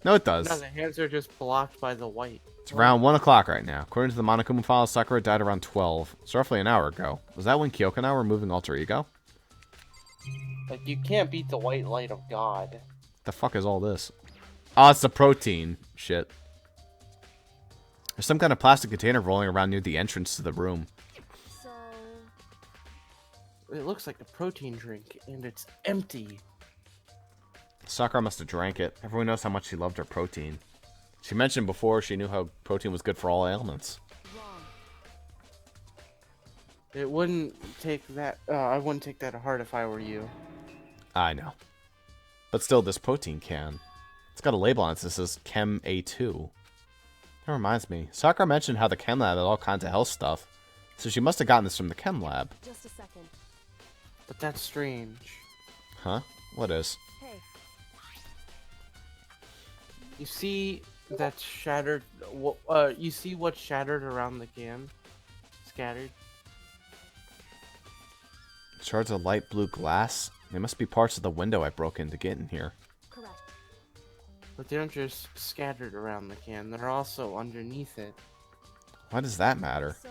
No, it does. No, the hands are just blocked by the white. It's around 1 o'clock right now. According to the Monokuma file, Sakura died around 12. It's roughly an hour ago. Was that when Kyoko and I were moving Alter Ego? Like, you can't beat the white light of God. The fuck is all this? Oh, it's the protein shit. There's some kind of plastic container rolling around near the entrance to the room. So, It looks like a protein drink, and it's empty. Sakura must have drank it. Everyone knows how much she loved her protein. She mentioned before she knew how protein was good for all ailments. It wouldn't take that. I wouldn't take that to heart if I were you. I know. But still, this protein can. It's got a label on it that says Chem A2. That reminds me. Sakura mentioned how the Chem Lab had all kinds of health stuff. So she must have gotten this from the Chem Lab. Just a second. But that's strange. Huh? What is? Hey. You see that shattered. You see what's shattered around the can? Scattered. Shards of light blue glass? They must be parts of the window I broke in to get in here. Correct. But they aren't just scattered around the can. They're also underneath it. Why does that matter? So,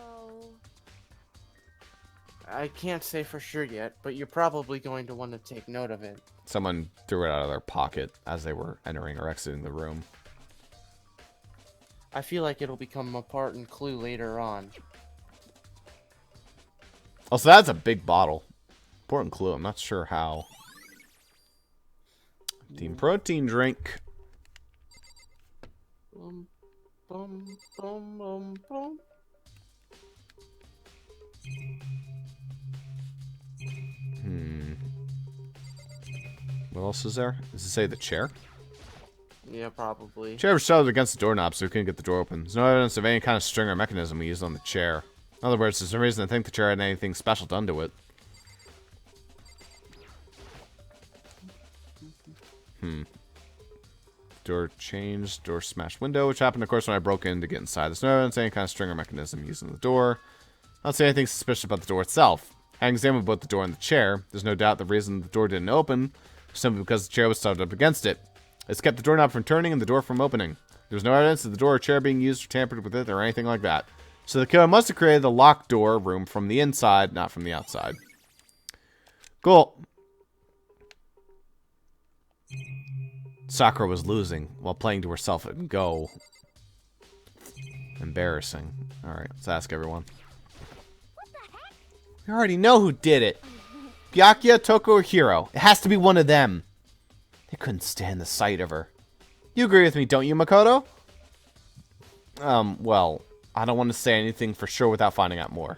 I can't say for sure yet, but you're probably going to want to take note of it. Someone threw it out of their pocket as they were entering or exiting the room. I feel like it'll become a important clue later on. Oh, so that's a big bottle. Important clue. I'm not sure how. Team protein drink. Boom, boom, boom, boom, boom. What else is there? Does it say the chair? Yeah, probably. Chair was shoved against the doorknob so we couldn't get the door open. There's no evidence of any kind of string or mechanism we used on the chair. In other words, there's no reason to think the chair had anything special done to it. Door changed, door smashed window, which happened, of course, when I broke in to get inside. There's no evidence of any kind of string or mechanism used on the door. I don't see anything suspicious about the door itself. Having examined both the door and the chair, there's no doubt the reason the door didn't open was simply because the chair was stuffed up against it. It's kept the doorknob from turning and the door from opening. There's no evidence of the door or chair being used or tampered with it or anything like that. So the killer must have created the locked door room from the inside, not from the outside. Cool. Sakura was losing while playing to herself at Go. Embarrassing. Alright, let's ask everyone. We already know who did it. Byakuya, Toko, or Hiro. It has to be one of them. They couldn't stand the sight of her. You agree with me, don't you, Makoto? Well, I don't want to say anything for sure without finding out more.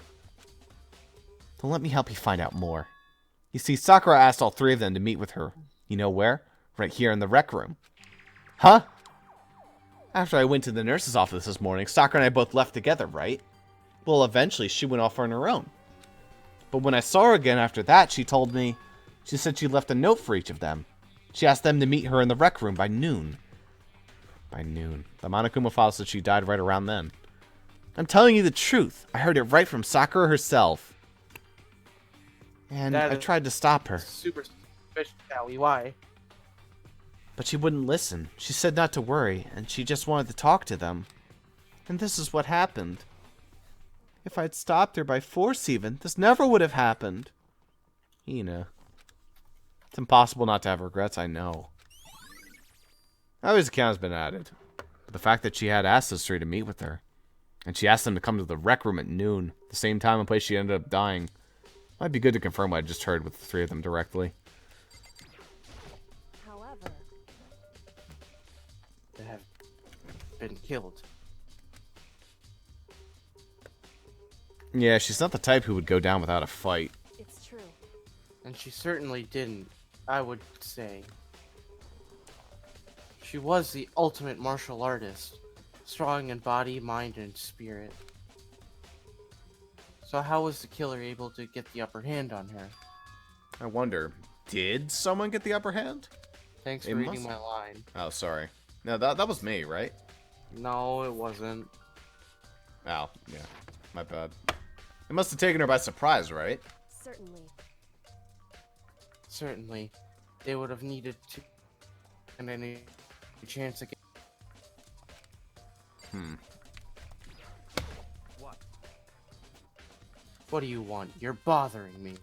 Then let me help you find out more. You see, Sakura asked all three of them to meet with her. You know where? Right here in the rec room. Huh? After I went to the nurse's office this morning, Sakura and I both left together, right? Well, eventually she went off on her own. But when I saw her again after that, she said she left a note for each of them. She asked them to meet her in the rec room by noon. By noon. The Monokuma file said she died right around then. I'm telling you the truth. I heard it right from Sakura herself. And I tried to stop her. Super suspicious, Howie. Why? But she wouldn't listen. She said not to worry, and she just wanted to talk to them. And this is what happened. If I'd stopped her by force even, this never would have happened. Hina. It's impossible not to have regrets, I know. Always account has been added. But the fact that she had asked those three to meet with her, and she asked them to come to the rec room at noon, the same time and place she ended up dying, might be good to confirm what I just heard with the three of them directly. however, They have been killed. Yeah, she's not the type who would go down without a fight. it's true. And she certainly didn't, I would say. She was the ultimate martial artist, strong in body, mind, and spirit. So how was the killer able to get the upper hand on her? I wonder, did someone get the upper hand? Thanks It for reading must- my line. Oh, sorry. No, that was me, right? No, it wasn't. Oh, yeah. My bad. It must have taken her by surprise, right? Certainly. Certainly. They would have needed to and any chance again. What? What do you want? You're bothering me.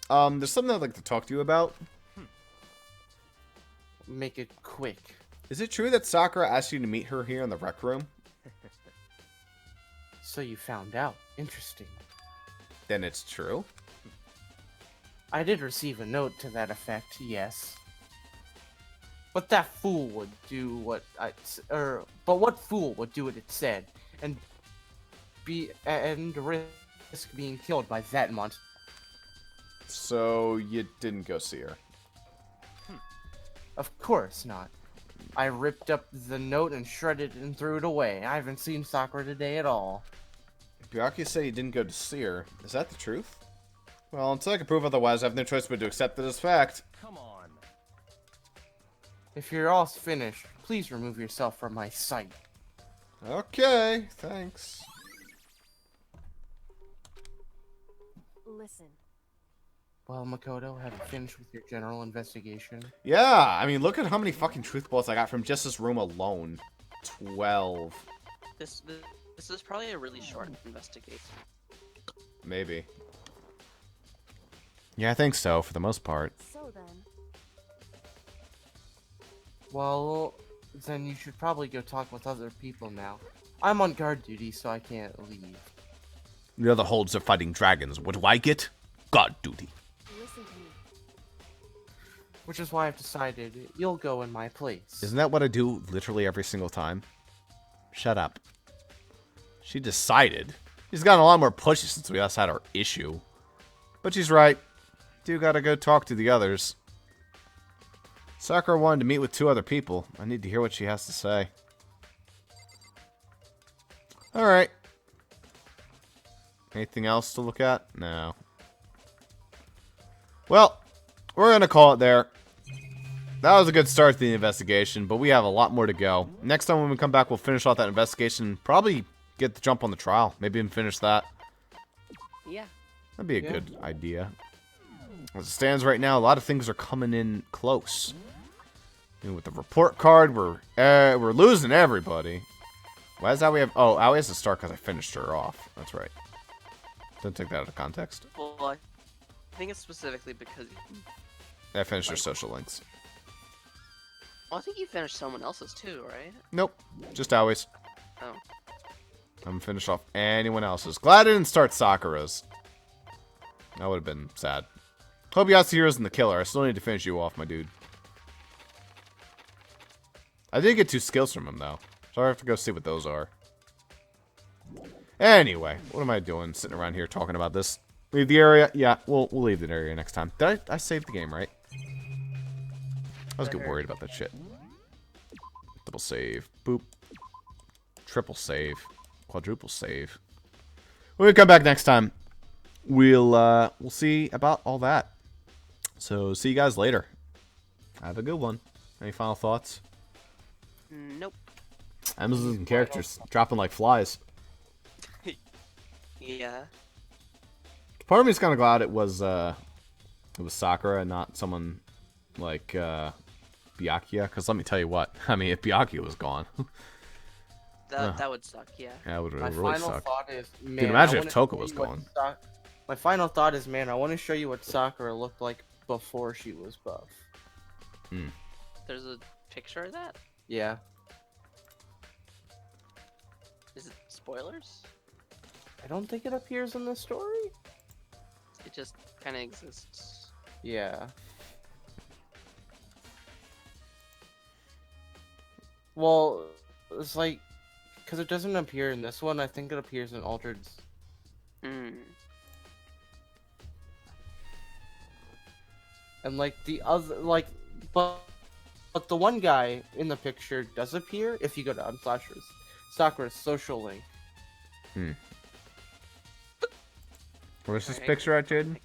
There's something I'd like to talk to you about. Make it quick. Is it true that Sakura asked you to meet her here in the rec room? So you found out. Interesting. Then it's true. I did receive a note to that effect, yes. But that fool would do what but what fool would do what it said and risk being killed by that monster? So you didn't go see her? Of course not. I ripped up the note and shredded it and threw it away. I haven't seen Sakura today at all. Byakuya said you didn't go to see her. Is that the truth? Well, until I can prove otherwise, I have no choice but to accept it as fact. Come on. If you're all finished, please remove yourself from my sight. Okay, thanks. Listen. Well, Makoto, have you finished with your general investigation? Yeah, I mean, look at how many fucking truth balls I got from just this room alone. 12. This is probably a really short investigation. Maybe. Yeah, I think so, for the most part. So then. Well, then you should probably go talk with other people now. I'm on guard duty, so I can't leave. The other holds are fighting dragons. What do I get? Guard duty. Listen to me. Which is why I've decided you'll go in my place. Isn't that what I do literally every single time? Shut up. She decided. She's gotten a lot more pushy since we last had our issue. But she's right. Do gotta go talk to the others. Sakura wanted to meet with 2 other people. I need to hear what she has to say. Alright. Anything else to look at? No. Well, we're gonna call it there. That was a good start to the investigation, but we have a lot more to go. Next time when we come back, we'll finish off that investigation. Probably get the jump on the trial. Maybe even finish that. Yeah. That'd be a good idea. As it stands right now, a lot of things are coming in close. You know, with the report card, we're losing everybody. Why is that we have... Oh, Aoi has to start because I finished her off. That's right. Don't take that out of context. Well, I think it's specifically because... I finished her social links. Well, I think you finished someone else's too, right? Nope. Just Aoi's. Oh. I'm finished off anyone else's. Glad I didn't start Sakura's. That would have been sad. Hope Yasuhiro isn't the killer. I still need to finish you off, my dude. I did get 2 skills from him, though. So I have to go see what those are. Anyway, what am I doing sitting around here talking about this? Leave the area? Yeah, we'll leave the area next time. Did I save the game, right? I was getting worried about that shit. Double save. Boop. Triple save. Quadruple save. When we come back next time, we'll see about all that. So, see you guys later. Have a good one. Any final thoughts? Nope. Amazon characters dropping like flies. Yeah. Part of me is kind of glad it was Sakura and not someone like Byakuya. Because let me tell you what, I mean, if Byakuya was gone, that would suck. Yeah. yeah, it would My really final suck. thought is, man, Dude, imagine I if wanna Toko show was you what gone. My final thought is, man, I want to show you what Sakura looked like before she was buff. There's a picture of that? Yeah. Is it spoilers? I don't think it appears in the story. It just kind of exists. Yeah. Well, it's like, because it doesn't appear in this one, I think it appears in Altered. And like the other, like, but the one guy in the picture does appear if you go to Unslashers. Sakura's social link. Where's this picture at, Jaden?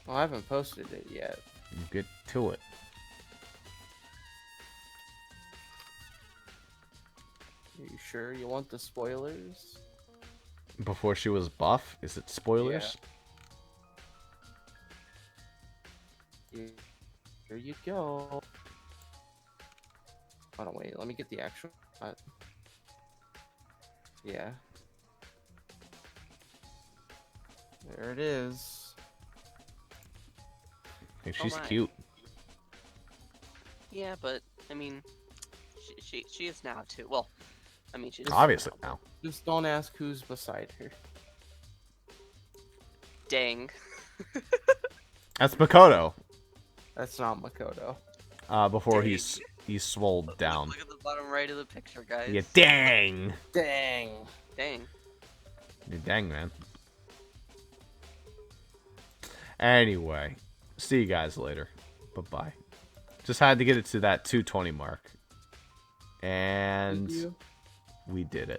Well, I haven't posted it yet. Get to it. Are you sure you want the spoilers? Before she was buff? Is it spoilers? Here you go. Hold on, wait. Let me get the actual. Yeah. There it is. Hey, she's my. cute. Yeah, but I mean, she is now too. Well, I mean, she's Obviously now. Just don't ask who's beside her. Dang. That's Makoto. That's not Makoto. Before Dang. he's He's swole down. Look at the bottom right of the picture, guys. Yeah, dang. Dang. Dang. Yeah, dang, man. Anyway, see you guys later. Bye-bye. Just had to get it to that 220 mark. And we did it.